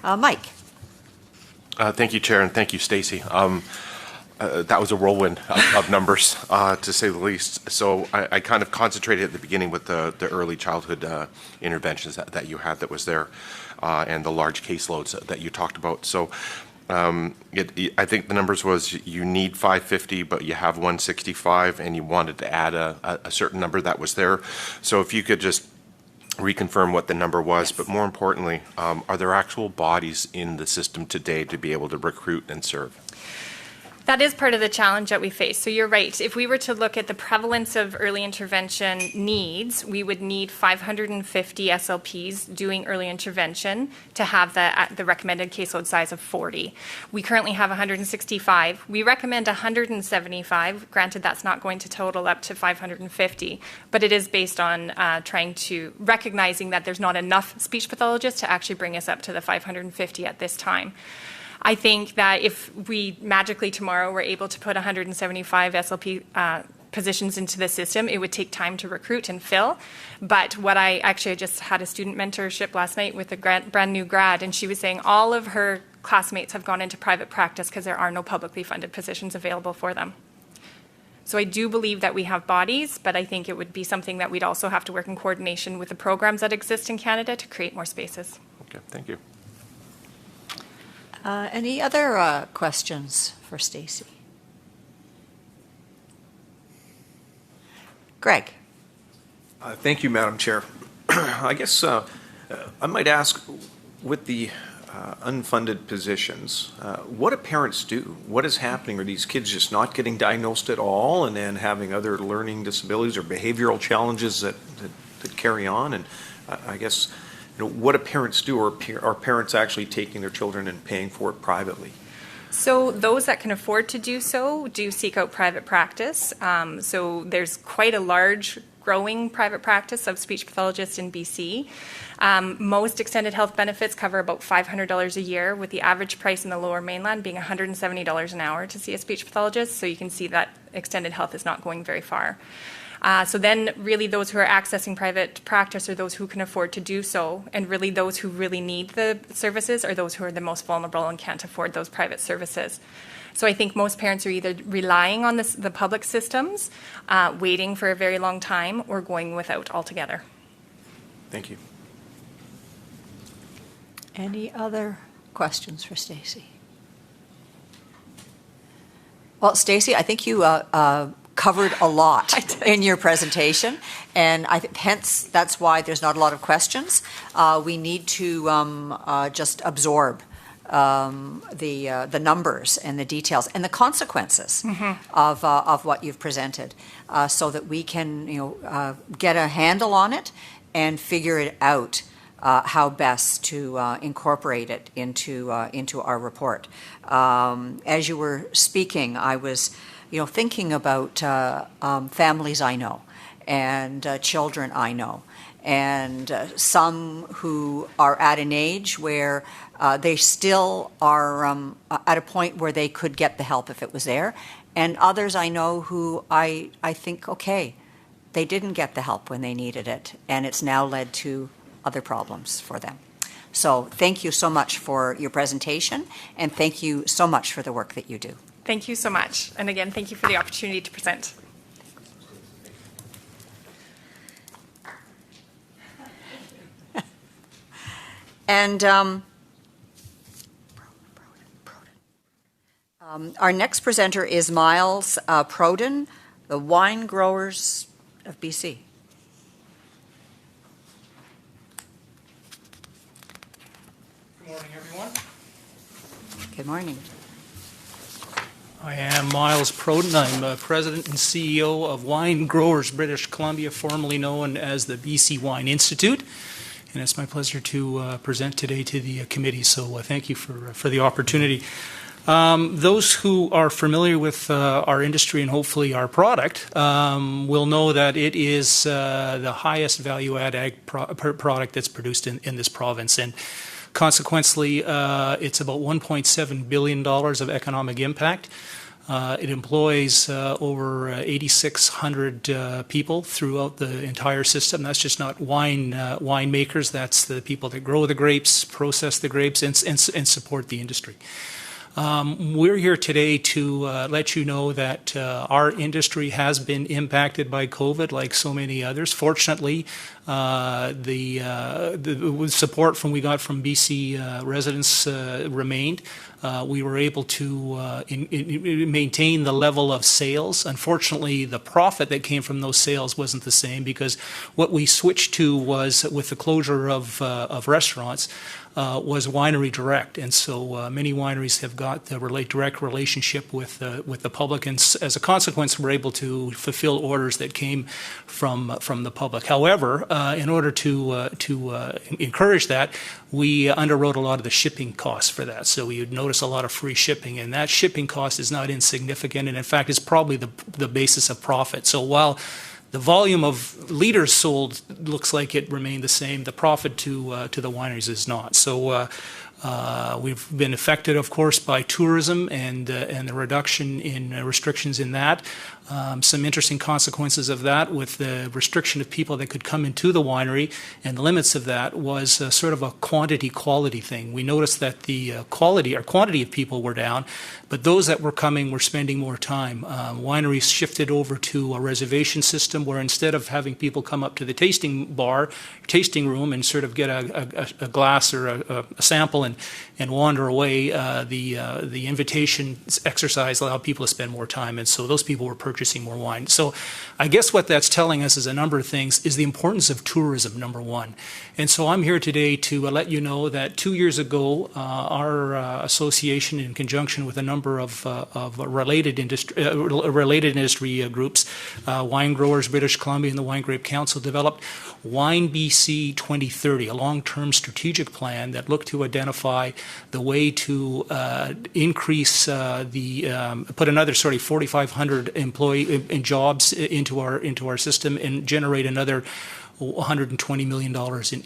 Mike. Thank you, Chair, and thank you, Stacey. That was a whirlwind of numbers, to say the least. So I kind of concentrated at the beginning with the early childhood interventions that you had that was there, and the large caseloads that you talked about. So I think the numbers was you need 550, but you have 165, and you wanted to add a certain number that was there. So if you could just reconfirm what the number was, but more importantly, are there actual bodies in the system today to be able to recruit and serve? That is part of the challenge that we face. So you're right. If we were to look at the prevalence of early intervention needs, we would need 550 SLPs doing early intervention to have the recommended caseload size of 40. We currently have 165. We recommend 175. Granted, that's not going to total up to 550, but it is based on recognizing that there's not enough speech pathologists to actually bring us up to the 550 at this time. I think that if we magically tomorrow were able to put 175 SLP positions into the system, it would take time to recruit and fill. But I just had a student mentorship last night with a brand new grad, and she was saying all of her classmates have gone into private practice because there are no publicly funded positions available for them. So I do believe that we have bodies, but I think it would be something that we'd also have to work in coordination with the programs that exist in Canada to create more spaces. Okay, thank you. Any other questions for Stacey? Greg. Thank you, Madam Chair. I guess I might ask, with the unfunded positions, what do parents do? What is happening? Are these kids just not getting diagnosed at all and then having other learning disabilities or behavioral challenges that carry on? And I guess, what do parents do, or are parents actually taking their children and paying for it privately? So those that can afford to do so do seek out private practice. So there's quite a large growing private practice of speech pathologists in BC. Most extended health benefits cover about $500 a year, with the average price in the Lower Mainland being $170 an hour to see a speech pathologist. So you can see that extended health is not going very far. So then really those who are accessing private practice are those who can afford to do so, and really those who really need the services are those who are the most vulnerable and can't afford those private services. So I think most parents are either relying on the public systems, waiting for a very long time, or going without altogether. Thank you. Any other questions for Stacey? Well, Stacey, I think you covered a lot in your presentation, and hence that's why there's not a lot of questions. We need to just absorb the numbers and the details and the consequences of what you've presented, so that we can get a handle on it and figure it out. How best to incorporate it into our report. As you were speaking, I was thinking about families I know and children I know, and some who are at an age where they still are at a point where they could get the help if it was there, and others I know who I think, okay, they didn't get the help when they needed it, and it's now led to other problems for them. So thank you so much for your presentation, and thank you so much for the work that you do. Thank you so much. And again, thank you for the opportunity to present. And our next presenter is Miles Proden, the Wine Growers of BC. Good morning, everyone. Good morning. I am Miles Proden. I'm President and CEO of Wine Growers British Columbia, formerly known as the BC Wine Institute. And it's my pleasure to present today to the committee, so thank you for the opportunity. Those who are familiar with our industry and hopefully our product will know that it is the highest value-add ag product that's produced in this province. And consequently, it's about $1.7 billion of economic impact. It employs over 8,600 people throughout the entire system. That's just not winemakers. That's the people that grow the grapes, process the grapes, and support the industry. We're here today to let you know that our industry has been impacted by COVID like so many others. Fortunately, the support we got from BC residents remained. We were able to maintain the level of sales. Unfortunately, the profit that came from those sales wasn't the same because what we switched to was, with the closure of restaurants, was winery direct, and so many wineries have got the direct relationship with the public, and as a consequence, we're able to fulfill orders that came from the public. However, in order to encourage that, we underwrote a lot of the shipping costs for that. So you'd notice a lot of free shipping, and that shipping cost is not insignificant, and in fact, is probably the basis of profit. So while the volume of liters sold looks like it remained the same, the profit to the wineries is not. So we've been affected, of course, by tourism and the reduction in restrictions in that. Some interesting consequences of that with the restriction of people that could come into the winery, and the limits of that was sort of a quantity-quality thing. We noticed that the quantity of people were down, but those that were coming were spending more time. Wineries shifted over to a reservation system where instead of having people come up to the tasting room and sort of get a glass or a sample and wander away, the invitation exercise allowed people to spend more time, and so those people were purchasing more wine. So I guess what that's telling us is a number of things, is the importance of tourism, number one. And so I'm here today to let you know that 2 years ago, our association, in conjunction with a number of related industry groups, Wine Growers British Columbia and the Wine Grape Council, developed Wine BC 2030, a long-term strategic plan that looked to identify the way to increase put another 4,500 employee jobs into our system and generate another $120 million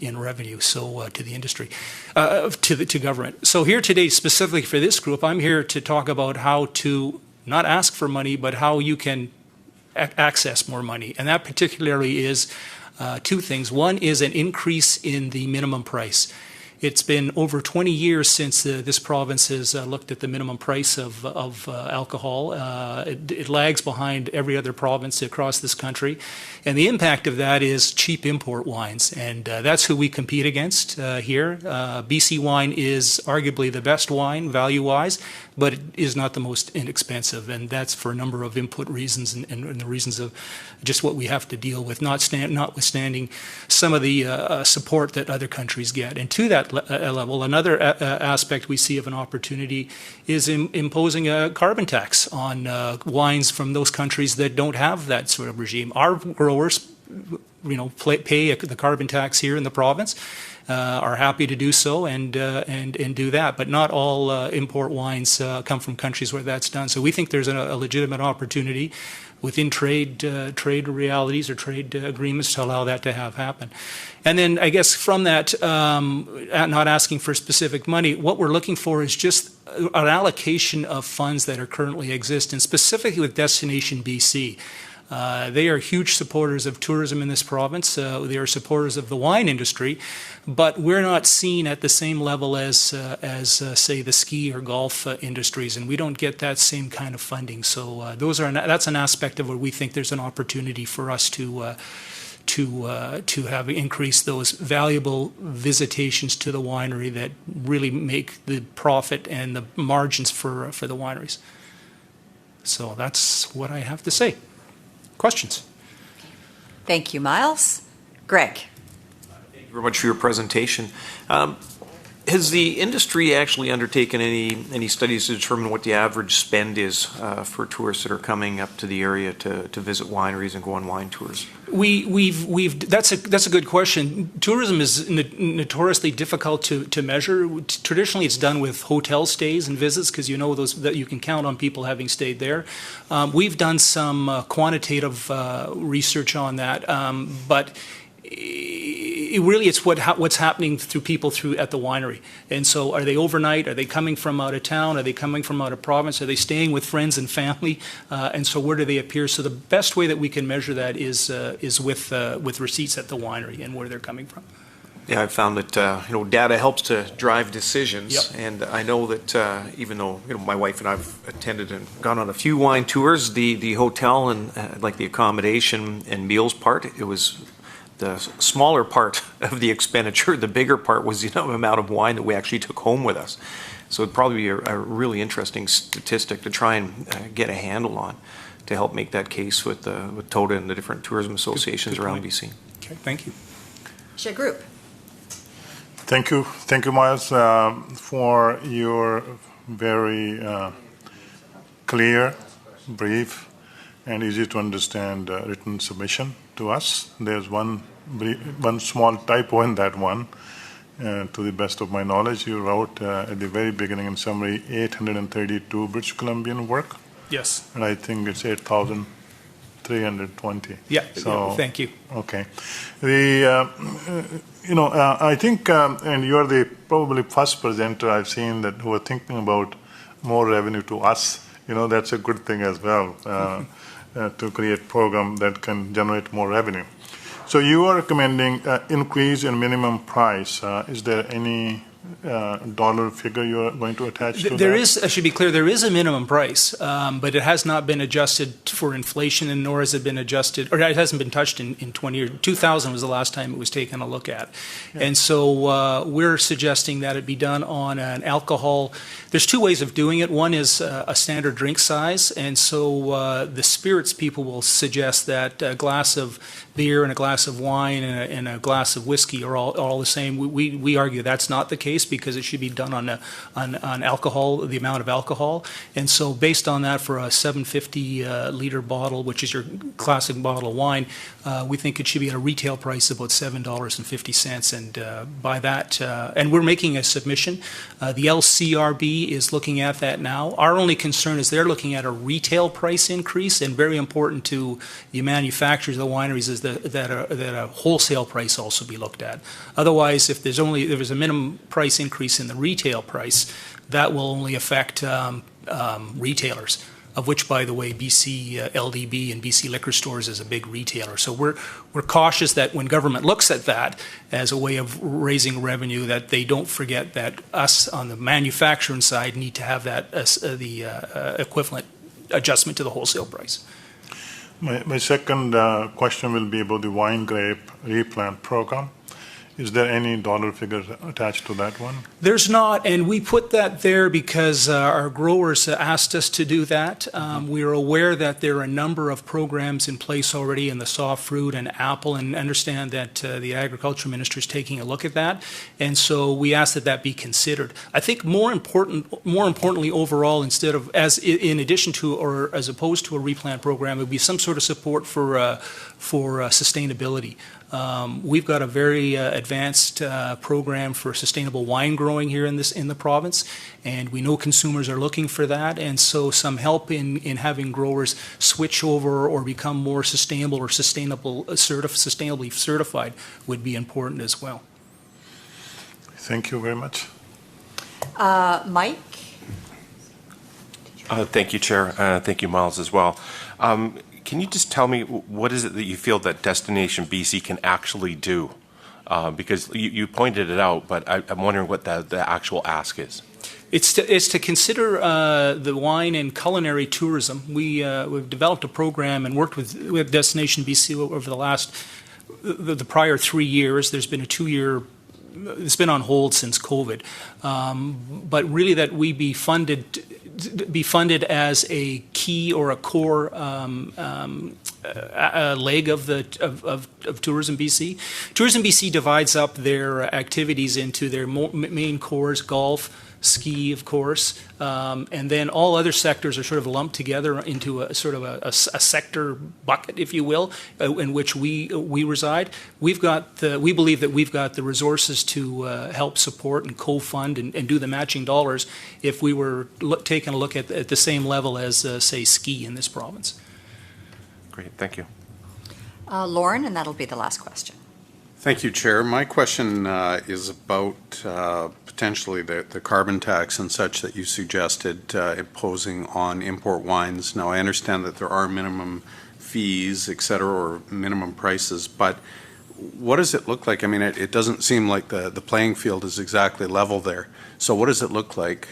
in revenue, so to the industry, to government. So here today, specifically for this group, I'm here to talk about how to not ask for money, but how you can access more money, and that particularly is two things. One is an increase in the minimum price. It's been over 20 years since this province has looked at the minimum price of alcohol. It lags behind every other province across this country. And the impact of that is cheap import wines. And that's who we compete against here. BC wine is arguably the best wine, value-wise, but it is not the most inexpensive. And that's for a number of input reasons and the reasons of just what we have to deal with, notwithstanding some of the support that other countries get. And to that level, another aspect we see of an opportunity is imposing a carbon tax on wines from those countries that don't have that sort of regime. Our growers, pay the carbon tax here in the province, are happy to do so and do that, but not all import wines come from countries where that's done. So we think there's a legitimate opportunity within trade realities or trade agreements to allow that to happen. And then I guess from that, not asking for specific money, what we're looking for is just an allocation of funds that are currently exist, and specifically with Destination BC. They are huge supporters of tourism in this province. They are supporters of the wine industry, but we're not seen at the same level as say, the ski or golf industries, and we don't get that same kind of funding. So that's an aspect of where we think there's an opportunity for us to have increased those valuable visitations to the winery that really make the profit and the margins for the wineries. So that's what I have to say. Questions? Thank you, Miles. Greg. Thank you very much for your presentation. Has the industry actually undertaken any studies to determine what the average spend is for tourists that are coming up to the area to visit wineries and go on wine tours? That's a good question. Tourism is notoriously difficult to measure. Traditionally, it's done with hotel stays and visits because you know that you can count on people having stayed there. We've done some quantitative research on that, but it's what's happening through people at the winery. And so are they overnight? Are they coming from out of town? Are they coming from out of province? Are they staying with friends and family? And so where do they appear? So the best way that we can measure that is with receipts at the winery and where they're coming from. Yeah, I've found that data helps to drive decisions, yep. And I know that even though my wife and I've attended and gone on a few wine tours, the hotel and like the accommodation and meals part, it was the smaller part of the expenditure. The bigger part was the amount of wine that we actually took home with us. So it'd probably be a really interesting statistic to try and get a handle on to help make that case with TOTA and the different tourism associations around BC. Okay, thank you. Chair Group. Thank you, Miles, for your very clear, brief, and easy to understand written submission to us. There's one small typo in that one. To the best of my knowledge, you wrote at the very beginning in summary 832 British Columbian work. Yes. And I think it's 8,320. Yeah. So thank you. Okay. I think, and you're the probably first presenter I've seen that who are thinking about more revenue to us. That's a good thing as well, to create program that can generate more revenue. So you are recommending increase in minimum price. Is there any dollar figure you are going to attach to that? There is, I should be clear, there is a minimum price, but it has not been adjusted for inflation, and nor has it been adjusted, or it hasn't been touched in 20 years. 2000 was the last time it was taken a look at. Yeah. And so we're suggesting that it be done on an alcohol. There's two ways of doing it. One is a standard drink size, and so the spirits people will suggest that a glass of beer and a glass of wine and a glass of whiskey are all the same. We argue that's not the case because it should be done on alcohol, the amount of alcohol. And so based on that, for a 750 liter bottle, which is your classic bottle of wine, we think it should be at a retail price of about $7.50. And by that, and we're making a submission. The LCRB is looking at that now. Our only concern is they're looking at a retail price increase, and very important to the manufacturers of the wineries is that a wholesale price also be looked at. Otherwise, if there's a minimum price increase in the retail price, that will only affect retailers, of which, by the way, BC LDB and BC Liquor Stores is a big retailer. So we're cautious that when government looks at that as a way of raising revenue, that they don't forget that us on the manufacturing side need to have that the equivalent adjustment to the wholesale price. My second question will be about the wine grape replant program. Is there any dollar figure attached to that one? There's not, and we put that there because our growers asked us to do that. We are aware that there are a number of programs in place already in the soft fruit and apple, and understand that the agriculture minister is taking a look at that, and so we ask that be considered. I think more importantly overall, instead of in addition to or as opposed to a replant program, it would be some sort of support for sustainability. We've got a very advanced program for sustainable wine growing here in the province, and we know consumers are looking for that, and so some help in having growers switch over or become more sustainable or sustainably certified would be important as well. Thank you very much. Mike? Thank you, Chair. Thank you, Miles, as well. Can you just tell me what is it that you feel that Destination BC can actually do? Because you pointed it out, but I'm wondering what the actual ask is. It's to consider the wine and culinary tourism. We've developed a program and worked with Destination BC over the prior 3 years. There's been a 2-year. It's been on hold since COVID, but really that we be funded be funded as a key or a core leg of Tourism BC. Tourism BC divides up their activities into their main cores: golf, ski, of course, and then all other sectors are sort of lumped together into a sort of a sector bucket, if you will, in which we reside. We believe that we've got the resources to help support and co-fund and do the matching dollars if we were taking a look at the same level as, say, ski in this province. Great, thank you. Lauren, and that'll be the last question. Thank you, Chair. My question is about potentially the carbon tax and such that you suggested imposing on import wines. Now, I understand that there are minimum fees, et cetera, or minimum prices, but what does it look like? I mean, it doesn't seem like the playing field is exactly level there. So what does it look like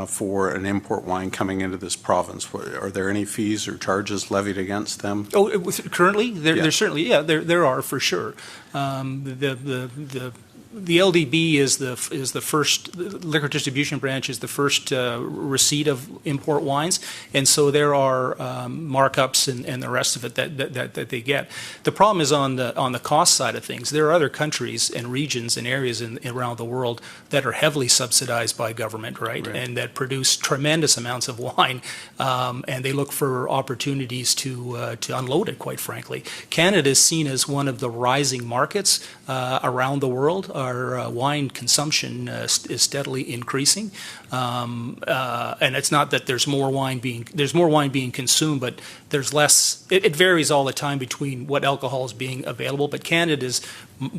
for an import wine coming into this province? Are there any fees or charges levied against them? Oh, currently, there's certainly, there are for sure. The LDB is the first liquor distribution branch, is the first receipt of import wines, and so there are markups and the rest of it that they get. The problem is on the cost side of things. There are other countries and regions and areas around the world that are heavily subsidized by government, right? And that produce tremendous amounts of wine, and they look for opportunities to unload it, quite frankly. Canada is seen as one of the rising markets around the world. Our wine consumption is steadily increasing, and it's not that there's more wine being consumed, but there's less. It varies all the time between what alcohol is being available. But Canada's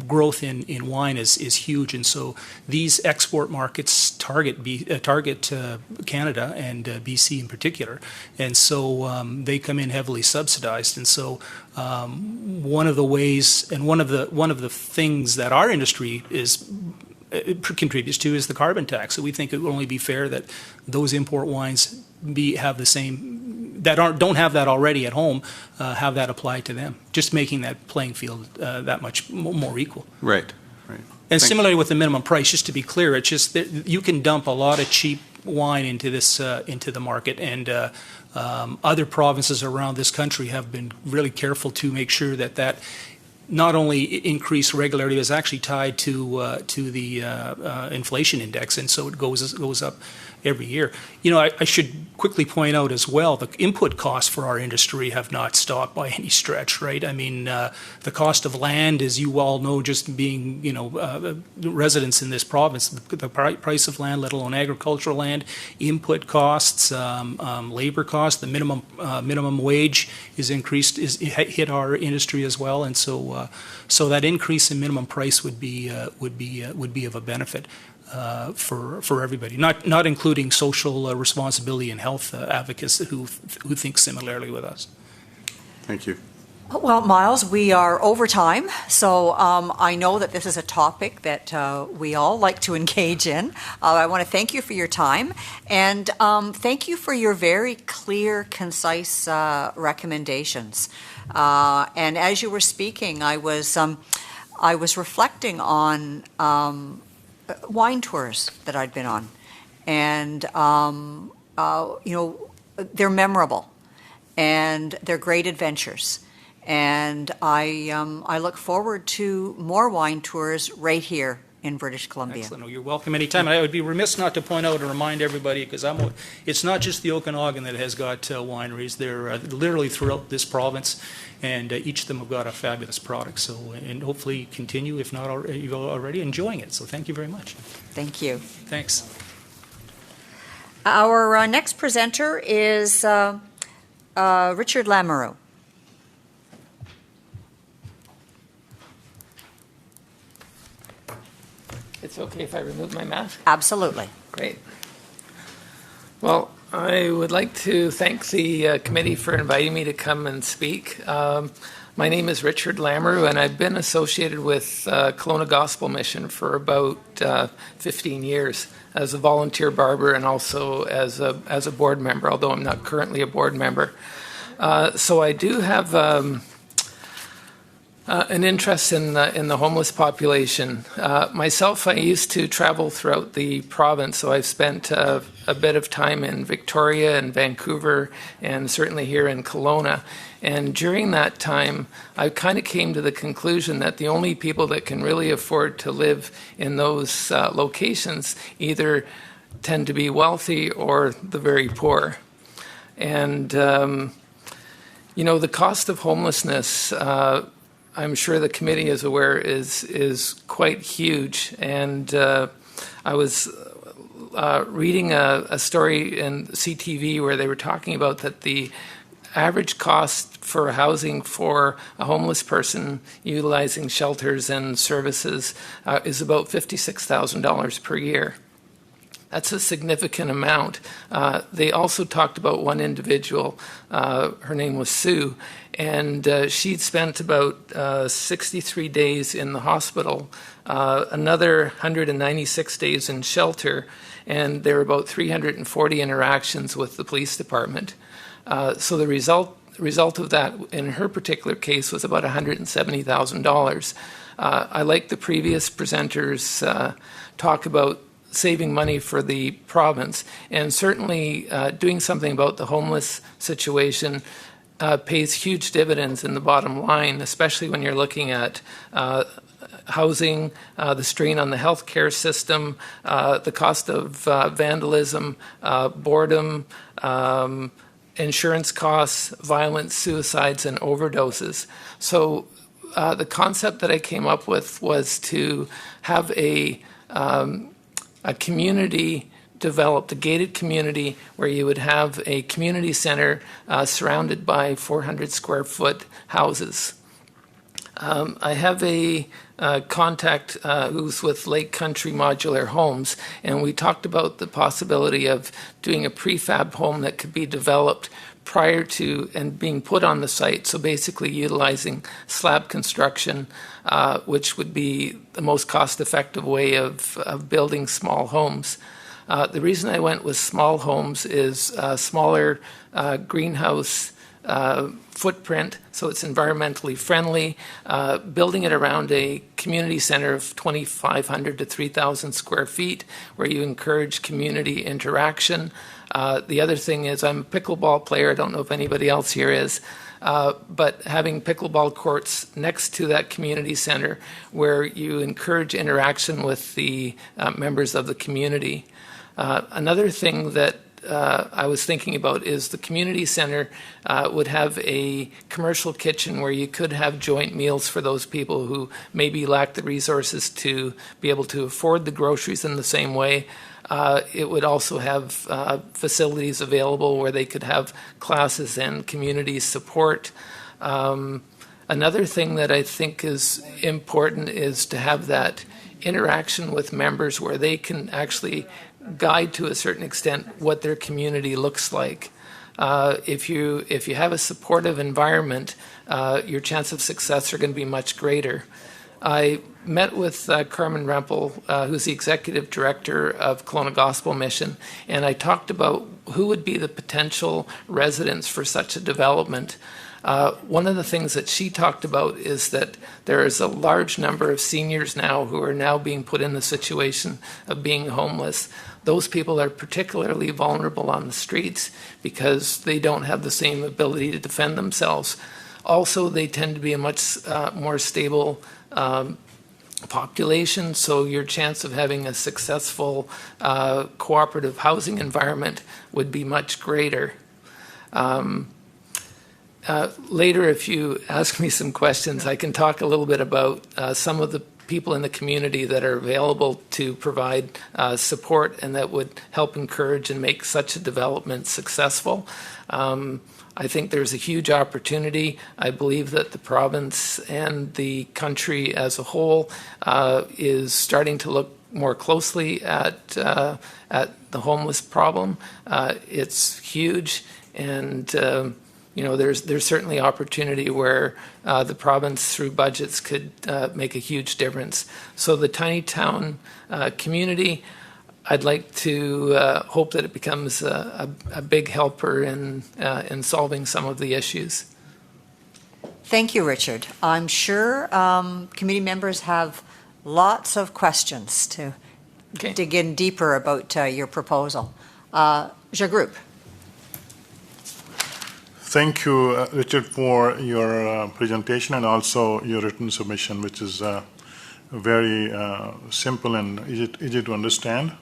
growth in wine is huge, and so these export markets target Canada and BC in particular, and so they come in heavily subsidized, and so one of the ways and one of the things that our industry contributes to is the carbon tax. So we think it would only be fair that those import wines have the same that don't have that already at home, have that applied to them, just making that playing field that much more equal. Right. And similarly with the minimum price, just to be clear, it's just that you can dump a lot of cheap wine into the market, and other provinces around this country have been really careful to make sure that not only increased regularity is actually tied to the inflation index, and so it goes up every year. You know, I should quickly point out as well, the input costs for our industry have not stopped by any stretch, right? I mean, the cost of land, as you all know, just being, residents in this province, the price of land, let alone agricultural land, input costs, labor costs, the minimum wage is increased, hit our industry as well, and so that increase in minimum price would be of a benefit. For everybody, not including social responsibility and health advocates who think similarly with us. Thank you. Well, Miles, we are over time, so I know that this is a topic that we all like to engage in. I want to thank you for your time, and thank you for your very clear, concise recommendations. And as you were speaking, I was reflecting on wine tours that I'd been on, and they're memorable, and they're great adventures, and I look forward to more wine tours right here in British Columbia. Excellent. Well, you're welcome anytime. And I would be remiss not to point out and remind everybody, because it's not just the Okanagan that has got wineries. They're literally throughout this province, and each of them have got a fabulous product. So, and hopefully continue, if not you're already enjoying it. So thank you very much. Thank you. Thanks. Our next presenter is Richard Lamoureux. It's okay if I remove my mask? Absolutely. Great. Well, I would like to thank the committee for inviting me to come and speak. My name is Richard Lamoureux, and I've been associated with Kelowna Gospel Mission for about 15 years as a volunteer barber and also as a board member, although I'm not currently a board member. So I do have An interest in the homeless population. Myself, I used to travel throughout the province, so I've spent a bit of time in Victoria and Vancouver, and certainly here in Kelowna. And during that time, I kind of came to the conclusion that the only people that can really afford to live in those locations either tend to be wealthy or the very poor. And, you know, the cost of homelessness, I'm sure the committee is aware, is quite huge. And I was reading a story in CTV where they were talking about that the average cost for housing for a homeless person utilizing shelters and services is about $56,000 per year. That's a significant amount. They also talked about one individual, her name was Sue, and she'd spent about 63 days in the hospital, another 196 days in shelter, and there were about 340 interactions with the police department. So the result of that in her particular case was about $170,000. I like the previous presenters' talk about saving money for the province, and certainly doing something about the homeless situation pays huge dividends in the bottom line, especially when you're looking at housing, the strain on the healthcare system, the cost of vandalism, boredom, insurance costs, violence, suicides, and overdoses. So the concept that I came up with was to have a community developed, a gated community where you would have a community center surrounded by 400 square foot houses. I have a contact who's with Lake Country Modular Homes, and we talked about the possibility of doing a prefab home that could be developed prior to and being put on the site, so basically utilizing slab construction, which would be the most cost-effective way of building small homes. The reason I went with small homes is smaller greenhouse footprint, so it's environmentally friendly. Building it around a community center of 2,500 to 3,000 square feet where you encourage community interaction. The other thing is I'm a pickleball player. I don't know if anybody else here is. But having pickleball courts next to that community center where you encourage interaction with the members of the community. Another thing that I was thinking about is the community center would have a commercial kitchen where you could have joint meals for those people who maybe lack the resources to be able to afford the groceries in the same way. It would also have facilities available where they could have classes and community support. Another thing that I think is important is to have that interaction with members where they can actually guide to a certain extent what their community looks like. If you have a supportive environment, your chance of success are going to be much greater. I met with Carmen Rempel, who's the executive director of Kelowna Gospel Mission, and I talked about who would be the potential residents for such a development. One of the things that she talked about is that there is a large number of seniors now who are now being put in the situation of being homeless. Those people are particularly vulnerable on the streets because they don't have the same ability to defend themselves. Also, they tend to be a much more stable population, so your chance of having a successful cooperative housing environment would be much greater. Later, if you ask me some questions, I can talk a little bit about some of the people in the community that are available to provide support and that would help encourage and make such a development successful. I think there's a huge opportunity. I believe that the province and the country as a whole is starting to look more closely at the homeless problem. It's huge, and there's certainly opportunity where the province through budgets could make a huge difference. So the tiny town community, I'd like to hope that it becomes a big helper in solving some of the issues. Thank you, Richard. I'm sure committee members have lots of questions to dig in deeper about your proposal. Group. Thank you, Richard, for your presentation and also your written submission, which is very simple and easy to understand.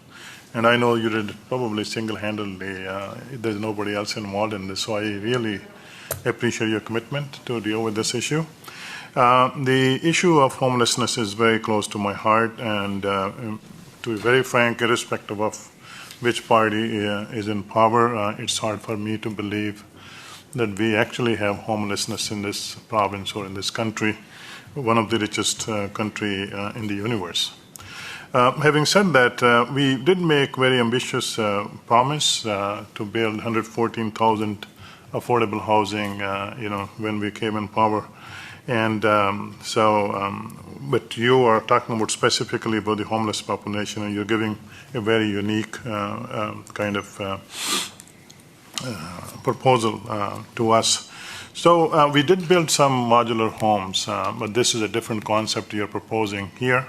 And I know you did probably single-handedly. There's nobody else involved in this, so I really appreciate your commitment to deal with this issue. The issue of homelessness is very close to my heart, and to be very frank, irrespective of which party is in power, it's hard for me to believe that we actually have homelessness in this province or in this country, one of the richest country in the universe. Having said that, we did make very ambitious promise to build 114,000 affordable housing, when we came in power. And but you are talking about specifically about the homeless population, and you're giving a very unique kind of proposal to us. So we did build some modular homes, but this is a different concept you're proposing here.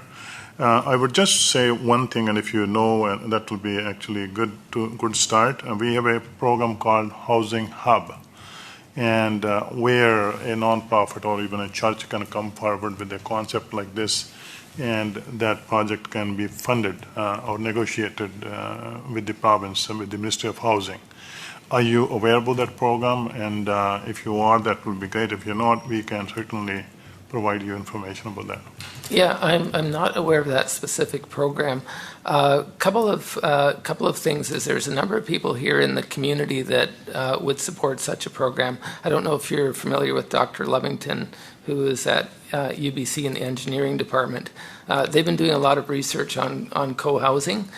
I would just say one thing, and if you know, that will be actually a good start. We have a program called Housing Hub, and where a nonprofit or even a church can come forward with a concept like this, and that project can be funded or negotiated with the province and with the Ministry of Housing. Are you aware of that program? And if you are, that would be great. If you're not, we can certainly provide you information about that. Yeah, I'm not aware of that specific program. Couple of things is there's a number of people here in the community that would support such a program. I don't know if you're familiar with Dr. Lovington, who is at UBC in the engineering department. They've been doing a lot of research on co-housing.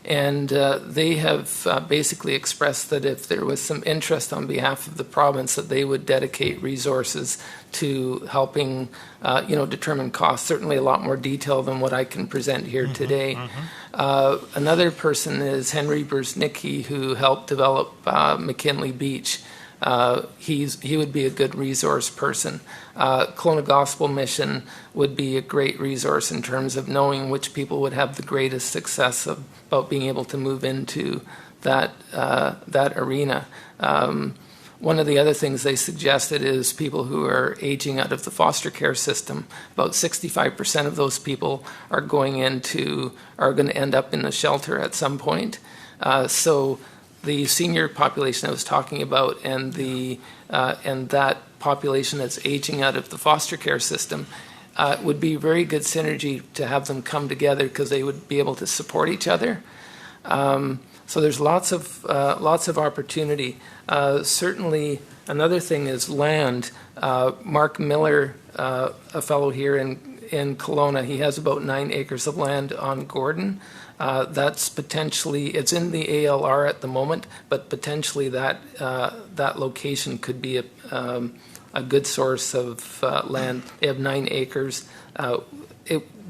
And they have basically expressed that if there was some interest on behalf of the province, that they would dedicate resources to helping, determine costs. Certainly a lot more detail than what I can present here today. Another person is Henry Bursnicki, who helped develop McKinley Beach. He would be a good resource person. Kelowna Gospel Mission would be a great resource in terms of knowing which people would have the greatest success about being able to move into that arena. One of the other things they suggested is people who are aging out of the foster care system. About 65% of those people are going to end up in the shelter at some point. So the senior population I was talking about and that population that's aging out of the foster care system would be very good synergy to have them come together because they would be able to support each other. So there's lots of opportunity. Certainly, another thing is land. Mark Miller, a fellow here in Kelowna, he has about 9 acres of land on Gordon. That's potentially, it's in the ALR at the moment, but potentially that location could be a good source of land. They have 9 acres.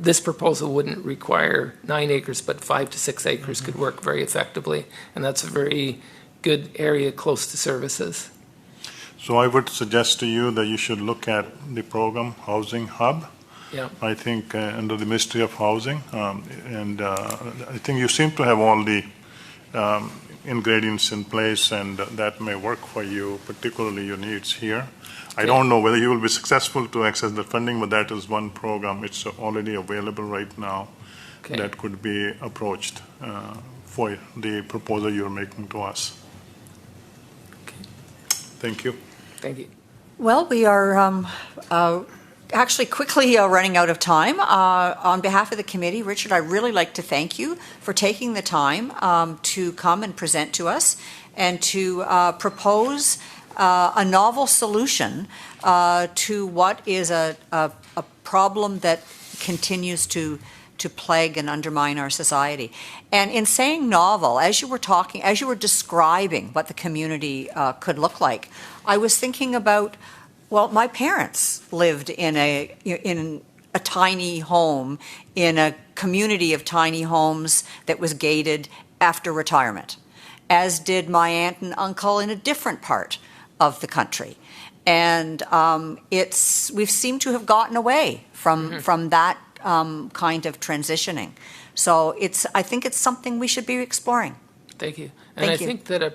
This proposal wouldn't require 9 acres, but 5 to 6 acres could work very effectively, and that's a very good area close to services. So I would suggest to you that you should look at the program Housing Hub. Yeah. I think under the Ministry of Housing, and I think you seem to have all the ingredients in place, and that may work for you, particularly your needs here. I don't know whether you will be successful to access the funding, but that is one program. It's already available right now that could be approached for the proposal you're making to us. Thank you. Thank you. Well, we are actually quickly running out of time. On behalf of the committee, Richard, I'd really like to thank you for taking the time to come and present to us and to propose a novel solution to what is a problem that continues to plague and undermine our society. And in saying novel, as you were describing what the community could look like, I was thinking about, well, my parents lived in a tiny home, in a community of tiny homes that was gated after retirement, as did my aunt and uncle in a different part of the country. And we seem to have gotten away from that kind of transitioning. So I think it's something we should be exploring. Thank you. And I think that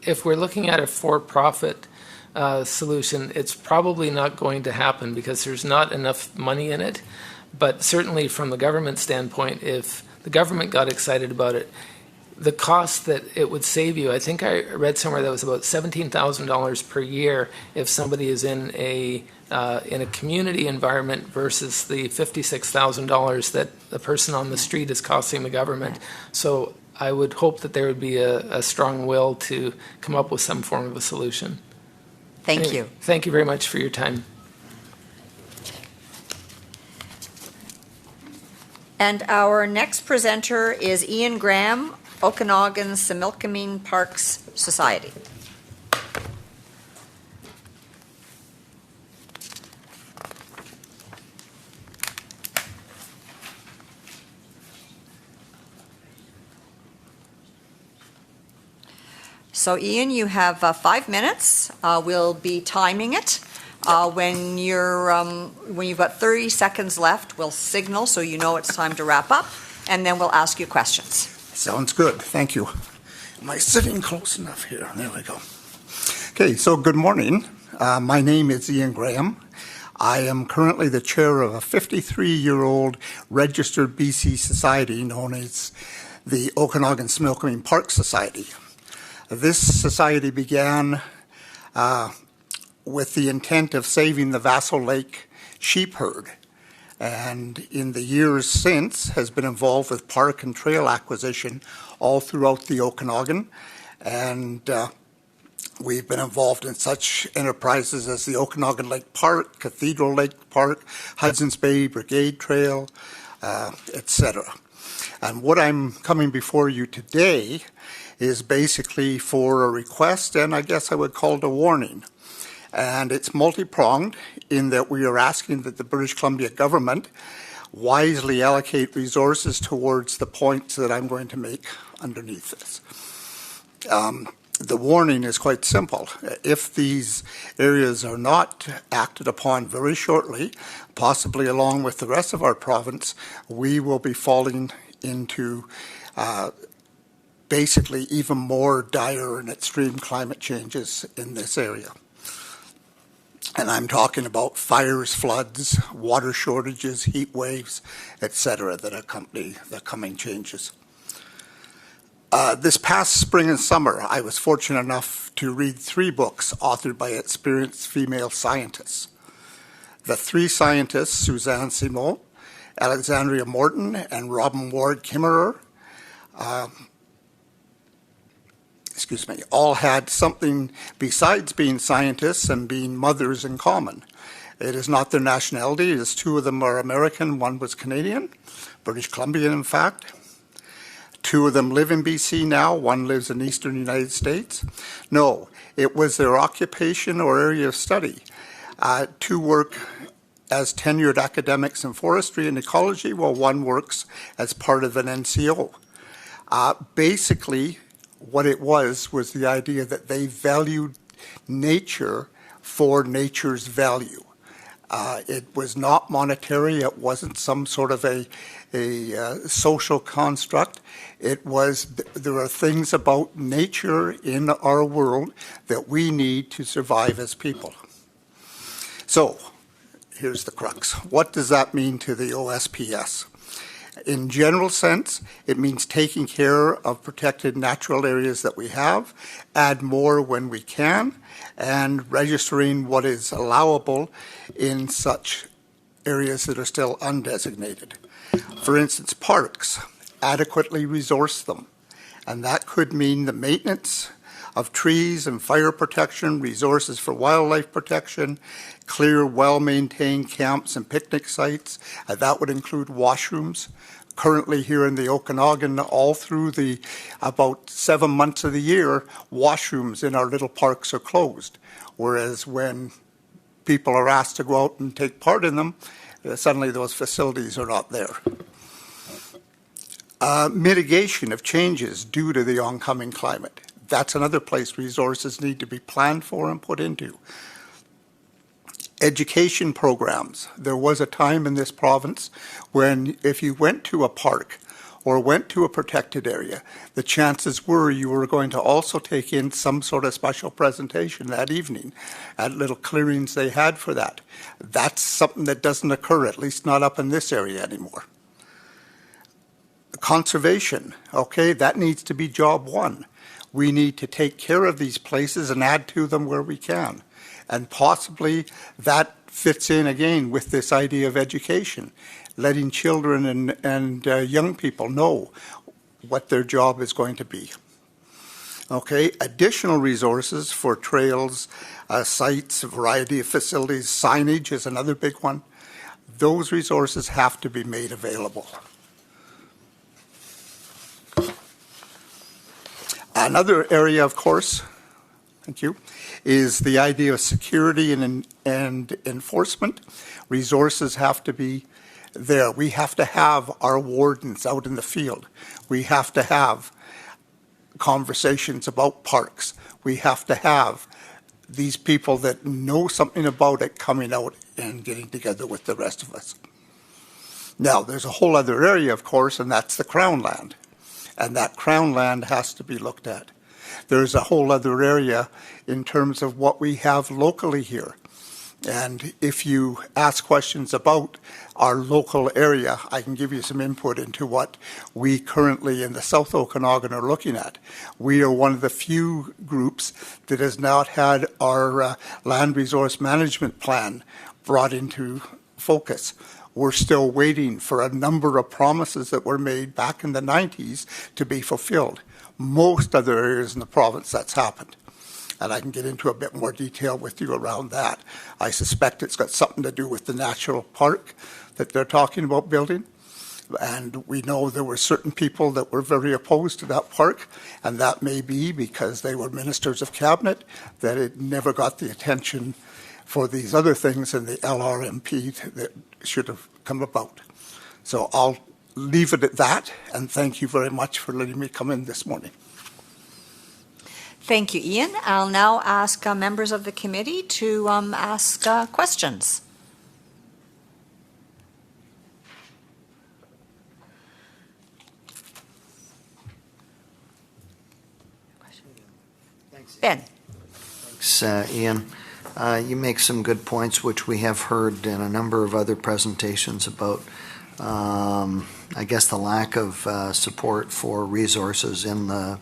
if we're looking at a for-profit solution, it's probably not going to happen because there's not enough money in it. But certainly from the government standpoint, if the government got excited about it, the cost that it would save you, I think I read somewhere that was about $17,000 per year if somebody is in a community environment versus the $56,000 that the person on the street is costing the government. So I would hope that there would be a strong will to come up with some form of a solution. Thank you. Thank you very much for your time. And our next presenter is Ian Graham, Okanagan Similkameen Parks Society. So Ian, you have 5 minutes. We'll be timing it. When you've got 30 seconds left, we'll signal so you know it's time to wrap up, and then we'll ask you questions. Sounds good. Thank you. Am I sitting close enough here? There we go. Okay, so good morning. My name is Ian Graham. I am currently the chair of a 53-year-old registered BC society known as the Okanagan Similkameen Parks Society. This society began with the intent of saving the Vassal Lake sheep herd, and in the years since has been involved with park and trail acquisition all throughout the Okanagan, and we've been involved in such enterprises as the Okanagan Lake Park, Cathedral Lake Park, Hudson's Bay Brigade Trail, etc. And what I'm coming before you today is basically for a request, and I guess I would call it a warning. And it's multi-pronged in that we are asking that the British Columbia government wisely allocate resources towards the points that I'm going to make underneath this. The warning is quite simple. If these areas are not acted upon very shortly, possibly along with the rest of our province, we will be falling into basically even more dire and extreme climate changes in this area. And I'm talking about fires, floods, water shortages, heat waves, etc. that accompany the coming changes. This past spring and summer, I was fortunate enough to read 3 books authored by experienced female scientists. The 3 scientists, Suzanne Simon, Alexandria Morton, and Robin Ward Kimmerer, all had something besides being scientists and being mothers in common. It is not their nationality, as 2 of them are American, 1 was Canadian, British Columbian in fact. 2 of them live in BC now, 1 lives in eastern United States. No, it was their occupation or area of study. 2 work as tenured academics in forestry and ecology, while 1 works as part of an NCO. Basically, what it was the idea that they valued nature for nature's value. It was not monetary. It wasn't some sort of a social construct. It was, there are things about nature in our world that we need to survive as people. So, here's the crux. What does that mean to the OSPS? In general sense, it means taking care of protected natural areas that we have, add more when we can, and registering what is allowable in such areas that are still undesignated. For instance, parks, adequately resource them. And that could mean the maintenance of trees and fire protection, resources for wildlife protection, clear, well-maintained camps and picnic sites. That would include washrooms. Currently here in the Okanagan, all through the about 7 months of the year, washrooms in our little parks are closed. Whereas when people are asked to go out and take part in them, suddenly those facilities are not there. Mitigation of changes due to the oncoming climate. That's another place resources need to be planned for and put into. Education programs. There was a time in this province when if you went to a park or went to a protected area, the chances were you were going to also take in some sort of special presentation that evening at little clearings they had for that. That's something that doesn't occur, at least not up in this area anymore. Conservation, okay, that needs to be job one. We need to take care of these places and add to them where we can. And possibly that fits in again with this idea of education, letting children and young people know what their job is going to be. Okay, additional resources for trails, sites, a variety of facilities, signage is another big one. Those resources have to be made available. Another area, of course, thank you, is the idea of security and enforcement. Resources have to be there. We have to have our wardens out in the field. We have to have conversations about parks. We have to have these people that know something about it coming out and getting together with the rest of us. Now, there's a whole other area, of course, and that's the Crown land. And that Crown land has to be looked at. There's a whole other area in terms of what we have locally here. And if you ask questions about our local area, I can give you some input into what we currently in the South Okanagan are looking at. We are one of the few groups that has not had our land resource management plan brought into focus. We're still waiting for a number of promises that were made back in the 90s to be fulfilled. Most other areas in the province that's happened. And I can get into a bit more detail with you around that. I suspect it's got something to do with the natural park that they're talking about building. And we know there were certain people that were very opposed to that park, and that may be because they were ministers of cabinet, that it never got the attention for these other things in the LRMP that should have come about. So I'll leave it at that, and thank you very much for letting me come in this morning. Thank you, Ian. I'll now ask members of the committee to ask questions. Ben. Thanks, Ian. You make some good points, which we have heard in a number of other presentations about, I guess, the lack of support for resources in the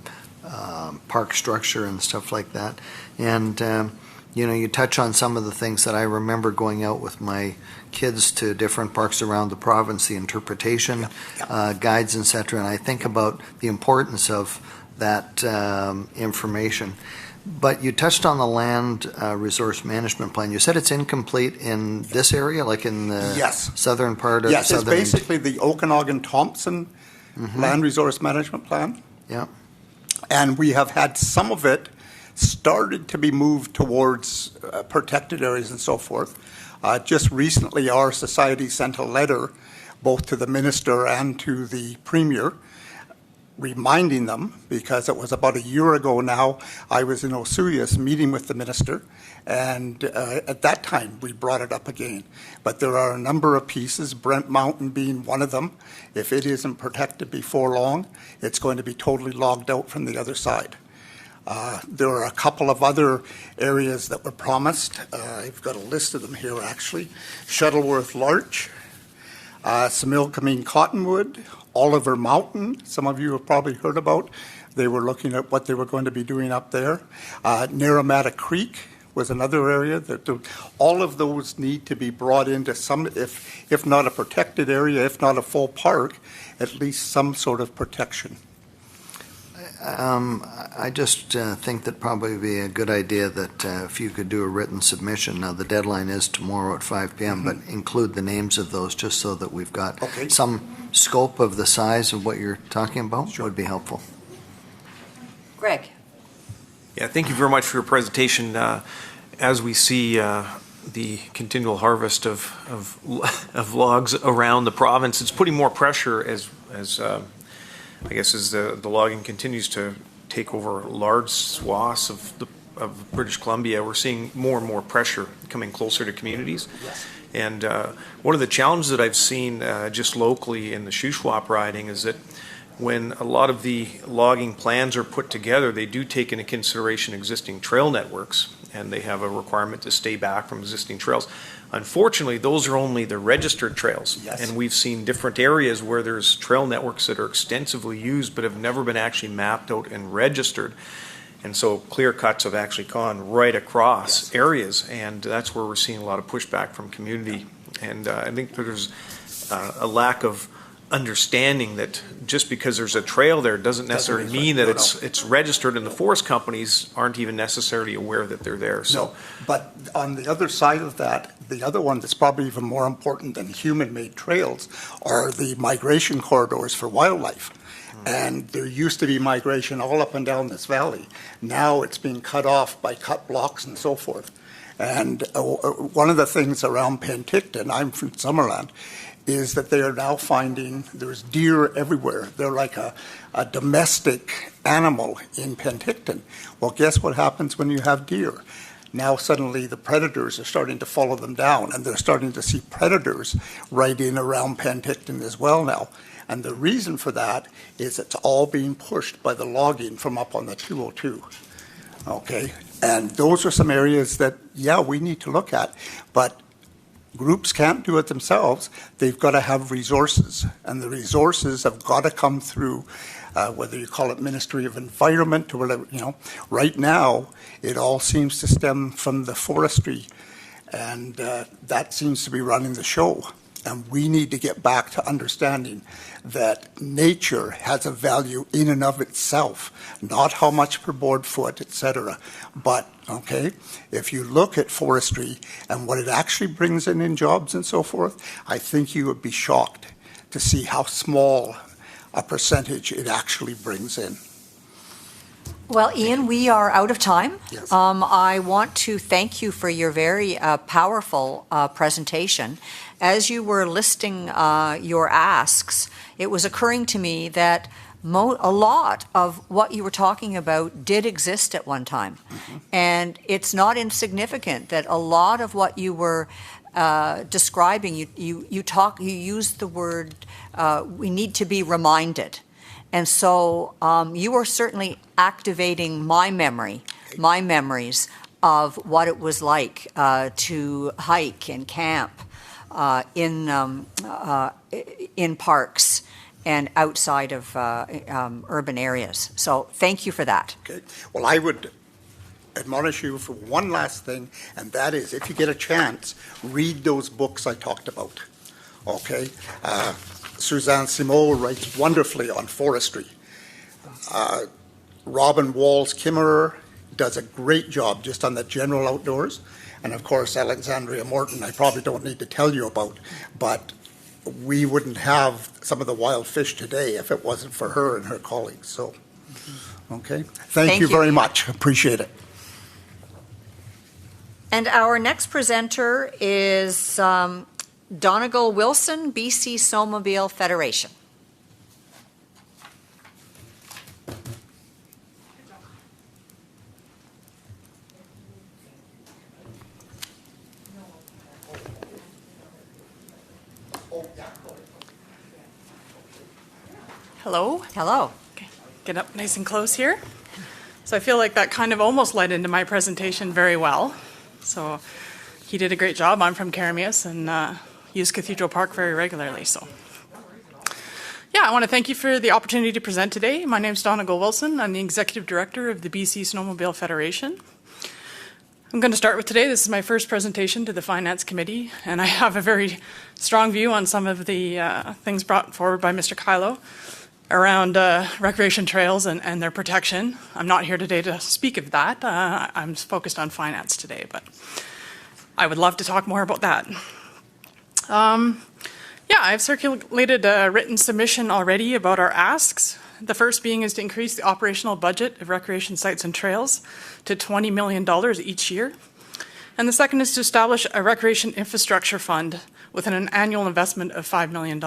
park structure and stuff like that. And, you touch on some of the things that I remember going out with my kids to different parks around the province, the interpretation guides, etc. And I think about the importance of that information. But you touched on the land resource management plan. You said it's incomplete in this area, like in the southern part of Yes, it's basically the Okanagan-Thompson land resource management plan. Yeah. And we have had some of it started to be moved towards protected areas and so forth. Just recently, our society sent a letter both to the minister and to the premier reminding them, because it was about a year ago now, I was in Osoyoos meeting with the minister, and at that time we brought it up again. But there are a number of pieces, Brent Mountain being one of them. If it isn't protected before long, it's going to be totally logged out from the other side. There are a couple of other areas that were promised. I've got a list of them here actually. Shuttleworth Larch, Similkameen Cottonwood, Oliver Mountain, some of you have probably heard about. They were looking at what they were going to be doing up there. Naramata Creek was another area that all of those need to be brought into some, if not a protected area, if not a full park, at least some sort of protection. I just think that probably would be a good idea that if you could do a written submission. Now, the deadline is tomorrow at 5 p.m., but include the names of those just so that we've got some scope of the size of what you're talking about would be helpful. Greg. Yeah, thank you very much for your presentation. As we see the continual harvest of logs around the province, it's putting more pressure as I guess as the logging continues to take over large swaths of of British Columbia, we're seeing more and more pressure coming closer to communities. Yes. And one of the challenges that I've seen just locally in the Shuswap riding is that when a lot of the logging plans are put together, they do take into consideration existing trail networks, and they have a requirement to stay back from existing trails. Unfortunately, those are only the registered trails. Yes. And we've seen different areas where there's trail networks that are extensively used but have never been actually mapped out and registered. And so clear cuts have actually gone right across areas, and that's where we're seeing a lot of pushback from community. And I think there's a lack of understanding that just because there's a trail there doesn't necessarily mean that it's registered, and the forest companies aren't even necessarily aware that they're there. So, no, but on the other side of that, the other one that's probably even more important than human-made trails are the migration corridors for wildlife. And there used to be migration all up and down this valley. Now it's being cut off by cut blocks and so forth. And one of the things around Penticton, I'm from Summerland, is that they are now finding there's deer everywhere. They're like a domestic animal in Penticton. Well, guess what happens when you have deer? Now suddenly the predators are starting to follow them down, and they're starting to see predators right in around Penticton as well now. And the reason for that is it's all being pushed by the logging from up on the 202. Okay, and those are some areas that, yeah, we need to look at, but groups can't do it themselves. They've got to have resources, and the resources have got to come through, whether you call it Ministry of Environment or whatever. You know, right now it all seems to stem from the forestry, and that seems to be running the show. And we need to get back to understanding that nature has a value in and of itself, not how much per board foot, etc. But, okay, if you look at forestry and what it actually brings in jobs and so forth, I think you would be shocked to see how small a percentage it actually brings in. Well, Ian, we are out of time. Yes. I want to thank you for your very powerful presentation. As you were listing your asks, it was occurring to me that a lot of what you were talking about did exist at one time. Mm-hmm. And it's not insignificant that a lot of what you were describing, you used the word, we need to be reminded. And so you are certainly activating my memories of what it was like to hike and camp in parks and outside of urban areas. So thank you for that. Okay. Well, I would admonish you for one last thing, and that is, if you get a chance, read those books I talked about. Okay. Suzanne Simot writes wonderfully on forestry. Robin Walls-Kimmerer does a great job just on the general outdoors. And of course, Alexandria Morton, I probably don't need to tell you about, but we wouldn't have some of the wild fish today if it wasn't for her and her colleagues. So, okay. Thank you very much. Appreciate it. And our next presenter is Donegal Wilson, BC Snowmobile Federation. Hello. Hello. Okay. Get up nice and close here. So I feel like that kind of almost led into my presentation very well. So he did a great job. I'm from Karamias and use Cathedral Park very regularly. So yeah, I want to thank you for the opportunity to present today. My name is Donegal Wilson. I'm the Executive Director of the BC Snowmobile Federation. I'm going to start with today. This is my first presentation to the Finance Committee, and I have a very strong view on some of the things brought forward by Mr. Kylo around recreation trails and their protection. I'm not here today to speak of that. I'm focused on finance today, but I would love to talk more about that. Yeah, I've circulated a written submission already about our asks. The first being is to increase the operational budget of recreation sites and trails to $20 million each year. And the second is to establish a recreation infrastructure fund with an annual investment of $5 million.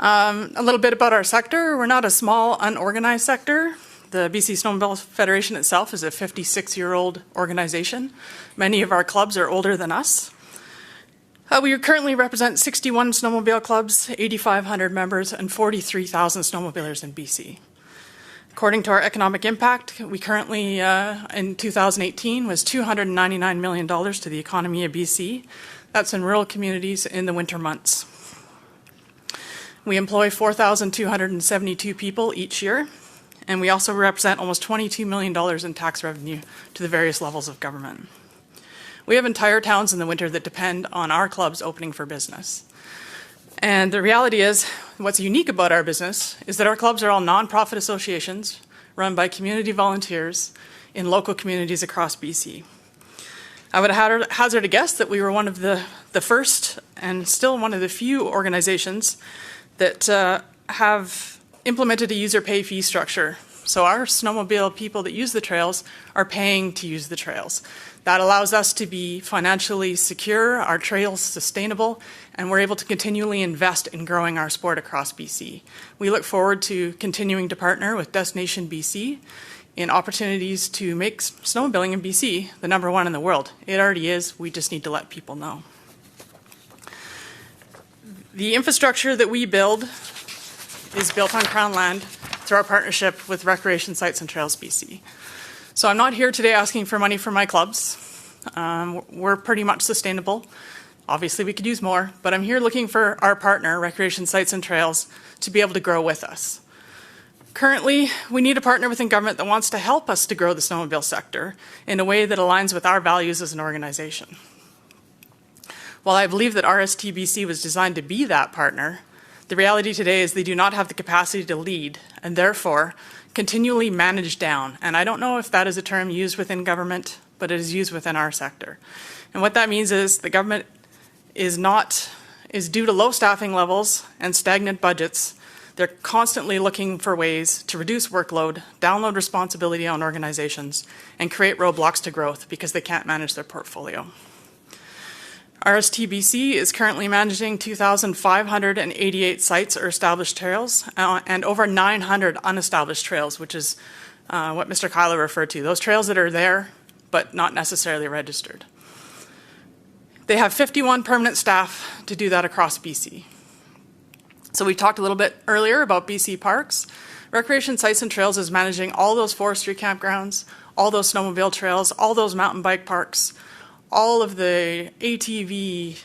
A little bit about our sector. We're not a small, unorganized sector. The BC Snowmobile Federation itself is a 56-year-old organization. Many of our clubs are older than us. We currently represent 61 snowmobile clubs, 8,500 members, and 43,000 snowmobilers in BC. According to our economic impact, we currently, in 2018, was $299 million to the economy of BC. That's in rural communities in the winter months. We employ 4,272 people each year, and we also represent almost $22 million in tax revenue to the various levels of government. We have entire towns in the winter that depend on our clubs opening for business. And the reality is, what's unique about our business is that our clubs are all nonprofit associations run by community volunteers in local communities across BC. I would hazard a guess that we were one of the first and still one of the few organizations that have implemented a user pay fee structure. So our snowmobile people that use the trails are paying to use the trails. That allows us to be financially secure, our trails sustainable, and we're able to continually invest in growing our sport across BC. We look forward to continuing to partner with Destination BC in opportunities to make snowmobiling in BC the #1 in the world. It already is, we just need to let people know. The infrastructure that we build is built on Crown land through our partnership with Recreation Sites and Trails BC. So I'm not here today asking for money for my clubs. We're pretty much sustainable. Obviously, we could use more, but I'm here looking for our partner, Recreation Sites and Trails, to be able to grow with us. Currently, we need a partner within government that wants to help us to grow the snowmobile sector in a way that aligns with our values as an organization. While I believe that RSTBC was designed to be that partner, the reality today is they do not have the capacity to lead, and therefore continually manage down. And I don't know if that is a term used within government, but it is used within our sector. And what that means is the government is due to low staffing levels and stagnant budgets. They're constantly looking for ways to reduce workload, download responsibility on organizations, and create roadblocks to growth because they can't manage their portfolio. RSTBC is currently managing 2,588 sites or established trails and over 900 unestablished trails, which is what Mr. Kyler referred to, those trails that are there but not necessarily registered. They have 51 permanent staff to do that across BC. So we talked a little bit earlier about BC Parks. Recreation Sites and Trails is managing all those forestry campgrounds, all those snowmobile trails, all those mountain bike parks, all of the ATV,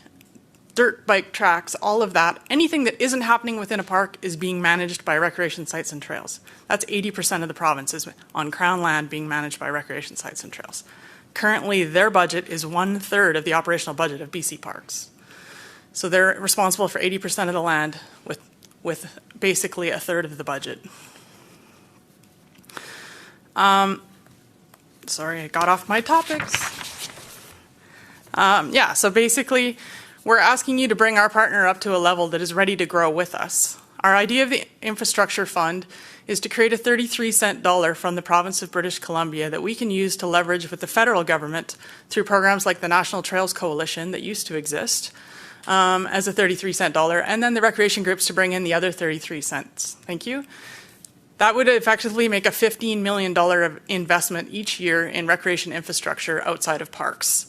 dirt bike tracks, all of that. Anything that isn't happening within a park is being managed by Recreation Sites and Trails. That's 80% of the province is on Crown land being managed by Recreation Sites and Trails. Currently, their budget is 1/3 of the operational budget of BC Parks. So they're responsible for 80% of the land with basically 1/3 of the budget. Sorry, I got off my topics. So basically, we're asking you to bring our partner up to a level that is ready to grow with us. Our idea of the infrastructure fund is to create a 33-cent dollar from the province of British Columbia that we can use to leverage with the federal government through programs like the National Trails Coalition that used to exist as a 33-cent dollar, and then the recreation groups to bring in the other 33 cents. Thank you. That would effectively make a $15 million investment each year in recreation infrastructure outside of parks,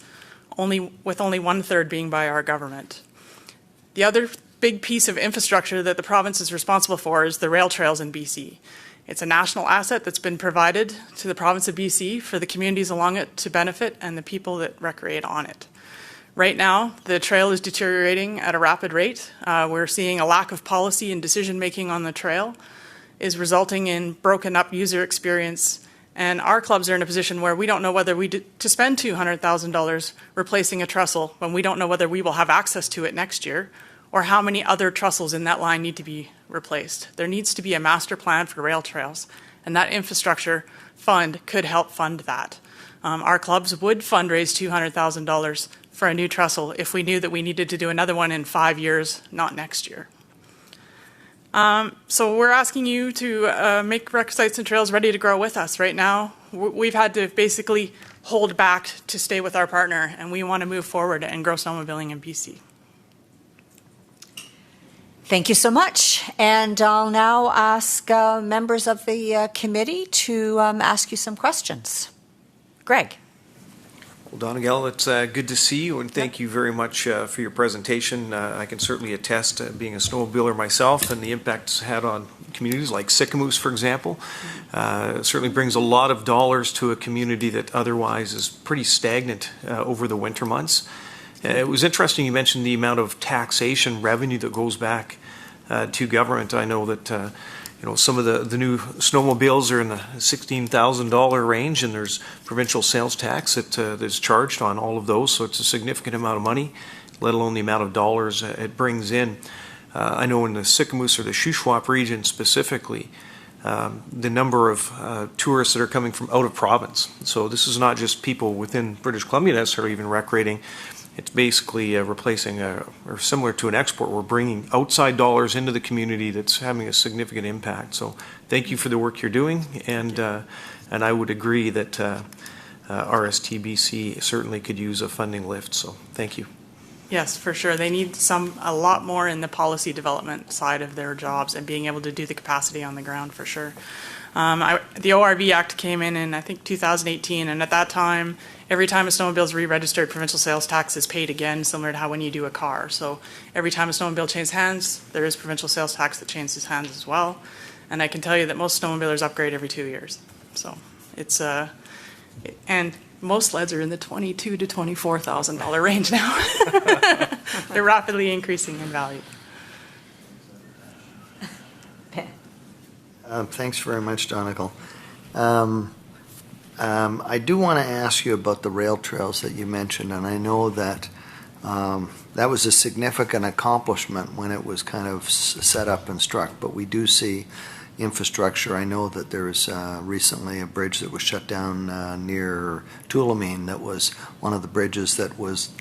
with only 1/3 being by our government. The other big piece of infrastructure that the province is responsible for is the rail trails in BC. It's a national asset that's been provided to the province of BC for the communities along it to benefit and the people that recreate on it. Right now, the trail is deteriorating at a rapid rate. We're seeing a lack of policy and decision-making on the trail is resulting in broken up user experience. And our clubs are in a position where we don't know whether to spend $200,000 replacing a trestle when we don't know whether we will have access to it next year or how many other trestles in that line need to be replaced. There needs to be a master plan for rail trails, and that infrastructure fund could help fund that. Our clubs would fundraise $200,000 for a new trestle if we knew that we needed to do another one in 5 years, not next year. So we're asking you to make Rec Sites and Trails ready to grow with us. Right now, we've had to basically hold back to stay with our partner, and we want to move forward and grow snowmobiling in BC. Thank you so much. And I'll now ask members of the committee to ask you some questions. Greg. Well, Donegal, it's good to see you, and thank you very much for your presentation. I can certainly attest, being a snowmobiler myself, and the impact it's had on communities like Sicamous, for example. It certainly brings a lot of dollars to a community that otherwise is pretty stagnant over the winter months. It was interesting you mentioned the amount of taxation revenue that goes back to government. I know that some of the new snowmobiles are in the $16,000 range, and there's provincial sales tax that is charged on all of those, so it's a significant amount of money, let alone the amount of dollars it brings in. I know in the Sicamous or the Shuswap region specifically, the number of tourists that are coming from out of province. So this is not just people within British Columbia necessarily even recreating. It's basically replacing or similar to an export. We're bringing outside dollars into the community that's having a significant impact. So thank you for the work you're doing, and I would agree that RSTBC certainly could use a funding lift. So thank you. Yes, for sure. They need a lot more in the policy development side of their jobs and being able to do the capacity on the ground for sure. The ORV Act came in I think 2018, and at that time, every time a snowmobile is re-registered, provincial sales tax is paid again, similar to how when you do a car. So every time a snowmobile changes hands, there is provincial sales tax that changes hands as well. And I can tell you that most snowmobilers upgrade every 2 years. So it's and most sleds are in the $22,000 to $24,000 range now. They're rapidly increasing in value. Thanks very much, Donegal. I do want to ask you about the rail trails that you mentioned, and I know that that was a significant accomplishment when it was kind of set up and struck, but we do see infrastructure. I know that there was recently a bridge that was shut down near Tulameen that was one of the bridges that was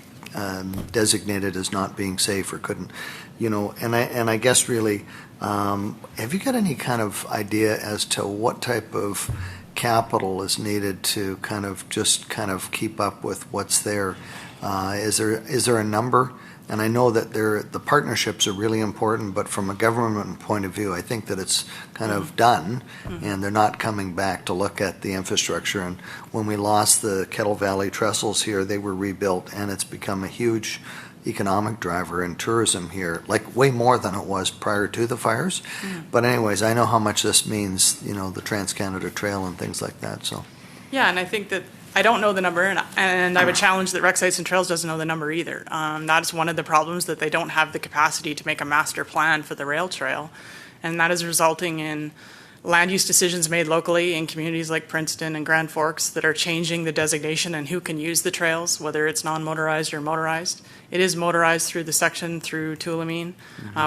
designated as not being safe or couldn't, and I guess really, have you got any kind of idea as to what type of capital is needed to kind of keep up with what's there? Is there a number? And I know that the partnerships are really important, but from a government point of view, I think that it's kind of done, and they're not coming back to look at the infrastructure. And when we lost the Kettle Valley trestles here, they were rebuilt, and it's become a huge economic driver in tourism here, like way more than it was prior to the fires. But anyways, I know how much this means, the Trans-Canada Trail and things like that. So yeah, and I think that I don't know the number, and I would challenge that Rec Sites and Trails doesn't know the number either. That's one of the problems, that they don't have the capacity to make a master plan for the rail trail, and that is resulting in land use decisions made locally in communities like Princeton and Grand Forks that are changing the designation and who can use the trails, whether it's non-motorized or motorized. It is motorized through the section through Tulameen.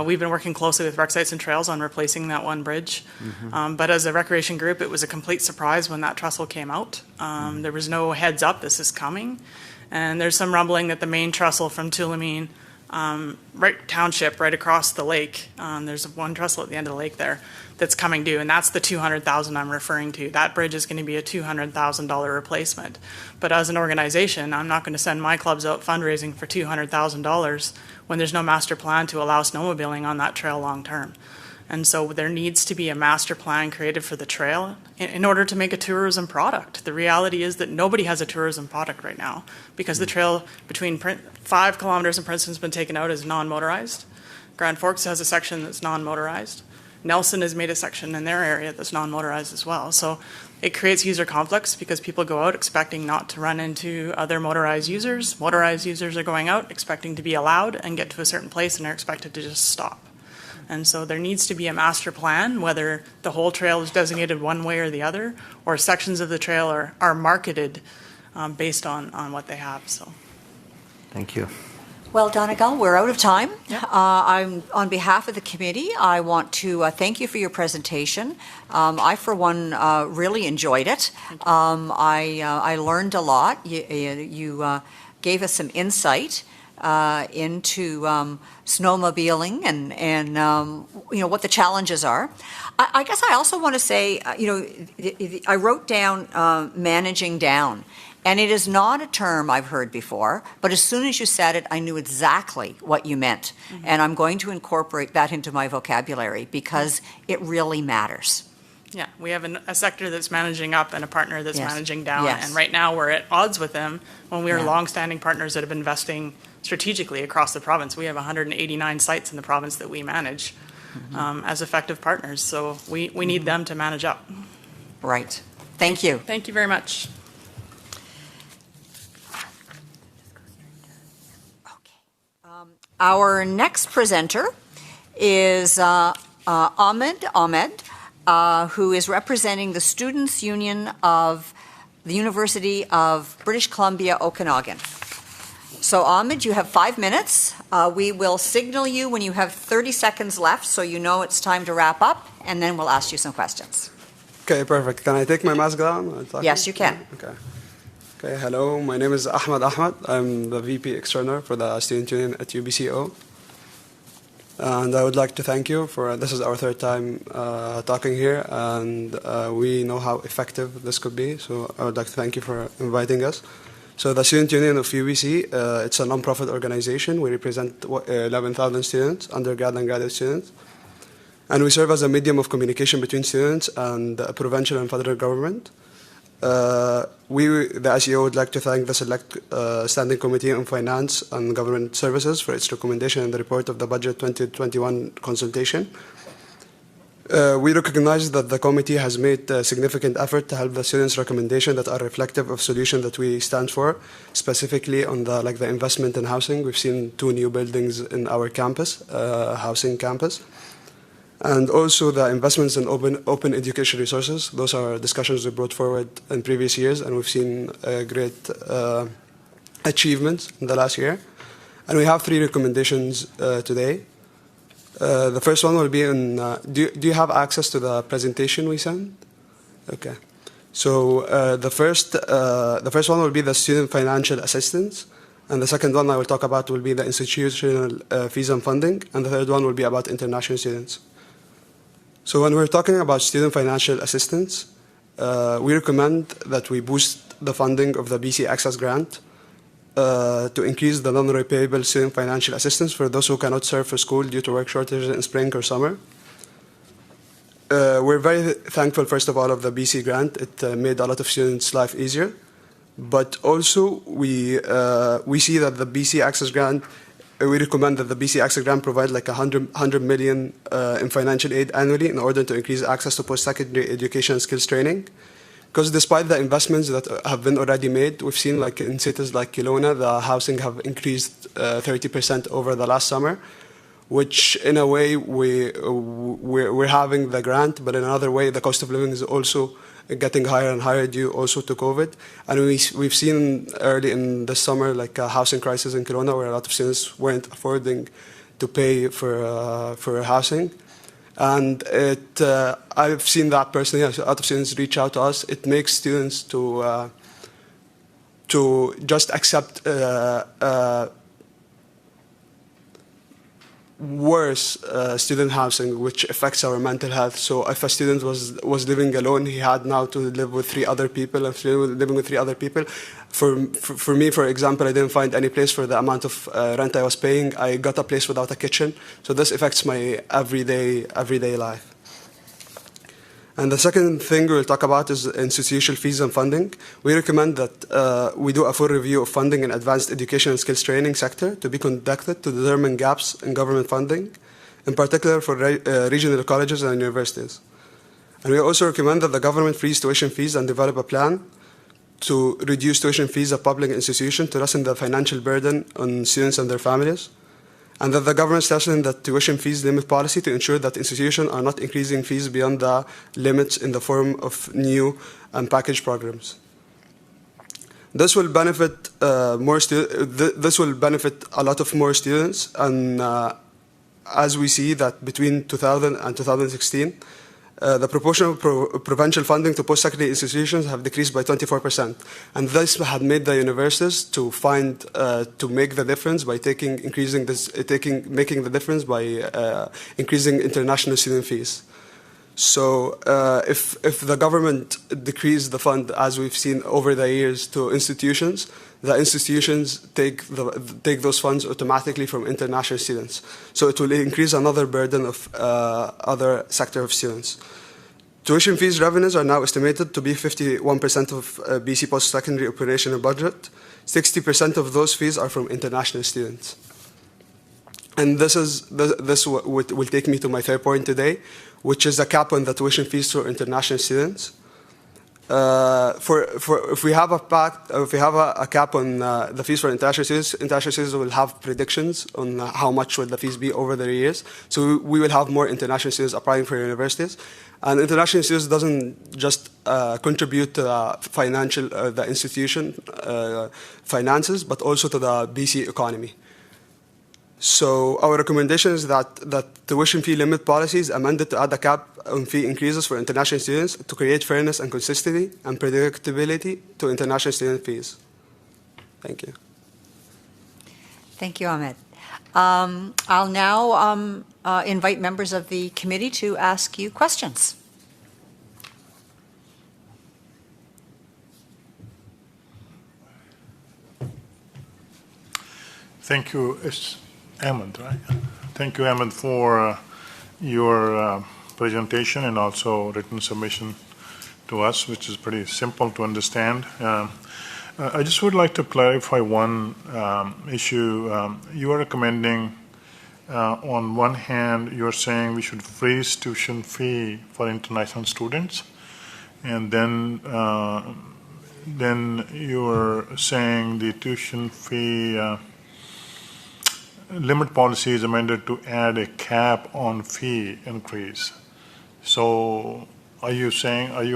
We've been working closely with Rec Sites and Trails on replacing that one bridge. But as a recreation group, it was a complete surprise when that trestle came out. There was no heads up this is coming. And there's some rumbling that the main trestle from Tulameen, township right across the lake, there's one trestle at the end of the lake there that's coming due, and that's the $200,000 I'm referring to. That bridge is going to be a $200,000 replacement. But as an organization, I'm not going to send my clubs out fundraising for $200,000 when there's no master plan to allow snowmobiling on that trail long term. And so there needs to be a master plan created for the trail in order to make a tourism product. The reality is that nobody has a tourism product right now because the trail between 5 kilometers in Princeton has been taken out as non-motorized. Grand Forks has a section that's non-motorized. Nelson has made a section in their area that's non-motorized as well. So it creates user conflicts because people go out expecting not to run into other motorized users. Motorized users are going out expecting to be allowed and get to a certain place and are expected to just stop. And so there needs to be a master plan, whether the whole trail is designated one way or the other, or sections of the trail are marketed based on what they have. So, thank you. Well, Donegal, we're out of time. I'm on behalf of the committee. I want to thank you for your presentation. I, for one, really enjoyed it. I learned a lot. You gave us some insight into snowmobiling and what the challenges are. I guess I also want to say, I wrote down managing down. And it is not a term I've heard before, but as soon as you said it, I knew exactly what you meant. Mm-hmm. And I'm going to incorporate that into my vocabulary because it really matters. Yeah, we have a sector that's managing up and a partner that's Yes. managing down. Yes. And right now we're at odds with them when we are Yeah. longstanding partners that have been investing strategically across the province. We have 189 sites in the province that we manage as effective partners. So we need them to manage up. Right. Thank you. Thank you very much. Our next presenter is Ahmed Ahmed, who is representing the Students' Union of the University of British Columbia, Okanagan. So Ahmed, you have 5 minutes. We will signal you when you have 30 seconds left so you know it's time to wrap up, and then we'll ask you some questions. Okay, perfect. Can I take my mask down? Yes, you can. Okay, hello. My name is Ahmed Ahmed. I'm the VP External for the Student Union at UBCO. And I would like to thank you for, this is our third time talking here, and we know how effective this could be, so I would like to thank you for inviting us. So the Student Union of UBC, it's a non-profit organization. We represent 11,000 students, undergrad and graduate students. And we serve as a medium of communication between students and the provincial and federal government. The SEO would like to thank the Select Standing Committee on Finance and Government Services for its recommendation in the report of the Budget 2021 consultation. We recognize that the committee has made a significant effort to help the students' recommendations that are reflective of solutions that we stand for, specifically on the investment in housing. We've seen 2 new buildings in our campus, housing campus. And also the investments in open education resources. Those are discussions we brought forward in previous years, and we've seen great achievements in the last year. And we have 3 recommendations today. The first one will be in, do you have access to the presentation we sent? Okay. So the first one will be the student financial assistance. And the second one I will talk about will be the institutional fees and funding. And the third one will be about international students. So when we're talking about student financial assistance, we recommend that we boost the funding of the BC Access Grant to increase the non-repayable student financial assistance for those who cannot serve for school due to work shortages in spring or summer. We're very thankful, first of all, of the BC grant. It made a lot of students' life easier. But also, we see that the BC Access Grant, we recommend that the BC Access Grant provide like 100 million in financial aid annually in order to increase access to post-secondary education and skills training. Because despite the investments that have been already made, we've seen like in cities like Kelowna, the housing have increased 30% over the last summer, which in a way we're having the grant, but in another way the cost of living is also getting higher and higher due also to COVID. And we've seen early in the summer like a housing crisis in Kelowna where a lot of students weren't affording to pay for housing. And I've seen that personally. A lot of students reach out to us. It makes students to just accept worse student housing, which affects our mental health. So if a student was living alone, he had now to live with 3 other people. If he was living with 3 other people, for me, for example, I didn't find any place for the amount of rent I was paying. I got a place without a kitchen. So this affects my everyday life. And the second thing we'll talk about is institutional fees and funding. We recommend that we do a full review of funding in advanced education and skills training sector to be conducted to determine gaps in government funding, in particular for regional colleges and universities. And we also recommend that the government freeze tuition fees and develop a plan to reduce tuition fees at public institutions to lessen the financial burden on students and their families. And that the government establish the tuition fees limit policy to ensure that institutions are not increasing fees beyond the limits in the form of new and packaged programs. This will benefit this will benefit a lot of more students, and as we see that between 2000 and 2016, the proportion of provincial funding to post-secondary institutions have decreased by 24%. And this had made the universities to make the difference by making the difference by increasing international student fees. So if the government decreased the fund, as we've seen over the years, to institutions, the institutions take those funds automatically from international students. So it will increase another burden of other sector of students. Tuition fees revenues are now estimated to be 51% of BC post-secondary operational budget. 60% of those fees are from international students. And this will take me to my third point today, which is a cap on the tuition fees for international students. If we have a cap on the fees for international students will have predictions on how much will the fees be over the years. So we will have more international students applying for universities, and international students doesn't just contribute to the institution finances, but also to the BC economy. So our recommendation is that tuition fee limit policies amended to add a cap on fee increases for international students to create fairness and consistency and predictability to international student fees. Thank you. Thank you, Ahmed. I'll now invite members of the committee to ask you questions. Thank you. It's Ahmed, right? Thank you, Ahmed, for your presentation and also written submission to us, which is pretty simple to understand. I just would like to clarify one issue. You are recommending, on one hand, you're saying we should freeze tuition fee for international students, and then you're saying the tuition fee limit policy is amended to add a cap on fee increase. So are you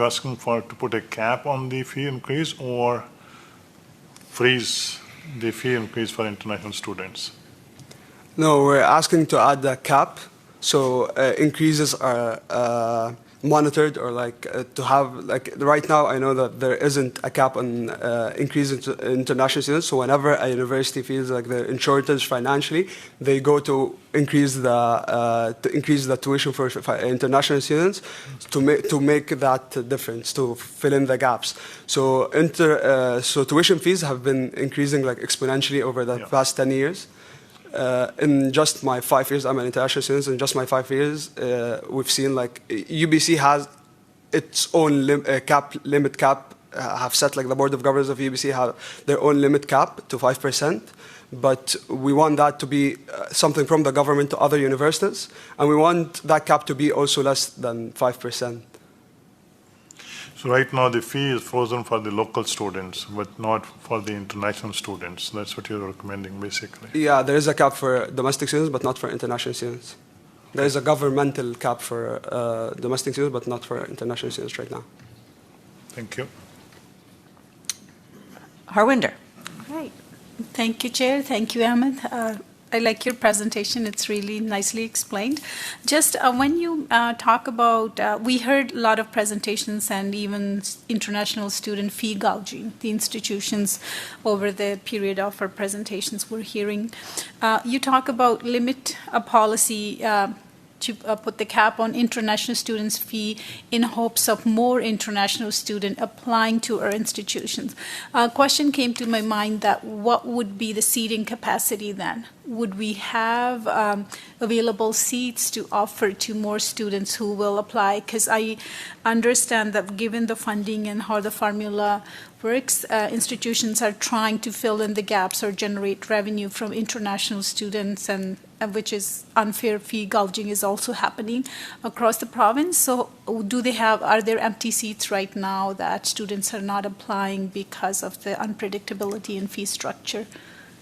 asking to put a cap on the fee increase or freeze the fee increase for international students? No, we're asking to add a cap. So increases are monitored, or to have, right now I know that there isn't a cap on increase in international students. So whenever a university feels like they're in shortage financially, they go to increase the tuition for international students to make that difference, to fill in the gaps. So so tuition fees have been increasing exponentially over the past 10 years. In just my 5 years, I'm an international student. In just my 5 years, we've seen UBC has its own limit cap. Have set the board of governors of UBC have their own limit cap to 5%. But we want that to be something from the government to other universities, and we want that cap to be also less than 5%. So right now the fee is frozen for the local students, but not for the international students. That's what you're recommending, basically. Yeah, there is a cap for domestic students, but not for international students. There is a governmental cap for domestic students, but not for international students right now. Thank you. Harwinder. Great. Thank you, Chair. Thank you, Ahmed. I like your presentation. It's really nicely explained. Just when you talk about, we heard a lot of presentations and even international student fee gouging, the institutions over the period of our presentations we're hearing. You talk about limit a policy to put the cap on international students' fee in hopes of more international students applying to our institutions. A question came to my mind that what would be the seating capacity then? Would we have available seats to offer to more students who will apply? Because I understand that given the funding and how the formula works, institutions are trying to fill in the gaps or generate revenue from international students, and which is unfair fee gouging is also happening across the province. So are there empty seats right now that students are not applying because of the unpredictability in fee structure?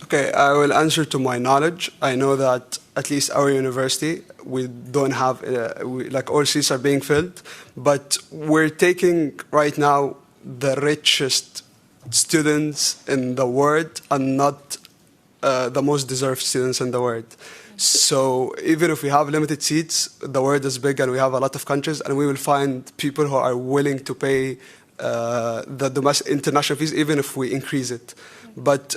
Okay, I will answer to my knowledge. I know that at least our university, we don't have, all seats are being filled, but we're taking right now the richest students in the world and not the most deserved students in the world. So even if we have limited seats, the world is big and we have a lot of countries, and we will find people who are willing to pay the domestic international fees, even if we increase it. But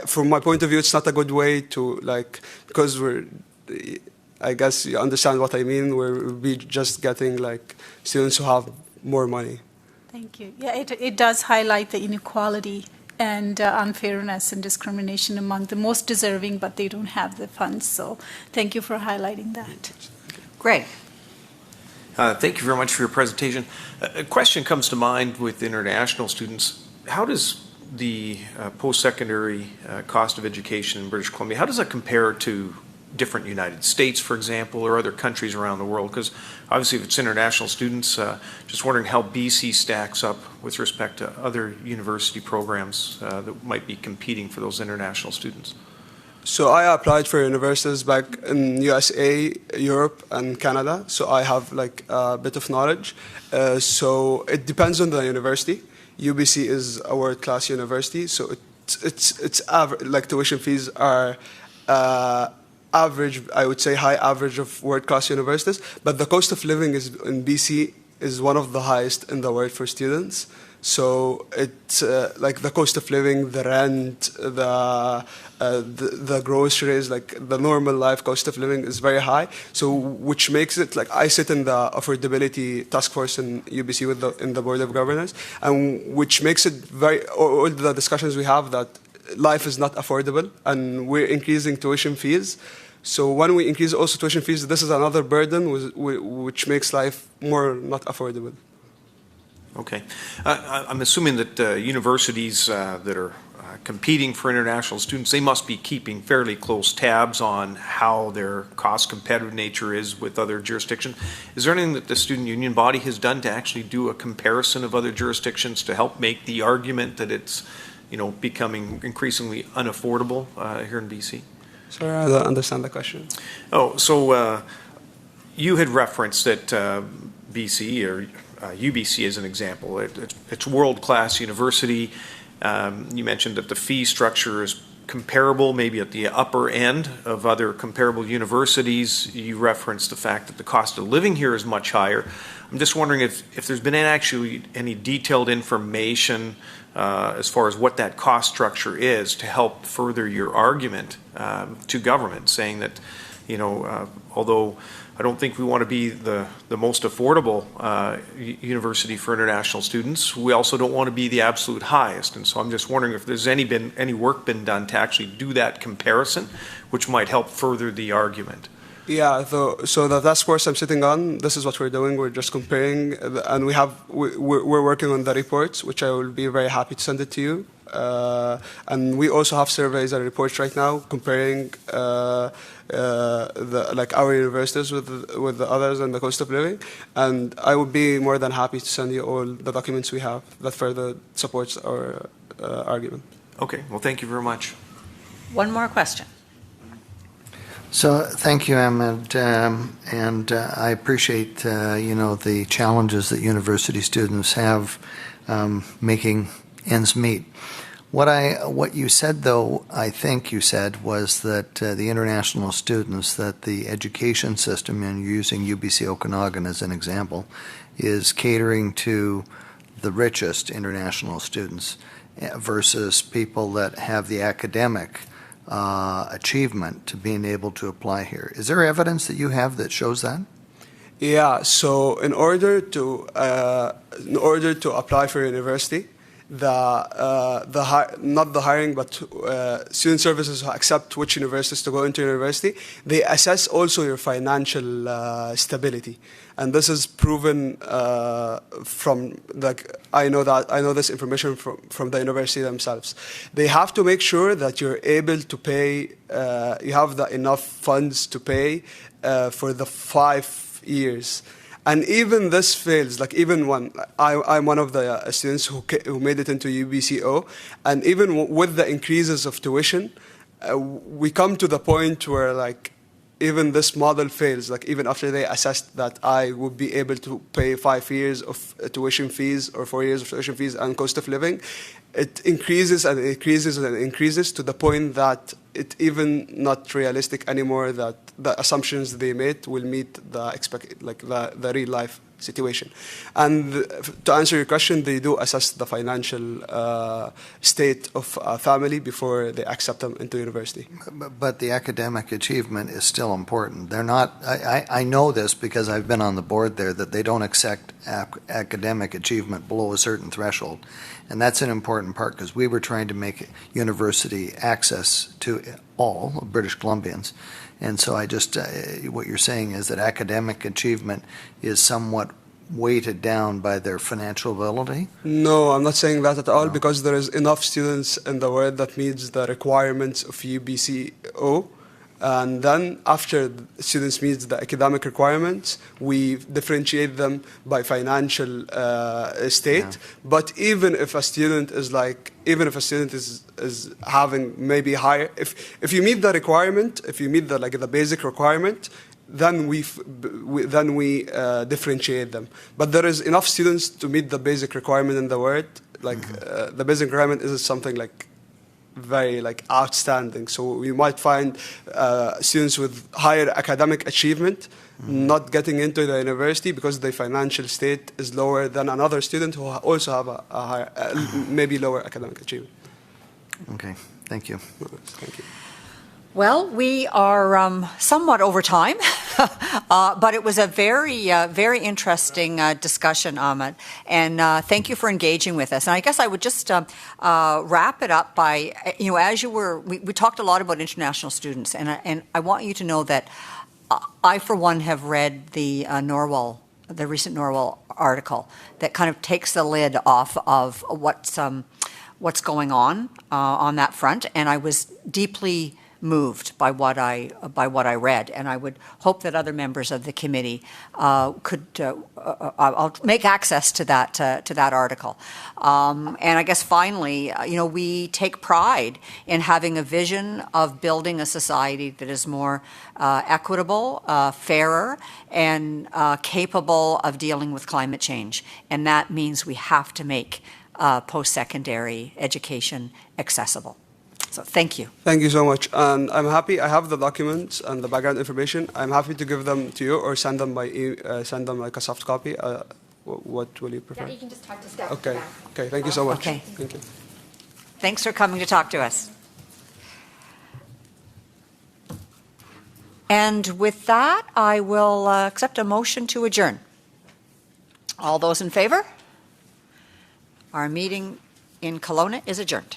from my point of view, it's not a good way to, like, because I guess you understand what I mean. We'll be just getting like students who have more money. Thank you. Yeah, it does highlight the inequality and unfairness and discrimination among the most deserving, but they don't have the funds. So thank you for highlighting that. Greg. Thank you very much for your presentation. A question comes to mind with international students. How does the post-secondary cost of education in British Columbia, how does that compare to different United States, for example, or other countries around the world? Because obviously if it's international students, just wondering how BC stacks up with respect to other university programs that might be competing for those international students. So I applied for universities back in USA, Europe, and Canada. So I have like a bit of knowledge. So it depends on the university. UBC is a world-class university, so it's like tuition fees are average, I would say high average of world-class universities, but the cost of living in BC is one of the highest in the world for students. So it's like the cost of living, the rent, the groceries, like the normal life cost of living is very high. So which makes it like, I sit in the affordability task force in UBC in the board of governors, and which makes it all the discussions we have that life is not affordable, and we're increasing tuition fees. So when we increase also tuition fees, this is another burden which makes life more not affordable. Okay. I'm assuming that universities that are competing for international students, they must be keeping fairly close tabs on how their cost competitive nature is with other jurisdictions. Is there anything that the student union body has done to actually do a comparison of other jurisdictions to help make the argument that it's becoming increasingly unaffordable here in BC? Sorry, I don't understand the question. Oh, so you had referenced that BC or UBC as an example. It's a world-class university. You mentioned that the fee structure is comparable, maybe at the upper end of other comparable universities. You referenced the fact that the cost of living here is much higher. I'm just wondering if there's been actually any detailed information as far as what that cost structure is to help further your argument to government, saying that, although I don't think we want to be the most affordable university for international students, we also don't want to be the absolute highest. And so I'm just wondering if there's any work been done to actually do that comparison, which might help further the argument. Yeah, so the task force I'm sitting on, this is what we're doing. We're just comparing, and we're working on the reports, which I will be very happy to send it to you. And we also have surveys and reports right now comparing our universities with the others and the cost of living. And I would be more than happy to send you all the documents we have that further supports our argument. Okay, well, thank you very much. One more question. So thank you, Ahmed, and I appreciate the challenges that university students have making ends meet. What you said, though, I think you said, was that the international students, that the education system, and you're using UBC Okanagan as an example, is catering to the richest international students versus people that have the academic achievement to being able to apply here. Is there evidence that you have that shows that? Yeah. So in order to apply for university, not the hiring, but student services who accept which universities to go into university, they assess also your financial stability, and this is proven from I know this information from the university themselves. They have to make sure that you're able to pay. You have enough funds to pay for the 5 years. And even this fails, even when I'm one of the students who made it into UBCO, and even with the increases of tuition, we come to the point where even this model fails, like even after they assessed that I would be able to pay 5 years of tuition fees or 4 years of tuition fees and cost of living, it increases and increases and increases to the point that it even not realistic anymore that the assumptions they made will meet the real life situation. And to answer your question, they do assess the financial state of a family before they accept them into university. But the academic achievement is still important. They're not, I know this because I've been on the board there, that they don't accept academic achievement below a certain threshold. And that's an important part because we were trying to make university access to all British Columbians. And so I just, what you're saying is that academic achievement is somewhat weighted down by their financial ability? No, I'm not saying that at all, because there is enough students in the world that meets the requirements of UBCO. And then after students meet the academic requirements, we differentiate them by financial state. Yeah. But even if a student is is having maybe higher, if you meet the requirement, if you meet the basic requirement, then we differentiate them. But there is enough students to meet the basic requirement in the world. The basic requirement is something very outstanding. So we might find students with higher academic achievement not getting into the university because their financial state is lower than another student who also have a higher, maybe lower academic achievement. Okay, thank you. Thank you. Well, we are somewhat over time, but it was a very interesting discussion, Ahmed, and thank you for engaging with us. And I guess I would just wrap it up by, as you were, we talked a lot about international students, and I want you to know that I, for one, have read the recent Norwell article that kind of takes the lid off of what's going on that front, and I was deeply moved by what I read, and I would hope that other members of the committee could I'll make access to that article. And I guess finally, we take pride in having a vision of building a society that is more equitable, fairer, and capable of dealing with climate change. And that means we have to make post-secondary education accessible. So thank you. Thank you so much. And I'm happy. I have the documents and the background information. I'm happy to give them to you or send them send them like a soft copy. What will you prefer? Yeah, you can just talk to staff. Okay. Okay. Thank you so much. Okay. Thank you. Thanks for coming to talk to us. And with that, I will accept a motion to adjourn. All those in favor? Our meeting in Kelowna is adjourned.